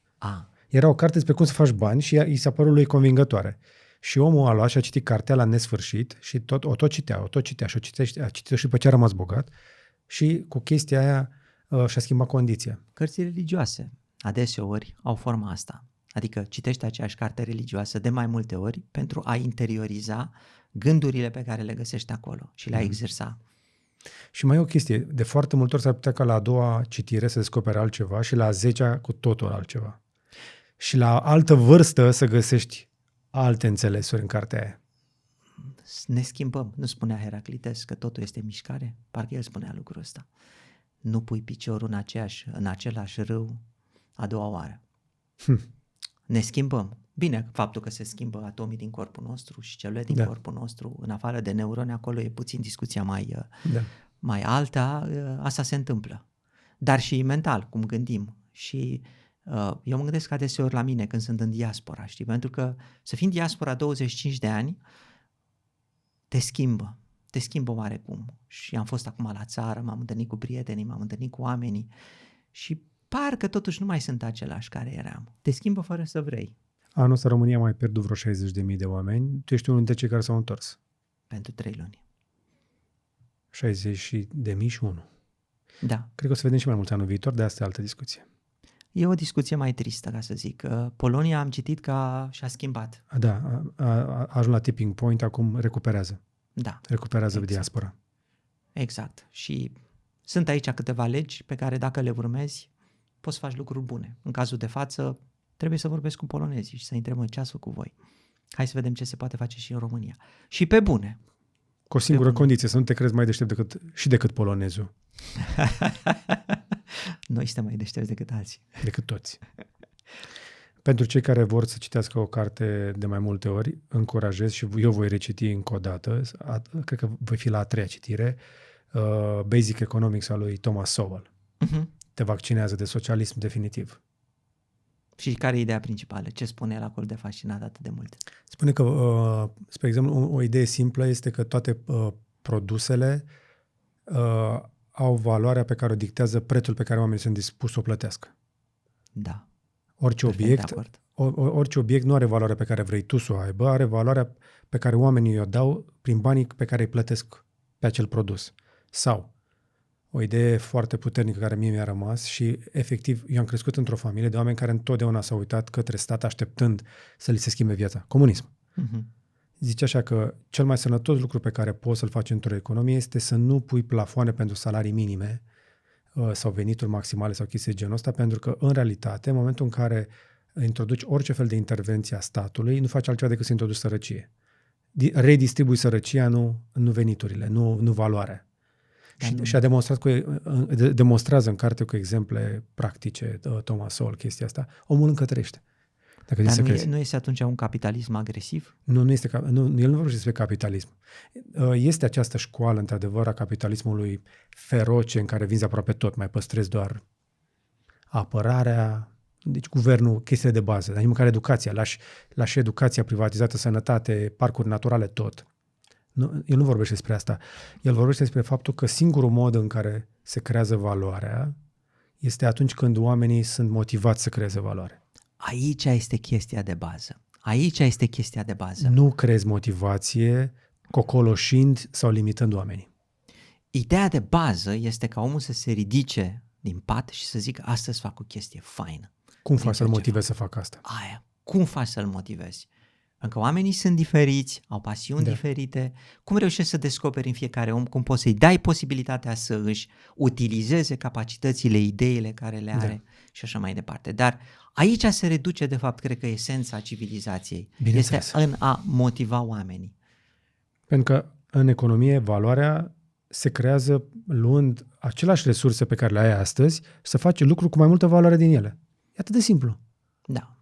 Era o carte despre cum să faci bani și i s-a părut lui convingătoare. Și omul a luat și a citit cartea la nesfârșit și o tot citea și a citit și după ce a rămas bogat și cu chestia aia și-a schimbat condiția. Cărțile religioase adeseori au forma asta. Adică citești aceeași carte religioasă de mai multe ori pentru a interioriza gândurile pe care le găsești acolo și le-a exersa. Și mai e o chestie, de foarte multe ori s-ar putea ca la a doua citire să descoperi altceva și la a 10-a cu totul altceva. Și la altă vârstă să găsești alte înțelesuri în cartea aia. Ne schimbăm. Nu spunea Heraclites că totul este mișcare? Parcă el spunea lucrul ăsta. Nu pui piciorul în același râu a doua oară. Ne schimbăm. Bine, faptul că se schimbă atomii din corpul nostru și celulele din corpul nostru, în afară de neuroni, acolo e puțin discuția mai alta, asta se întâmplă. Dar și mental, cum gândim. Și eu mă gândesc adeseori la mine când sunt în diaspora, știi? Pentru că să fii în diaspora 25 de ani te schimbă oarecum. Și am fost acum la țară, m-am întâlnit cu prietenii, m-am întâlnit cu oamenii și parcă totuși nu mai sunt același care eram. Te schimbă fără să vrei. Anul ăsta România a mai pierdut vreo 60.000 de oameni. Tu ești unul dintre cei care s-au întors. Pentru 3 luni. 60.000 și 1. Da. Cred că o să vedem și mai mulți anul viitor, de asta e altă discuție. E o discuție mai tristă, ca să zic. Polonia am citit că și-a schimbat. Da, a ajuns la tipping point, acum recuperează. Da. Recuperează diaspora. Exact. Și sunt aici câteva legi pe care dacă le urmezi, poți să faci lucruri bune. În cazul de față, trebuie să vorbesc cu polonezii și să-i întrebăm ce ați făcut voi. Hai să vedem ce se poate face și în România. Și pe bune. Cu o singură condiție, să nu te crezi mai deștept decât polonezul. Noi suntem mai deștepți decât alții. Decât toți. Pentru cei care vor să citească o carte de mai multe ori, încurajez și eu voi reciti încă o dată, cred că voi fi la a 3-a citire, Basic Economics al lui Thomas Sowell. Te vaccinează de socialism definitiv. Și care e ideea principală? Ce spune el acolo de fascinat atât de mult? Spune că, spre exemplu, o idee simplă este că toate produsele au valoarea pe care o dictează prețul pe care oamenii sunt dispuși să o plătească. Da. Orice obiect nu are valoarea pe care vrei tu să o aibă, are valoarea pe care oamenii o dau prin banii pe care îi plătesc pe acel produs. Sau, o idee foarte puternică care mie mi-a rămas și, efectiv, eu am crescut într-o familie de oameni care întotdeauna s-au uitat către stat așteptând să li se schimbe viața. Comunism. Zice așa că cel mai sănătos lucru pe care poți să-l faci într-o economie este să nu pui plafoane pentru salarii minime sau venituri maximale sau chestii de genul ăsta, pentru că, în realitate, în momentul în care introduci orice fel de intervenție a statului, nu faci altceva decât să introduci sărăcie. Redistribui sărăcia, nu veniturile, nu valoarea. Și a demonstrează în carte cu exemple practice Thomas Sowell chestia asta. Omul încă trăiește. Dar nu este atunci un capitalism agresiv? Nu este, el nu vorbește despre capitalism. Este această școală, într-adevăr, a capitalismului feroce în care vinzi aproape tot, mai păstrezi doar apărarea, deci guvernul, chestiile de bază, dar nici măcar educația, lași educația privatizată, sănătate, parcuri naturale, tot. El nu vorbește despre asta. El vorbește despre faptul că singurul mod în care se creează valoarea este atunci când oamenii sunt motivați să creeze valoare. Aici este chestia de bază. Nu creezi motivație cocoloșind sau limitând oamenii. Ideea de bază este ca omul să se ridice din pat și să zică astăzi fac o chestie faină. Cum faci să-l motivezi să facă asta? Cum faci să-l motivezi? Pentru că oamenii sunt diferiți, au pasiuni diferite. Cum reușești să descoperi în fiecare om, cum poți să-i dai posibilitatea să își utilizeze capacitățile, ideile care le are și așa mai departe. Dar aici se reduce, de fapt, cred că esența civilizației. Este în a motiva oamenii. Pentru că în economie valoarea se creează luând aceleași resurse pe care le ai astăzi să faci lucruri cu mai multă valoare din ele. E atât de simplu. Da,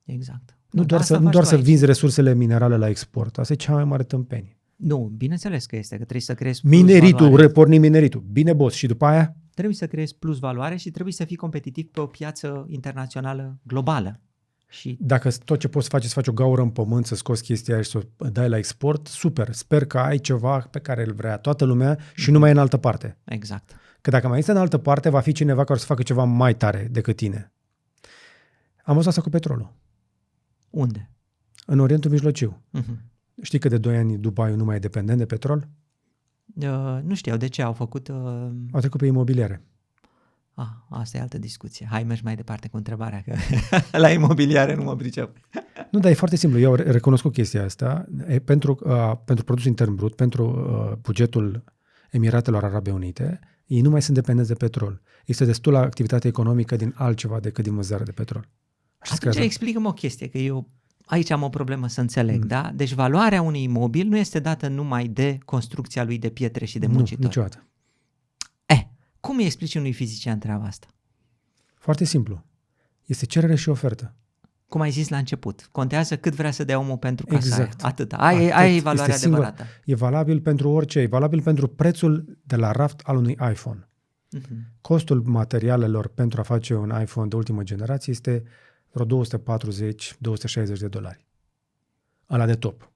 exact. Nu doar să vinzi resursele minerale la export. Asta e cea mai mare tâmpenie. Nu, bineînțeles că este, că trebuie să creezi reporni mineritul. Bine, boss. Și după aia? Trebuie să creezi plus valoare și trebuie să fii competitiv pe o piață internațională globală. Și dacă tot ce poți să faci să faci o gaură în pământ, să scoți chestia aia și să o dai la export, super. Sper că ai ceva pe care îl vrea toată lumea și nu mai e în altă parte. Exact. Că dacă mai este în altă parte, va fi cineva care o să facă ceva mai tare decât tine. Am văzut asta cu petrolul. Unde? În Orientul Mijlociu. Știi că de 2 ani Dubai nu mai e dependent de petrol? Nu știu de ce au făcut... Au trecut pe imobiliare. Asta e altă discuție. Hai, mergi mai departe cu întrebarea, că la imobiliare nu mă pricep. Nu, dar e foarte simplu. Eu recunosc cu chestia asta. Pentru produsul intern brut, pentru bugetul Emiratelor Arabe Unite, ei nu mai sunt dependenți de petrol. Este destulă activitate economică din altceva decât din vânzarea de petrol. Atunci explică-mă o chestie, că eu aici am o problemă să înțeleg, da? Deci valoarea unui imobil nu este dată numai de construcția lui de pietre și de muncitori. Nu, niciodată. Cum îi explici unui fizician treaba asta? Foarte simplu. Este cerere și ofertă. Cum ai zis la început, contează cât vrea să dea omul pentru casa exact. aia. Atât. Aia e valoarea adevărată. E valabil pentru orice. E valabil pentru prețul de la raft al unui iPhone. Costul materialelor pentru a face un iPhone de ultimă generație este vreo $240-260. Ăla de top.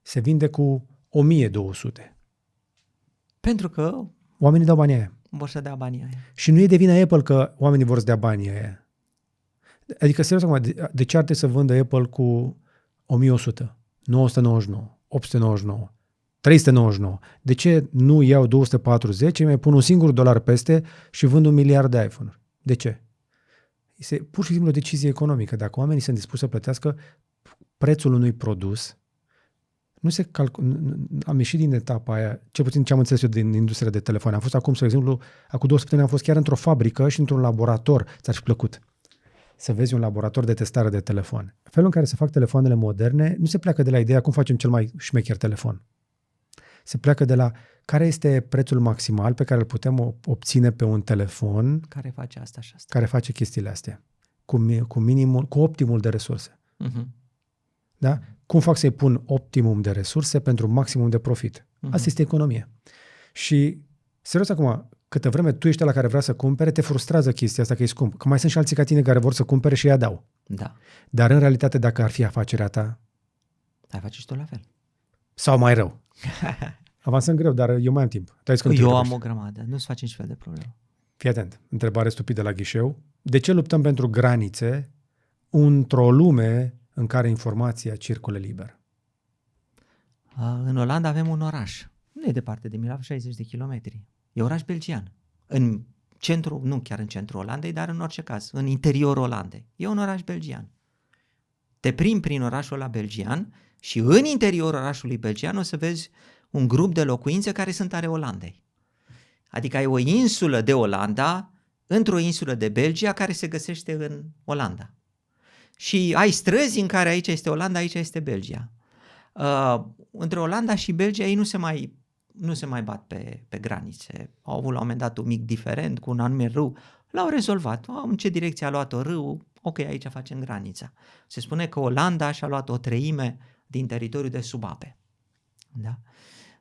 Se vinde cu 1200. Pentru că oamenii dau banii aia. Vor să dea banii aia. Și nu e de vină Apple că oamenii vor să dea banii aia. Adică, serios acum, de ce ar trebui să vândă Apple cu 1100, 999, 899, 399? De ce nu iau 240, mai pun un singur $1 peste și vând 1 miliard de iPhone-uri? De ce? Este pur și simplu o decizie economică. Dacă oamenii sunt dispuși să plătească prețul unui produs, nu se am ieșit din etapa aia, cel puțin ce am înțeles eu din industria de telefoane. Am fost acum, spre exemplu, acum 2 săptămâni am fost chiar într-o fabrică și într-un laborator. Ți-ar fi plăcut să vezi un laborator de testare de telefon. Felul în care se fac telefoanele moderne nu se pleacă de la ideea cum facem cel mai șmecher telefon. Se pleacă de la care este prețul maximal pe care îl putem obține pe un telefon care face asta și asta. Care face chestiile astea. Cu optimul de resurse. Da? Cum fac să-i pun optimum de resurse pentru maximum de profit? Asta este economie. Și, serios acum, câtă vreme tu ești la care vrea să cumpere, te frustrează chestia asta că e scump. Că mai sunt și alții ca tine care vor să cumpere și ea dau. Da. Dar în realitate, dacă ar fi afacerea ta... Ai face și tu la fel. Sau mai rău. Avansăm greu, dar eu mai am timp. Eu am o grămadă. Nu-ți faci nici fel de problemă. Fii atent. Întrebare stupidă la ghișeu. De ce luptăm pentru granițe într-o lume în care informația circulă liber? În Olanda avem un oraș. Nu e departe de Milano, 60 de kilometri. E oraș belgian. În centru, nu chiar în centrul Olandei, dar în orice caz, în interiorul Olandei. E un oraș belgian. Te plimbi prin orașul ăla belgian și în interiorul orașului belgian o să vezi un grup de locuințe care sunt ale Olandei. Adică ai o insulă de Olanda într-o insulă de Belgia care se găsește în Olanda. Și ai străzi în care aici este Olanda, aici este Belgia. Între Olanda și Belgia ei nu se mai bat pe granițe. Au avut la un moment dat un mic diferend cu un anume râu. L-au rezolvat. În ce direcție a luat-o râul? Ok, aici facem granița. Se spune că Olanda și-a luat 1/3 din teritoriul de sub ape. Da?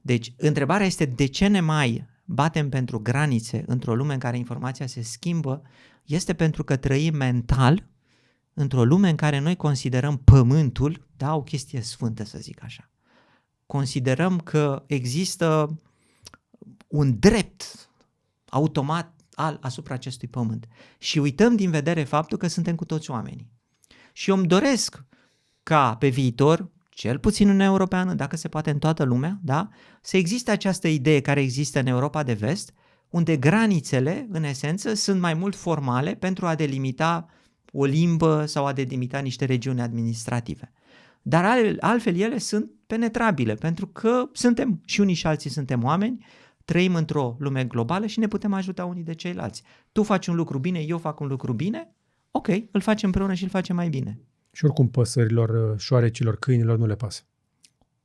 Deci, întrebarea este de ce ne mai batem pentru granițe într-o lume în care informația se schimbă? Este pentru că trăim mental într-o lume în care noi considerăm pământul, da, o chestie sfântă, să zic așa. Considerăm că există un drept automat asupra acestui pământ și uităm din vedere faptul că suntem cu toți oamenii. Și eu îmi doresc ca pe viitor, cel puțin în Uniunea Europeană, dacă se poate în toată lumea, da, să existe această idee care există în Europa de Vest, unde granițele, în esență, sunt mai mult formale pentru a delimita o limbă sau a delimita niște regiuni administrative. Dar altfel ele sunt penetrabile, pentru că suntem și unii și alții suntem oameni, trăim într-o lume globală și ne putem ajuta unii de ceilalți. Tu faci un lucru bine, eu fac un lucru bine, ok, îl facem împreună și îl facem mai bine. Și oricum păsărilor, șoarecilor, câinilor nu le pasă.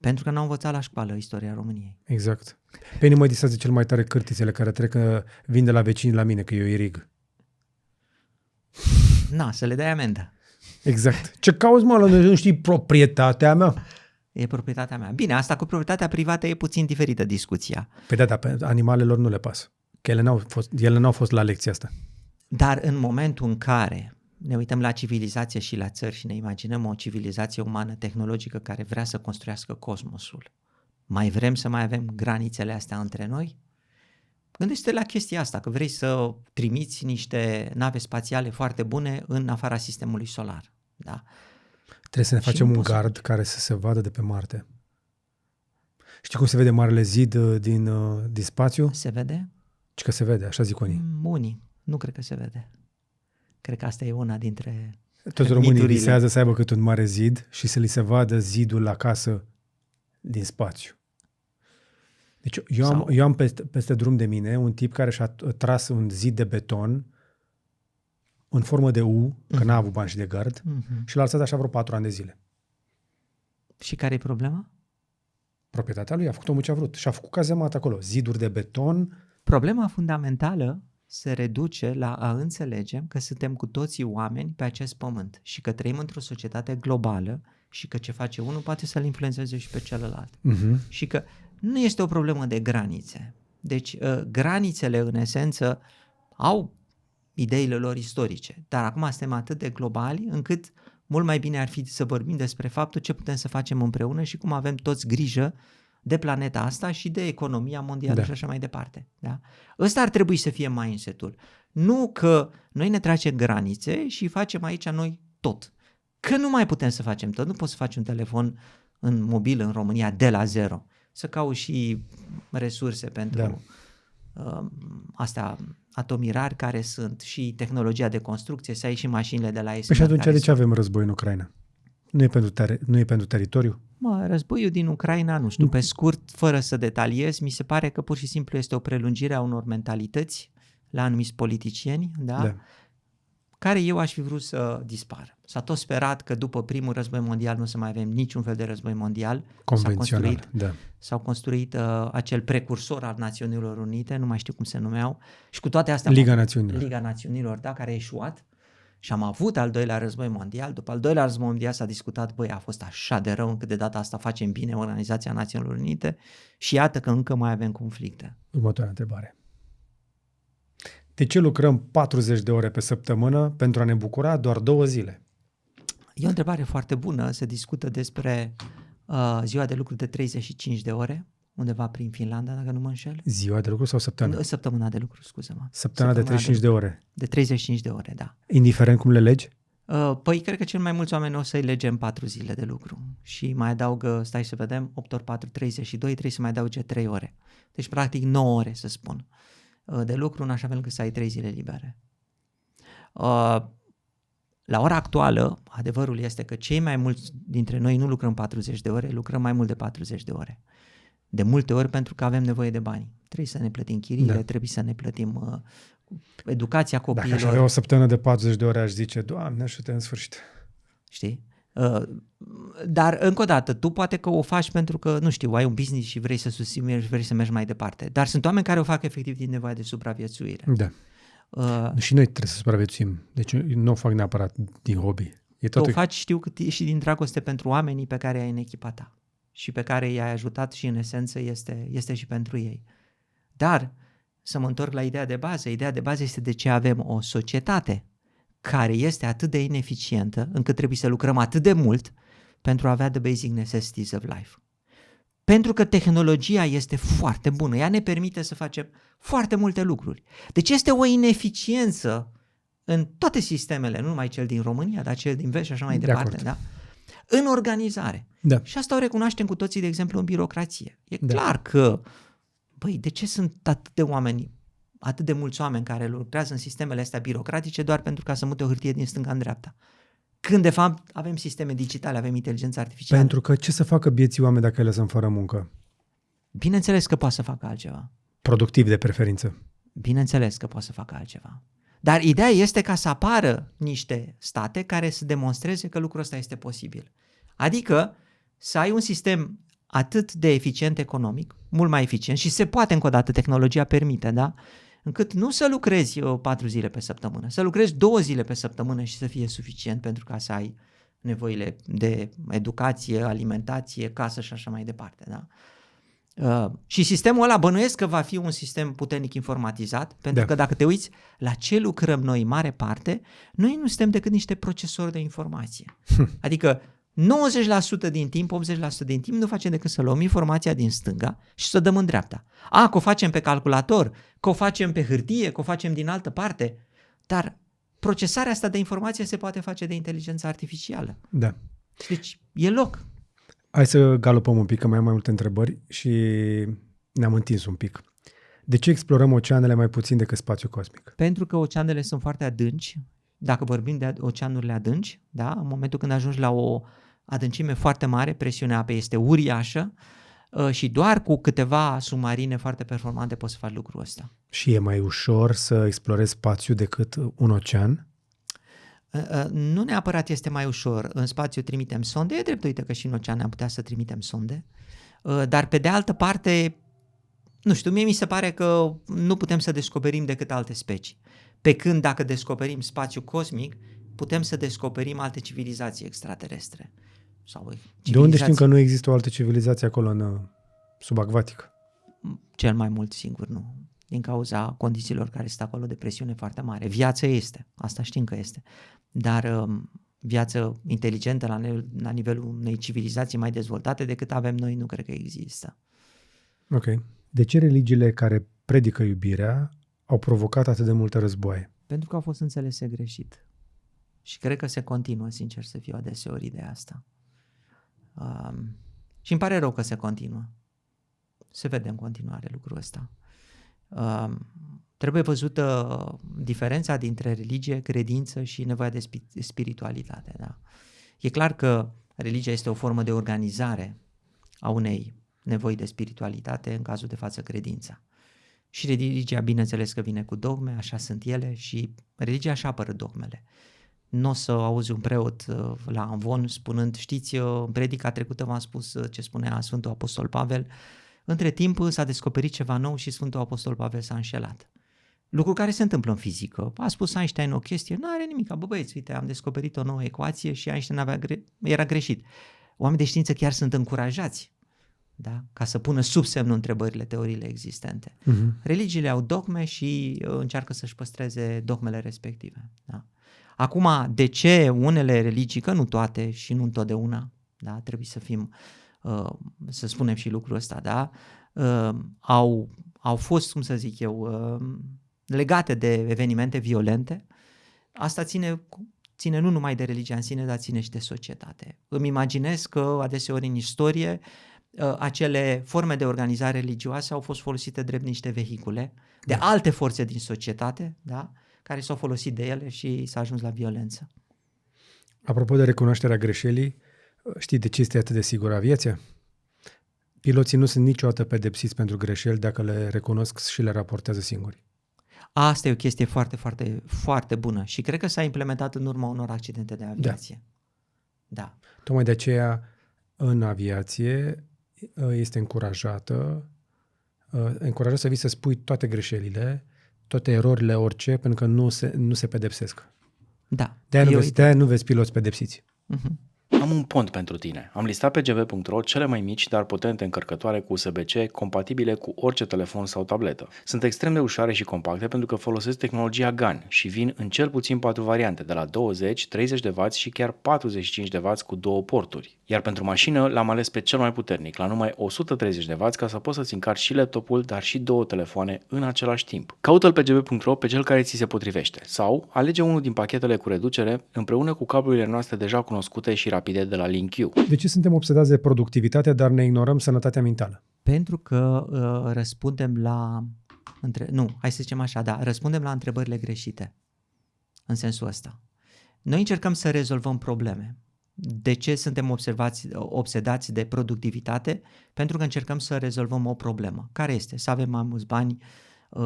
Pentru că n-au învățat la școală istoria României. Exact. Pe mine mă distrează cel mai tare cârtițele care trec, vin de la vecini la mine, că eu irig. Na, să le dai amendă. Exact. Ce cauți, mă, nu știi proprietatea mea? E proprietatea mea. Bine, asta cu proprietatea privată e puțin diferită discuția. Păi da, pe animalelor nu le pasă. Că ele n-au fost la lecția asta. Dar în momentul în care ne uităm la civilizație și la țări și ne imaginăm o civilizație umană tehnologică care vrea să construiască cosmosul, mai vrem să mai avem granițele astea între noi? Gândește-te la chestia asta, că vrei să trimiți niște nave spațiale foarte bune în afara sistemului solar. Da? Trebuie să ne facem un gard care să se vadă de pe Marte. Știi cum se vede Marele Zid din spațiu? Se vede? Și că se vede, așa zic unii. Unii. Nu cred că se vede. Cred că asta e una dintre Toți românii miturile. visează să aibă cât un mare zid și să li se vadă zidul la casă din spațiu. Deci eu am peste drum de mine un tip care și-a tras un zid de beton în formă de U, că n-a avut bani și de gard, și l-a lăsat așa vreo 4 ani de zile. Și care e problema? Proprietatea lui a făcut omul ce a vrut și a făcut cazemat acolo. Ziduri de beton. Problema fundamentală se reduce la a înțelegem că suntem cu toții oameni pe acest pământ și că trăim într-o societate globală și că ce face unul poate să-l influențeze și pe celălalt. Și că nu este o problemă de granițe. Deci granițele în esență au ideile lor istorice, dar acum suntem atât de globali încât mult mai bine ar fi să vorbim despre faptul ce putem să facem împreună și cum avem toți grijă de planeta asta și de economia mondială și așa mai departe. Da? Ăsta ar trebui să fie mindset-ul. Nu că noi ne tragem granițe și facem aici noi tot. Că nu mai putem să facem tot. Nu poți să faci un telefon în mobil în România de la zero. Să cauți și resurse pentru astea atomirari care sunt și tehnologia de construcție, să ai și mașinile de la ei. Păi și atunci de ce avem război în Ucraina? Nu e pentru teritoriu? Războiul din Ucraina, nu știu, pe scurt, fără să detaliez, mi se pare că pur și simplu este o prelungire a unor mentalități la anumiți politicieni, care eu aș fi vrut să dispară. S-a tot sperat că după primul război mondial nu o să mai avem niciun fel de război mondial. Convențional, S-au construit acel precursor al Națiunilor Unite, nu mai știu cum se numeau, și cu toate astea... Liga Națiunilor, care a eșuat. Și am avut al doilea război mondial. După al doilea război mondial s-a discutat, a fost așa de rău încât de data asta facem bine Organizația Națiunilor Unite și iată că încă mai avem conflicte. Următoarea întrebare. De ce lucrăm 40 de ore pe săptămână pentru a ne bucura doar 2 zile? E o întrebare foarte bună. Se discută despre ziua de lucru de 35 de ore, undeva prin Finlanda, dacă nu mă înșel. Ziua de lucru sau săptămâna? Săptămâna de lucru, scuză-mă. Săptămâna de 35 de ore. De 35 de ore, da. Indiferent cum le legi? Păi cred că cel mai mulți oameni o să-i legem 4 zile de lucru și mai adaugă, stai să vedem, 8 ori 4, 32, trebuie să mai adauge 3 ore. Deci practic 9 ore, să spun, de lucru în așa fel încât să ai 3 zile libere. La ora actuală, adevărul este că cei mai mulți dintre noi nu lucrăm 40 de ore, lucrăm mai mult de 40 de ore. De multe ori pentru că avem nevoie de bani. Trebuie să ne plătim chiriile, trebuie să ne plătim educația copiilor. Dacă aș avea o săptămână de 40 de ore, aș zice, Doamne, ajută în sfârșit. Știi? Dar, încă o dată, tu poate că o faci pentru că, nu știu, ai un business și vrei să susții și vrei să mergi mai departe. Dar sunt oameni care o fac efectiv din nevoie de supraviețuire. Da. Și noi trebuie să supraviețuim. Deci nu o fac neapărat din hobby. O faci, știu, că și din dragoste pentru oamenii pe care ai în echipa ta și pe care i-ai ajutat și în esență este și pentru ei. Dar să mă întorc la ideea de bază. Ideea de bază este de ce avem o societate care este atât de ineficientă încât trebuie să lucrăm atât de mult pentru a avea the basic necessities of life. Pentru că tehnologia este foarte bună, ea ne permite să facem foarte multe lucruri. Deci este o ineficiență în toate sistemele, nu numai cel din România, dar cel din vest și așa mai departe, da? În organizare. Da. Și asta o recunoaștem cu toții, de exemplu, în birocrație. E clar că, de ce sunt atât de mulți oameni care lucrează în sistemele astea birocratice doar pentru ca să mute o hârtie din stânga în dreapta? Când, de fapt, avem sisteme digitale, avem inteligență artificială. Pentru că ce să facă bieții oameni dacă îi lăsăm fără muncă? Bineînțeles că poate să facă altceva. Productiv de preferință. Bineînțeles că poate să facă altceva. Dar ideea este ca să apară niște state care să demonstreze că lucrul ăsta este posibil. Adică să ai un sistem atât de eficient economic, mult mai eficient și se poate, încă o dată, tehnologia permite, da? Încât nu să lucrezi 4 zile pe săptămână, să lucrezi 2 zile pe săptămână și să fie suficient pentru ca să ai nevoile de educație, alimentație, casă și așa mai departe, da? Și sistemul ăla bănuiesc că va fi un sistem puternic informatizat, pentru că dacă te uiți la ce lucrăm noi în mare parte, noi nu suntem decât niște procesori de informație. Adică 90% din timp, 80% din timp nu facem decât să luăm informația din stânga și să o dăm în dreapta. Că o facem pe calculator, că o facem pe hârtie, că o facem din altă parte, dar procesarea asta de informație se poate face de inteligență artificială. Da. Deci e loc. Hai să galopăm un pic, că mai am mai multe întrebări și ne-am întins un pic. De ce explorăm oceanele mai puțin decât spațiul cosmic? Pentru că oceanele sunt foarte adânci. Dacă vorbim de oceanurile adânci, da? În momentul când ajungi la o adâncime foarte mare, presiunea apei este uriașă și doar cu câteva submarine foarte performante poți să faci lucrul ăsta. Și e mai ușor să explorezi spațiul decât un ocean? Nu neapărat este mai ușor. În spațiu trimitem sonde, e drept, uite că și în ocean am putea să trimitem sonde, dar pe de altă parte, nu știu, mie mi se pare că nu putem să descoperim decât alte specii. Pe când dacă descoperim spațiul cosmic, putem să descoperim alte civilizații extraterestre. Sau De unde știm că nu există o altă civilizație acolo în subacvatic? Cel mai mult, singur, nu. Din cauza condițiilor care sunt acolo de presiune foarte mare. Viață este, asta știm că este. Dar viață inteligentă la nivelul unei civilizații mai dezvoltate decât avem noi, nu cred că există. Ok. De ce religiile care predică iubirea au provocat atât de multe războaie? Pentru că au fost înțelese greșit. Și cred că se continuă, sincer să fiu, adeseori ideea asta. Și îmi pare rău că se continuă. Se vede în continuare lucrul ăsta. Trebuie văzută diferența dintre religie, credință și nevoia de spiritualitate. Da? E clar că religia este o formă de organizare a unei nevoi de spiritualitate, în cazul de față credința. Și religia, bineînțeles că vine cu dogme, așa sunt ele, și religia își apără dogmele. Nu o să auzi un preot la amvon spunând, știți, în predica trecută v-am spus ce spunea Sfântul Apostol Pavel, între timp s-a descoperit ceva nou și Sfântul Apostol Pavel s-a înșelat. Lucru care se întâmplă în fizică. A spus Einstein o chestie, nu are nimic, băieți, uite, am descoperit o nouă ecuație și Einstein era greșit. Oamenii de știință chiar sunt încurajați, da? Ca să pună sub semnul întrebările teoriile existente. Religiile au dogme și încearcă să-și păstreze dogmele respective. Da? Acum, de ce unele religii, că nu toate și nu întotdeauna, da? Trebuie să fim, să spunem și lucrul ăsta, da? Au fost, cum să zic eu, legate de evenimente violente, asta ține nu numai de religia în sine, dar ține și de societate. Îmi imaginez că adeseori în istorie acele forme de organizare religioase au fost folosite drept niște vehicule de alte forțe din societate, da? Care s-au folosit de ele și s-a ajuns la violență. Apropo de recunoașterea greșelii, știi de ce este atât de sigură aviația? Piloții nu sunt niciodată pedepsiți pentru greșeli dacă le recunosc și le raportează singuri. Asta e o chestie foarte, foarte, foarte bună și cred că s-a implementat în urma unor accidente de aviație. Da. Tocmai de aceea, în aviație, este încurajat să vii să spui toate greșelile, toate erorile, orice, pentru că nu se pedepsesc. Da. De-aia nu vezi piloți pedepsiți. Am un pont pentru tine. Am listat pe gv.ro cele mai mici, dar potente încărcătoare cu USB-C compatibile cu orice telefon sau tabletă. Sunt extrem de ușoare și compacte pentru că folosesc tehnologia GaN și vin în cel puțin 4 variante, de la 20, 30 de W și chiar 45 de W cu 2 porturi. Iar pentru mașină l-am ales pe cel mai puternic, la numai 130 de W, ca să poți să-ți încarci și laptopul, dar și 2 telefoane în același timp. Caută-l pe gv.ro pe cel care ți se potrivește sau alege unul din pachetele cu reducere împreună cu cablurile noastre deja cunoscute și rapide de la LinkU. De ce suntem obsedați de productivitate, dar ne ignorăm sănătatea mentală? Pentru că răspundem la... hai să zicem așa, da, răspundem la întrebările greșite. În sensul ăsta. Noi încercăm să rezolvăm probleme. De ce suntem obsedați de productivitate? Pentru că încercăm să rezolvăm o problemă. Care este? Să avem mai mulți bani,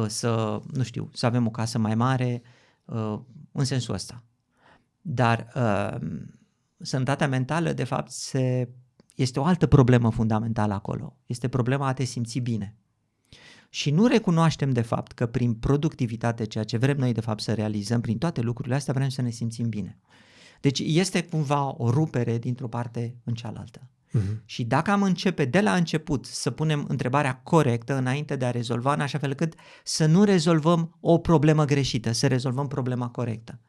să avem o casă mai mare, în sensul ăsta. Dar sănătatea mentală, de fapt, este o altă problemă fundamentală acolo. Este problema a te simți bine. Și nu recunoaștem, de fapt, că prin productivitate, ceea ce vrem noi, de fapt, să realizăm, prin toate lucrurile astea, vrem să ne simțim bine. Deci este cumva o rupere dintr-o parte în cealaltă. Și dacă am începe de la început să punem întrebarea corectă înainte de a rezolva, în așa fel cât să nu rezolvăm o problemă greșită, să rezolvăm problema corectă.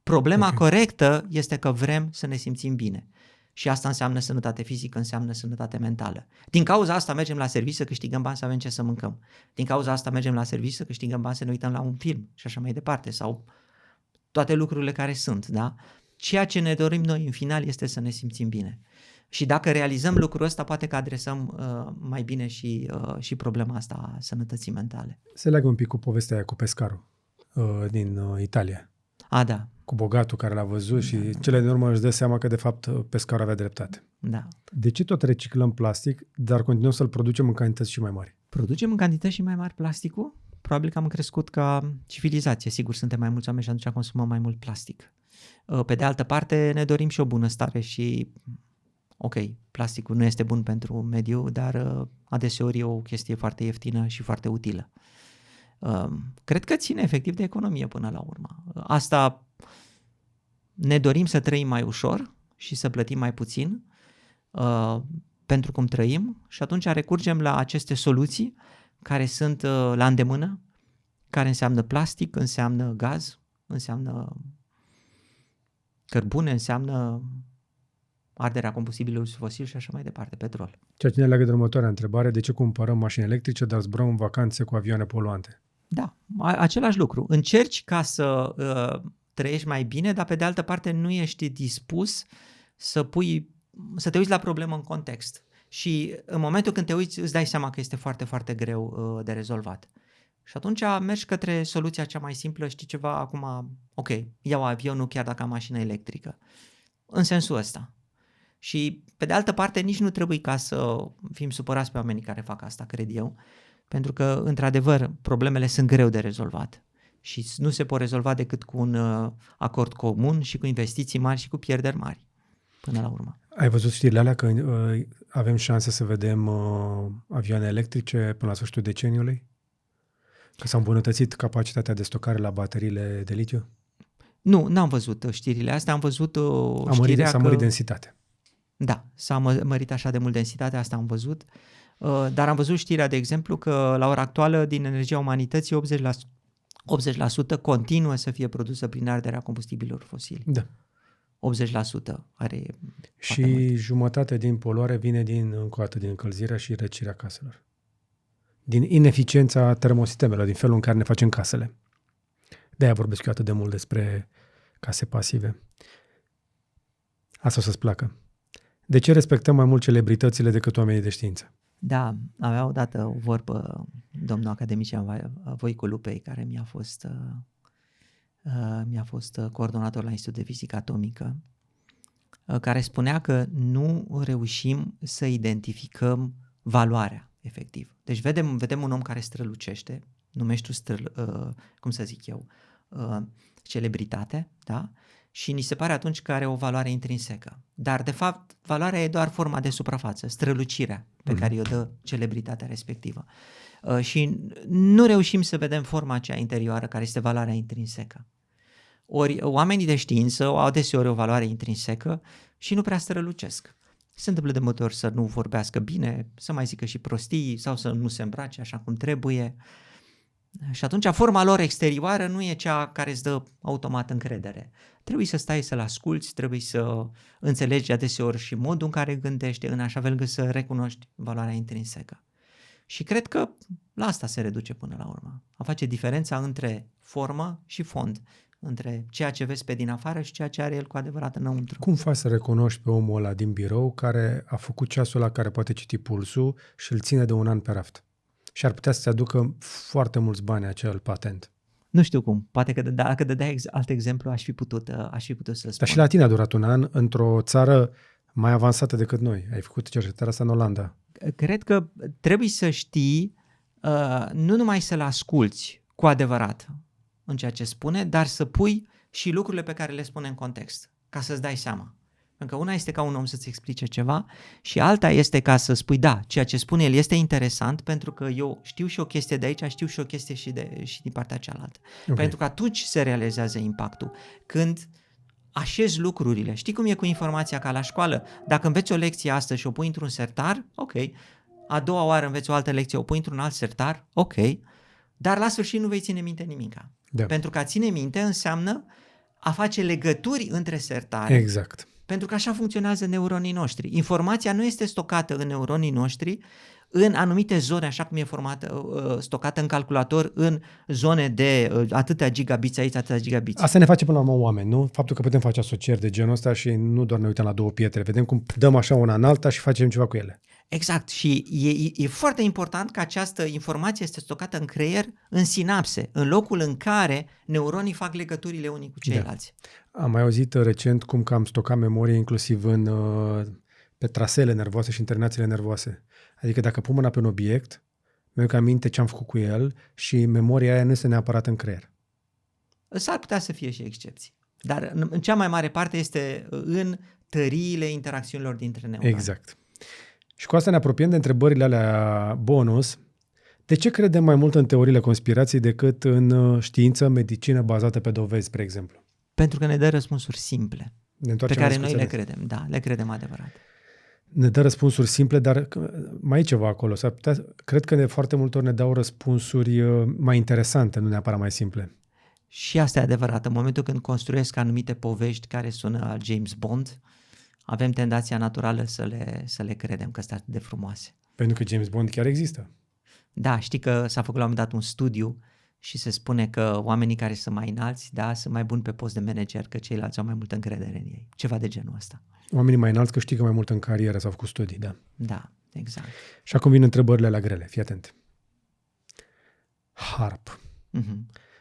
Problema corectă este că vrem să ne simțim bine. Și asta înseamnă sănătate fizică, înseamnă sănătate mentală. Din cauza asta mergem la serviciu să câștigăm bani să avem ce să mâncăm. Din cauza asta mergem la serviciu să câștigăm bani să ne uităm la un film și așa mai departe. Sau toate lucrurile care sunt, da? Ceea ce ne dorim noi în final este să ne simțim bine. Și dacă realizăm lucrul ăsta, poate că adresăm mai bine și problema asta a sănătății mentale. Se leagă un pic cu povestea aia cu pescarul din Italia. Da. Cu bogatul care l-a văzut și cele din urmă își dă seama că de fapt pescarul avea dreptate. Da. De ce tot reciclăm plastic, dar continuăm să-l producem în cantități și mai mari? Producem în cantități și mai mari plasticul? Probabil că am crescut ca civilizație. Sigur, suntem mai mulți oameni și atunci consumăm mai mult plastic. Pe de altă parte, ne dorim și o bunăstare și, ok, plasticul nu este bun pentru mediu, dar adeseori e o chestie foarte ieftină și foarte utilă. Cred că ține efectiv de economie până la urmă. Asta ne dorim să trăim mai ușor și să plătim mai puțin pentru cum trăim și atunci recurgem la aceste soluții care sunt la îndemână, care înseamnă plastic, înseamnă gaz, înseamnă cărbune, înseamnă arderea combustibilului fosil și așa mai departe, petrol. Ceea ce ne leagă de următoarea întrebare, de ce cumpărăm mașini electrice, dar zburăm în vacanțe cu avioane poluante? Da, același lucru. Încerci ca să trăiești mai bine, dar pe de altă parte nu ești dispus să te uiți la problemă în context. Și în momentul când te uiți, îți dai seama că este foarte, foarte greu de rezolvat. Și atunci mergi către soluția cea mai simplă, știi ceva, acum, ok, iau avionul chiar dacă am mașină electrică. În sensul ăsta. Și pe de altă parte nici nu trebuie ca să fim supărați pe oamenii care fac asta, cred eu, pentru că, într-adevăr, problemele sunt greu de rezolvat și nu se pot rezolva decât cu un acord comun și cu investiții mari și cu pierderi mari, până la urmă. Ai văzut știrile alea că avem șanse să vedem avioane electrice până la sfârșitul deceniului? Că s-a îmbunătățit capacitatea de stocare la bateriile de litiu? Nu, n-am văzut știrile astea, am văzut știrea S-a mărit densitatea. Da, s-a mărit așa de mult densitatea, asta am văzut. Dar am văzut știrea, de exemplu, că la ora actuală din energia umanității 80% continuă să fie produsă prin arderea combustibililor fosili. Da. 80% are. Și jumătate din poluare vine din încălzirea și răcirea caselor. Din ineficiența termosistemelor, din felul în care ne facem casele. De-aia vorbesc eu atât de mult despre case pasive. Asta o să-ți placă. De ce respectăm mai mult celebritățile decât oamenii de știință? Da, avea odată o vorbă domnul academician Voicu Lupei, care mi-a fost coordonator la Institutul de Fizică Atomică, care spunea că nu reușim să identificăm valoarea, efectiv. Deci vedem un om care strălucește, numești tu celebritate, da? Și ni se pare atunci că are o valoare intrinsecă. Dar, de fapt, valoarea e doar forma de suprafață, strălucirea pe care o dă celebritatea respectivă. Și nu reușim să vedem forma aceea interioară, care este valoarea intrinsecă. Ori oamenii de știință au adeseori o valoare intrinsecă și nu prea strălucesc. Se întâmplă de multe ori să nu vorbească bine, să mai zică și prostii sau să nu se îmbrace așa cum trebuie. Și atunci forma lor exterioară nu e cea care îți dă automat încredere. Trebuie să stai să-l asculți, trebuie să înțelegi adeseori și modul în care gândește, în așa fel încât să recunoști valoarea intrinsecă. Și cred că la asta se reduce până la urmă. A face diferența între formă și fond, între ceea ce vezi pe din afară și ceea ce are el cu adevărat înăuntru. Cum faci să recunoști pe omul ăla din birou care a făcut ceasul ăla care poate citi pulsul și îl ține de un an pe raft? Și ar putea să-ți aducă foarte mulți bani acel patent. Nu știu cum. Poate că dacă dădeai alt exemplu, aș fi putut să-l spun. Dar și la tine a durat un an într-o țară mai avansată decât noi. Ai făcut cercetarea asta în Olanda. Cred că trebuie să știi, nu numai să-l asculți cu adevărat în ceea ce spune, dar să pui și lucrurile pe care le spune în context, ca să-ți dai seama. Pentru că una este ca un om să-ți explice ceva și alta este ca să spui, da, ceea ce spune el este interesant pentru că eu știu și o chestie de aici, știu și o chestie și din partea cealaltă. Okay. Pentru că atunci se realizează impactul. Când așezi lucrurile, știi cum e cu informația ca la școală? Dacă înveți o lecție astăzi și o pui într-un sertar, ok. A doua oară înveți o altă lecție, o pui într-un alt sertar, ok. Dar la sfârșit nu vei ține minte nimica. Da. Pentru că a ține minte înseamnă a face legături între sertare. Exact. Pentru că așa funcționează neuronii noștri. Informația nu este stocată în neuronii noștri în anumite zone, așa cum e stocată în calculator, în zone de atâtea gigabiți aici, atâtea gigabiți. Asta ne face până la urmă oameni, nu? Faptul că putem face asocieri de genul ăsta și nu doar ne uităm la două pietre, vedem cum dăm așa una în alta și facem ceva cu ele. Exact. Și e foarte important că această informație este stocată în creier, în sinapse, în locul în care neuronii fac legăturile unii cu ceilalți. Am mai auzit recent cum că am stocat memorie inclusiv pe traseele nervoase și în terminațiile nervoase. Adică dacă pun mâna pe un obiect, mi-aduc aminte ce am făcut cu el și memoria aia nu este neapărat în creier. S-ar putea să fie și excepții. Dar în cea mai mare parte este în tăriile interacțiunilor dintre neuroni. Exact. Și cu asta ne apropiem de întrebările alea bonus. De ce credem mai mult în teoriile conspirației decât în știință, medicină bazată pe dovezi, spre exemplu? Pentru că ne dă răspunsuri simple, pe care noi le credem. Da, le credem adevărat. Ne dă răspunsuri simple, dar mai e ceva acolo. Cred că de foarte multe ori ne dau răspunsuri mai interesante, nu neapărat mai simple. Și asta e adevărat. În momentul când construiesc anumite povești care sună a James Bond, avem tendația naturală să le credem că sunt atât de frumoase. Pentru că James Bond chiar există. Da, știi că s-a făcut la un moment dat un studiu și se spune că oamenii care sunt mai înalți, da, sunt mai buni pe post de manager, că ceilalți au mai multă încredere în ei. Ceva de genul ăsta. Oamenii mai înalți câștigă mai mult în carieră, s-au făcut studii, da. Da, exact. Și acum vin întrebările la grele, fii atent. HARP.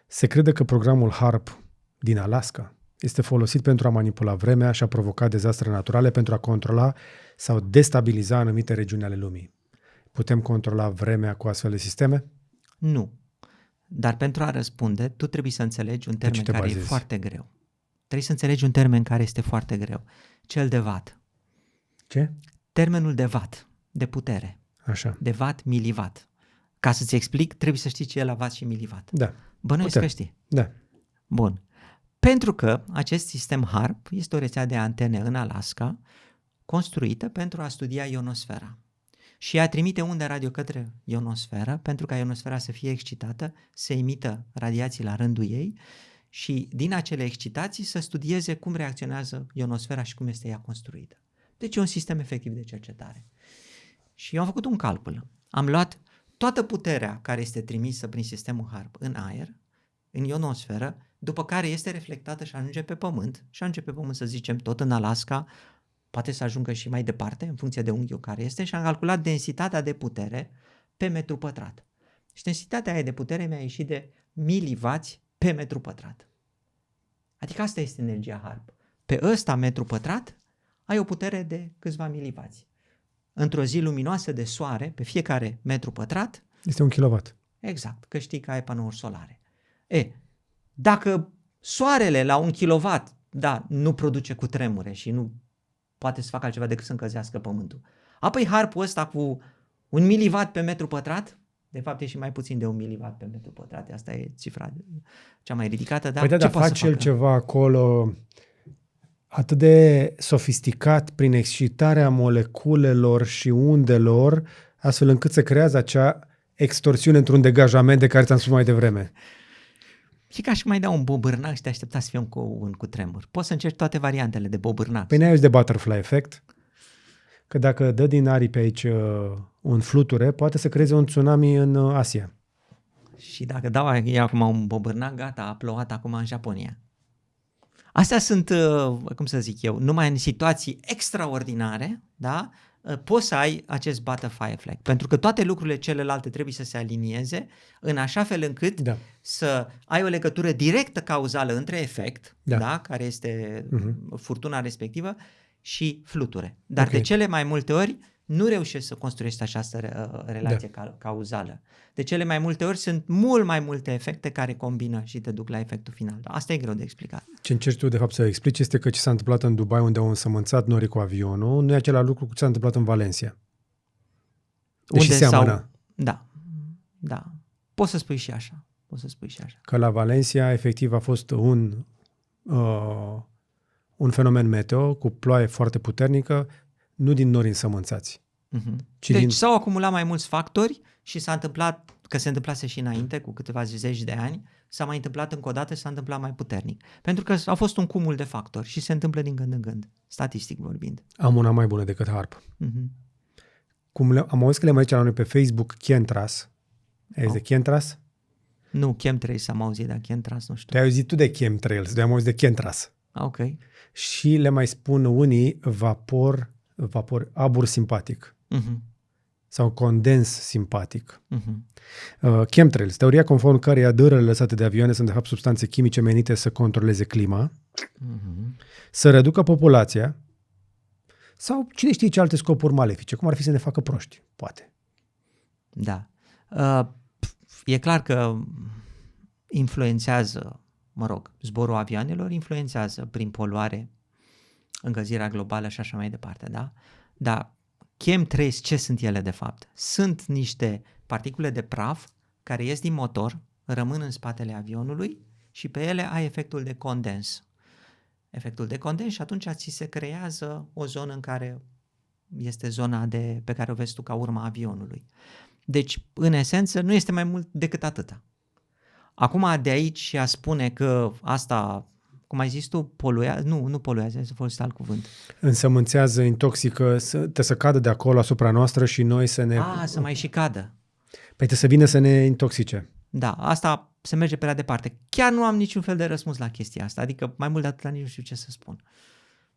Se crede că programul HARP din Alaska este folosit pentru a manipula vremea și a provoca dezastre naturale pentru a controla sau destabiliza anumite regiuni ale lumii. Putem controla vremea cu astfel de sisteme? Nu. Dar pentru a răspunde, tu trebuie să înțelegi un termen care e foarte greu. Trebuie să înțelegi un termen care este foarte greu. Cel de watt. Ce? Termenul de watt, de putere. Așa. De watt, miliwatt. Ca să-ți explic, trebuie să știi ce e la watt și miliwatt. Da. Bănuiesc că știi. Da. Bun. Pentru că acest sistem HARP este o rețea de antene în Alaska construită pentru a studia ionosfera. Și ea trimite unde radio către ionosferă pentru ca ionosfera să fie excitată, să emită radiații la rândul ei și din acele excitații să studieze cum reacționează ionosfera și cum este ea construită. Deci e un sistem efectiv de cercetare. Și eu am făcut un calcul. Am luat toată puterea care este trimisă prin sistemul HARP în aer, în ionosferă, după care este reflectată și ajunge pe Pământ. Și ajunge pe Pământ, să zicem, tot în Alaska, poate să ajungă și mai departe, în funcție de unghiul care este, și am calculat densitatea de putere pe metru pătrat. Și densitatea aia de putere mi-a ieșit de milivați pe metru pătrat. Adică asta este energia HARP. Pe ăsta metru pătrat ai o putere de câțiva milivați. Într-o zi luminoasă de soare, pe fiecare metru pătrat... Este 1 kilowatt. Exact, că știi că ai panouri solare. Dacă soarele la 1 kilowatt, da, nu produce cutremure și nu poate să facă altceva decât să încălzească pământul. Apoi HARP-ul ăsta cu 1 miliwatt pe metru pătrat, de fapt e și mai puțin de 1 miliwatt pe metru pătrat, asta e cifra cea mai ridicată, dar păi da, ce poate face să el facă? ceva acolo atât de sofisticat prin excitarea moleculelor și undelor, astfel încât se creează acea extorsiune într-un degajament de care ți-am spus mai devreme. Și ca și cum ai da un bobârnac și te aștepta să fie un cutremur. Poți să încerci toate variantele de bobârnac. Păi n-ai auzit de butterfly effect? Că dacă dă din aripi aici un fluture, poate să creeze un tsunami în Asia. Și dacă dau acum un bobârnac, gata, a plouat acum în Japonia. Astea sunt, cum să zic eu, numai în situații extraordinare, da? Poți să ai acest butterfly effect. Pentru că toate lucrurile celelalte trebuie să se alinieze în așa fel încât să ai o legătură directă cauzală între efect, da? Care este furtuna respectivă, și fluture. Dar de cele mai multe ori nu reușești să construiești această relație cauzală. De cele mai multe ori sunt mult mai multe efecte care combină și te duc la efectul final. Asta e greu de explicat. Ce încerci tu de fapt să explici este că ce s-a întâmplat în Dubai, unde au însămânțat norii cu avionul, nu e același lucru cu ce s-a întâmplat în Valencia. Deși seamănă. Da. Poți să spui și așa. Că la Valencia efectiv a fost un fenomen meteo cu ploaie foarte puternică, nu din nori însămânțați. Deci s-au acumulat mai mulți factori și s-a întâmplat, că se întâmplase și înainte, cu câteva zeci de ani, s-a mai întâmplat încă o dată și s-a întâmplat mai puternic. Pentru că a fost un cumul de factori și se întâmplă din gând în gând, statistic vorbind. Am una mai bună decât HARP. Mhm. Am auzit că le mai zice la noi pe Facebook Chemtrails. Ai de Chemtrails? Nu, chemtrails am auzit, dar chemtrails nu știu. Tu ai auzit tu de Chemtrails, eu am auzit de Chemtrails. Ok. Și le mai spun unii abur simpatic Mhm. sau condens simpatic. Mhm. Chemtrails, teoria conform căreia dărăle lăsate de avioane sunt de fapt substanțe chimice menite să controleze clima, Mhm. să reducă populația sau cine știe ce alte scopuri malefice, cum ar fi să ne facă proști, poate. Da. E clar că influențează, zborul avioanelor influențează prin poluare, încălzirea globală și așa mai departe, da? Dar chemtrails, ce sunt ele de fapt? Sunt niște particule de praf care ies din motor, rămân în spatele avionului și pe ele ai efectul de condens. Efectul de condens și atunci ți se creează o zonă în care este zona pe care o vezi tu ca urma avionului. Deci, în esență, nu este mai mult decât atâta. Acum, de aici a spune că asta, cum ai zis tu, poluează, nu poluează, să folosesc alt cuvânt. Însămânțează, intoxică, să cadă de acolo asupra noastră și noi să ne... Să mai și cadă. Păi să vină să ne intoxice. Da, asta se merge prea departe. Chiar nu am niciun fel de răspuns la chestia asta, adică mai mult de atât nici nu știu ce să spun.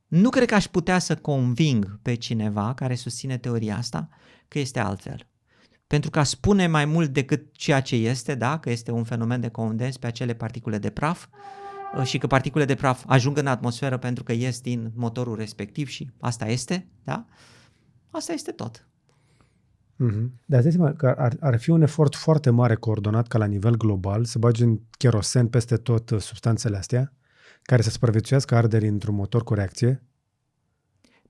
Nu cred că aș putea să conving pe cineva care susține teoria asta că este altfel. Pentru că a spune mai mult decât ceea ce este, da, că este un fenomen de condens pe acele particule de praf și că particule de praf ajung în atmosferă pentru că ies din motorul respectiv și asta este, da? Asta este tot. Mm-hmm. Dar dați seama că ar fi un efort foarte mare coordonat ca la nivel global să bagi în kerosen peste tot substanțele astea care să supraviețuiască arderii într-un motor cu reacție.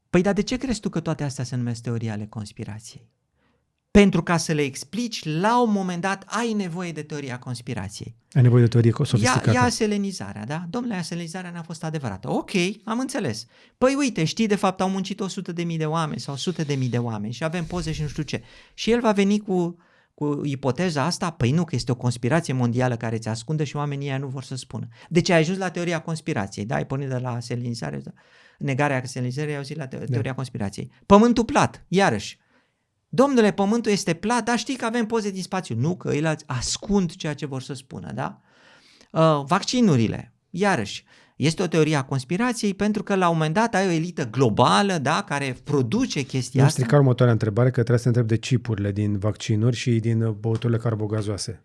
Păi dar de ce crezi tu că toate astea se numesc teorii ale conspirației? Pentru ca să le explici, la un moment dat ai nevoie de teoria conspirației. Ai nevoie de teorie sofisticată. Ia aselenizarea, da? Domnule, aselenizarea n-a fost adevărată. Ok, am înțeles. Păi uite, știi, de fapt au muncit 100.000 de oameni sau 100.000 de oameni și avem poze și nu știu ce. Și el va veni cu ipoteza asta? Păi nu, că este o conspirație mondială care ți ascunde și oamenii ăia nu vor să spună. Deci ai ajuns la teoria conspirației, da? Ai pornit de la aselenizare, negarea aselenizării, ai auzit la teoria conspirației. Pământul plat, iarăși. Domnule, pământul este plat, dar știi că avem poze din spațiu. Nu, că ei ascund ceea ce vor să spună, da? Vaccinurile, iarăși, este o teorie a conspirației pentru că la un moment dat ai o elită globală, da, care produce chestia asta. asta. Strica următoarea întrebare, că trebuie să te întreb de chipurile din vaccinuri și din băuturile carbogazoase.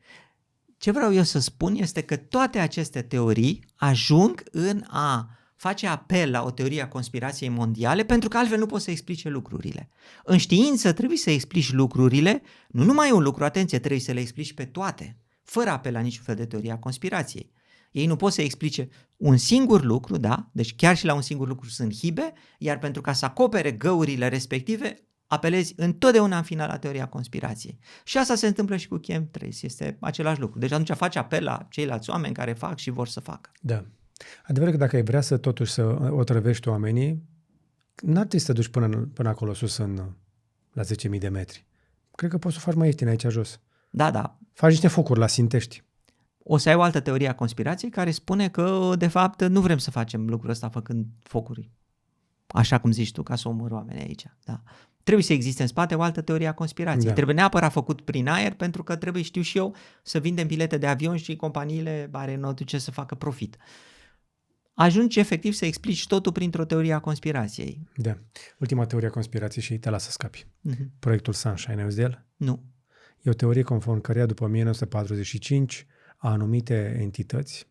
Ce vreau eu să spun este că toate aceste teorii ajung în a face apel la o teorie a conspirației mondiale pentru că altfel nu poți să explice lucrurile. În știință trebuie să explici lucrurile, nu numai un lucru, atenție, trebuie să le explici pe toate, fără apel la niciun fel de teorie a conspirației. Ei nu pot să explice un singur lucru, da? Deci chiar și la un singur lucru sunt hibe, iar pentru ca să acopere găurile respective, apelezi întotdeauna în final la teoria conspirației. Și asta se întâmplă și cu chemtrails, este același lucru. Deci atunci faci apel la ceilalți oameni care fac și vor să facă. Da. Adevărul că dacă ai vrea să totuși să otrăvești oamenii, n-ar trebui să te duci până acolo sus la 10.000 de metri. Cred că poți să o faci mai ieftin aici jos. Da. Faci niște focuri la Sintești. O să ai o altă teorie a conspirației care spune că, de fapt, nu vrem să facem lucrul ăsta făcând focuri. Așa cum zici tu, ca să omori oamenii aici. Da. Trebuie să existe în spate o altă teorie a conspirației. Da. Trebuie neapărat făcut prin aer pentru că trebuie, știu și eu, să vindem bilete de avion și companiile are notul ce să facă profit. Ajungi efectiv să explici totul printr-o teorie a conspirației. Da. Ultima teorie a conspirației și te lasă să scapi. Mm-hmm. Proiectul Sunshine, ai auzit de el? Nu. E o teorie conform căreia după 1945 anumite entități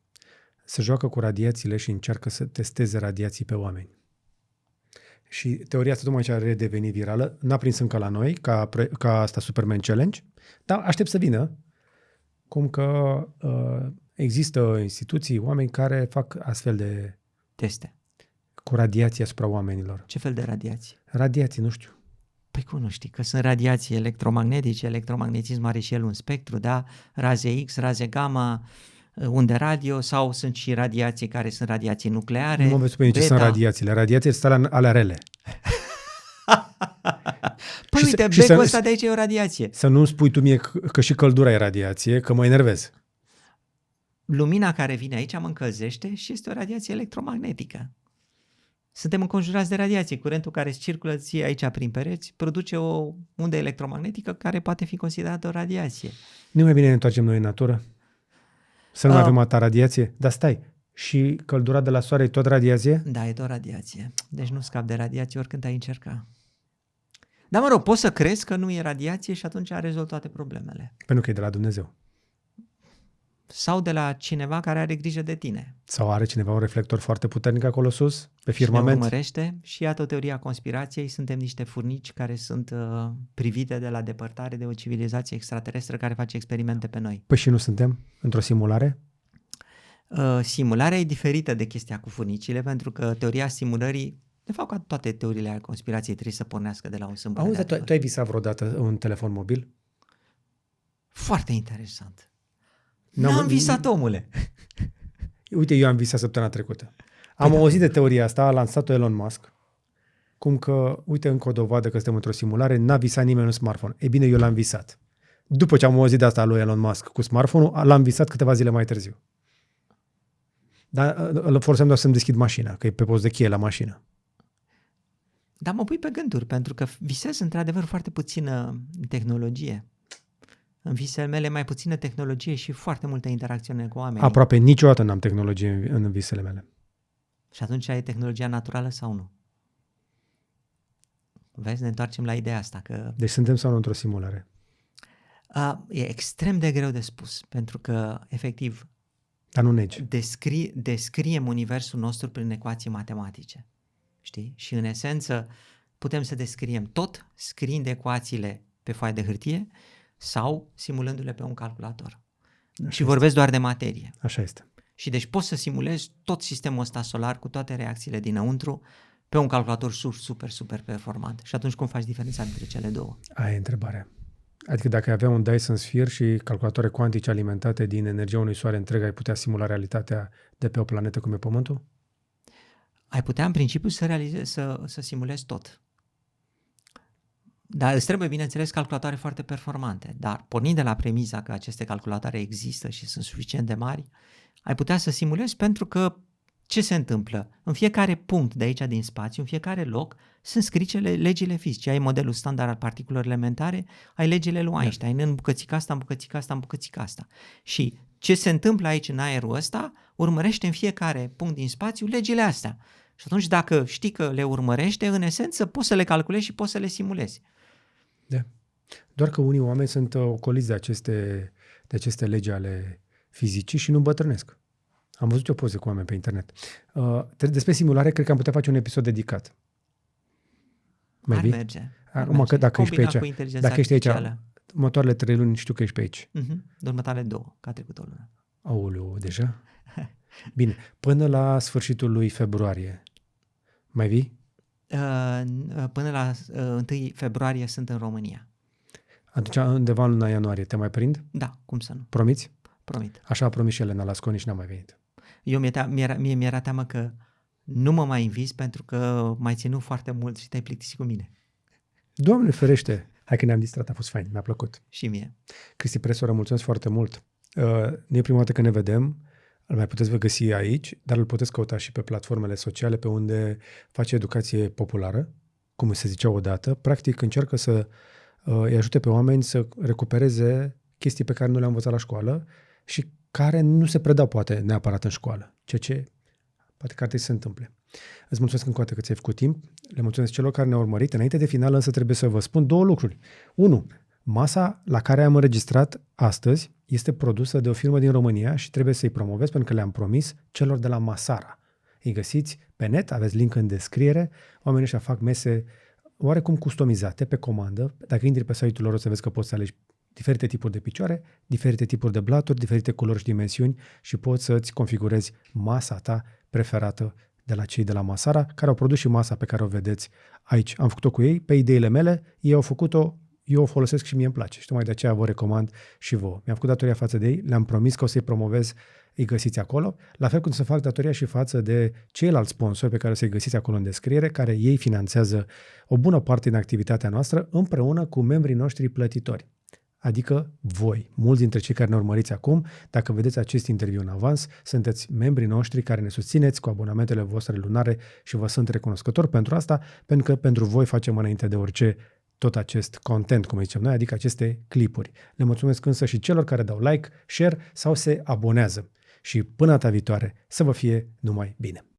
se joacă cu radiațiile și încearcă să testeze radiații pe oameni. Și teoria asta tocmai ce a redevenit virală, n-a prins încă la noi, ca asta Superman Challenge, dar aștept să vină, cum că există instituții, oameni care fac astfel de teste cu radiații asupra oamenilor. Ce fel de radiații? Radiații, nu știu. Păi cum nu știi? Că sunt radiații electromagnetice, electromagnetism are și el un spectru, da? Raze X, raze gamma, unde radio, sau sunt și radiații care sunt radiații nucleare. Nu mă vezi pe mine ce sunt radiațiile. Radiațiile sunt alea rele. Păi uite, becul ăsta de aici e o radiație. Să nu spui tu mie că și căldura e radiație, că mă enervez. lumina care vine aici mă încălzește și este o radiație electromagnetică. Suntem înconjurați de radiație. Curentul care circulă ție aici prin pereți produce o undă electromagnetică care poate fi considerată o radiație. Nu mai bine ne întoarcem noi în natură? Să nu mai avem atâta radiație? Dar stai, și căldura de la soare e tot radiație? Da, e tot radiație. Deci nu scapi de radiație oricând ai încerca. Dar mă rog, poți să crezi că nu e radiație și atunci rezolvi toate problemele. Pentru că e de la Dumnezeu. Sau de la cineva care are grijă de tine. Sau are cineva un reflector foarte puternic acolo sus, pe Și ne firmament? urmărește și iată o teorie a conspirației. Suntem niște furnici care sunt privite de la depărtare de o civilizație extraterestră care face experimente pe noi. Păi și nu suntem într-o simulare? Simularea e diferită de chestia cu furnicile, pentru că teoria simulării, de fapt, ca toate teoriile ale conspirației, trebuie să pornească de la un sâmbure. Auzi, dar tu ai visat vreodată un telefon mobil? Foarte interesant. N-am- N-am visat, omule. Uite, eu am visat săptămâna trecută. Am auzit de teoria asta, a lansat-o Elon Musk, cum că, uite, încă o dovadă că suntem într-o simulare, n-a visat nimeni un smartphone. E bine, eu l-am visat. După ce am auzit de asta lui Elon Musk cu smartphone-ul, l-am visat câteva zile mai târziu. Dar îl foloseam doar să-mi deschid mașina, că e pe post de cheie la mașină. Dar mă pui pe gânduri, pentru că visez într-adevăr foarte puțină tehnologie. În visele mele mai puțină tehnologie și foarte multă interacțiune cu oamenii. Aproape niciodată n-am tehnologie în visele mele. Și atunci e tehnologia naturală sau nu? Vezi, ne întoarcem la ideea asta, că Deci suntem sau nu într-o simulare? e extrem de greu de spus, pentru că, efectiv, Dar nu negi. descriem universul nostru prin ecuații matematice. Știi? Și în esență putem să descriem tot scriind ecuațiile pe foaie de hârtie sau simulându-le pe un calculator. Și vorbesc doar de materie. Așa este. Și deci poți să simulezi tot sistemul ăsta solar cu toate reacțiile dinăuntru pe un calculator super performant. Și atunci cum faci diferența dintre cele două? Aia e întrebarea. Adică dacă ai avea un Dyson Sphere și calculatoare cuantice alimentate din energia unui soare întreg, ai putea simula realitatea de pe o planetă cum e Pământul? Ai putea în principiu să simulezi tot. Dar îți trebuie, bineînțeles, calculatoare foarte performante. Dar pornind de la premiza că aceste calculatoare există și sunt suficient de mari, ai putea să simulezi, pentru că ce se întâmplă? În fiecare punct de aici din spațiu, în fiecare loc, sunt scrise legile fizice. Ai modelul standard al particulelor elementare, ai legile lui Einstein, în bucățica asta, în bucățica asta, în bucățica asta. Și ce se întâmplă aici în aerul ăsta, urmărește în fiecare punct din spațiu legile astea. Și atunci dacă știi că le urmărește, în esență poți să le calculezi și poți să le simulezi. Da. Doar că unii oameni sunt ocoliți de aceste legi ale fizicii și nu îmbătrânesc. Am văzut o poză cu oameni pe internet. Despre simulare, cred că am putea face un episod dedicat. Ar merge. Acum că dacă ești pe aici, dacă ești aici, următoarele 3 luni știu că ești pe aici. De următoarele 2, ca trecut o lună. Aoleu, deja? Bine, până la sfârșitul lui februarie. Mai vii? Până la 1 februarie sunt în România. Atunci, undeva în luna ianuarie, te mai prind? Da, cum să nu. Promiți? Promit. Așa a promis și Elena Lasconi și n-a mai venit. Mie mi-era teamă că nu mă mai invizi pentru că m-ai ținut foarte mult și te-ai plictisit cu mine. Doamne ferește! Hai că ne-am distrat, a fost fain, mi-a plăcut. Și mie. Cristi Presoră, mulțumesc foarte mult. Nu e prima dată că ne vedem, îl mai puteți găsi aici, dar îl puteți căuta și pe platformele sociale pe unde face educație populară, cum se zicea odată. Practic încearcă să îi ajute pe oameni să recupereze chestii pe care nu le-au învățat la școală și care nu se predau poate neapărat în școală, ceea ce poate că ar trebui să se întâmple. Îți mulțumesc încă o dată că ți-ai făcut timp, le mulțumesc celor care ne-au urmărit. Înainte de final însă trebuie să vă spun 2 lucruri. 1. Masa la care am înregistrat astăzi este produsă de o firmă din România și trebuie să-i promovez pentru că le-am promis celor de la Masara. Îi găsiți pe net, aveți link în descriere, oamenii ăștia fac mese oarecum customizate pe comandă. Dacă intri pe site-ul lor o să vezi că poți să alegi diferite tipuri de picioare, diferite tipuri de blaturi, diferite culori și dimensiuni și poți să-ți configurezi masa ta preferată de la cei de la Masara, care au produs și masa pe care o vedeți aici. Am făcut-o cu ei, pe ideile mele, ei au făcut-o, eu o folosesc și mie îmi place și tocmai de aceea vă recomand și vouă. Mi-am făcut datoria față de ei, le-am promis că o să-i promovez, îi găsiți acolo, la fel cum să fac datoria și față de ceilalți sponsori pe care o să-i găsiți acolo în descriere, care ei finanțează o bună parte din activitatea noastră împreună cu membrii noștri plătitori. adică voi, mulți dintre cei care ne urmăriți acum, dacă vedeți acest interviu în avans, sunteți membrii noștri care ne susțineți cu abonamentele voastre lunare și vă sunt recunoscător pentru asta, pentru că pentru voi facem înainte de orice tot acest content, cum zicem noi, adică aceste clipuri. Le mulțumesc însă și celor care dau like, share sau se abonează. Și până data viitoare, să vă fie numai bine!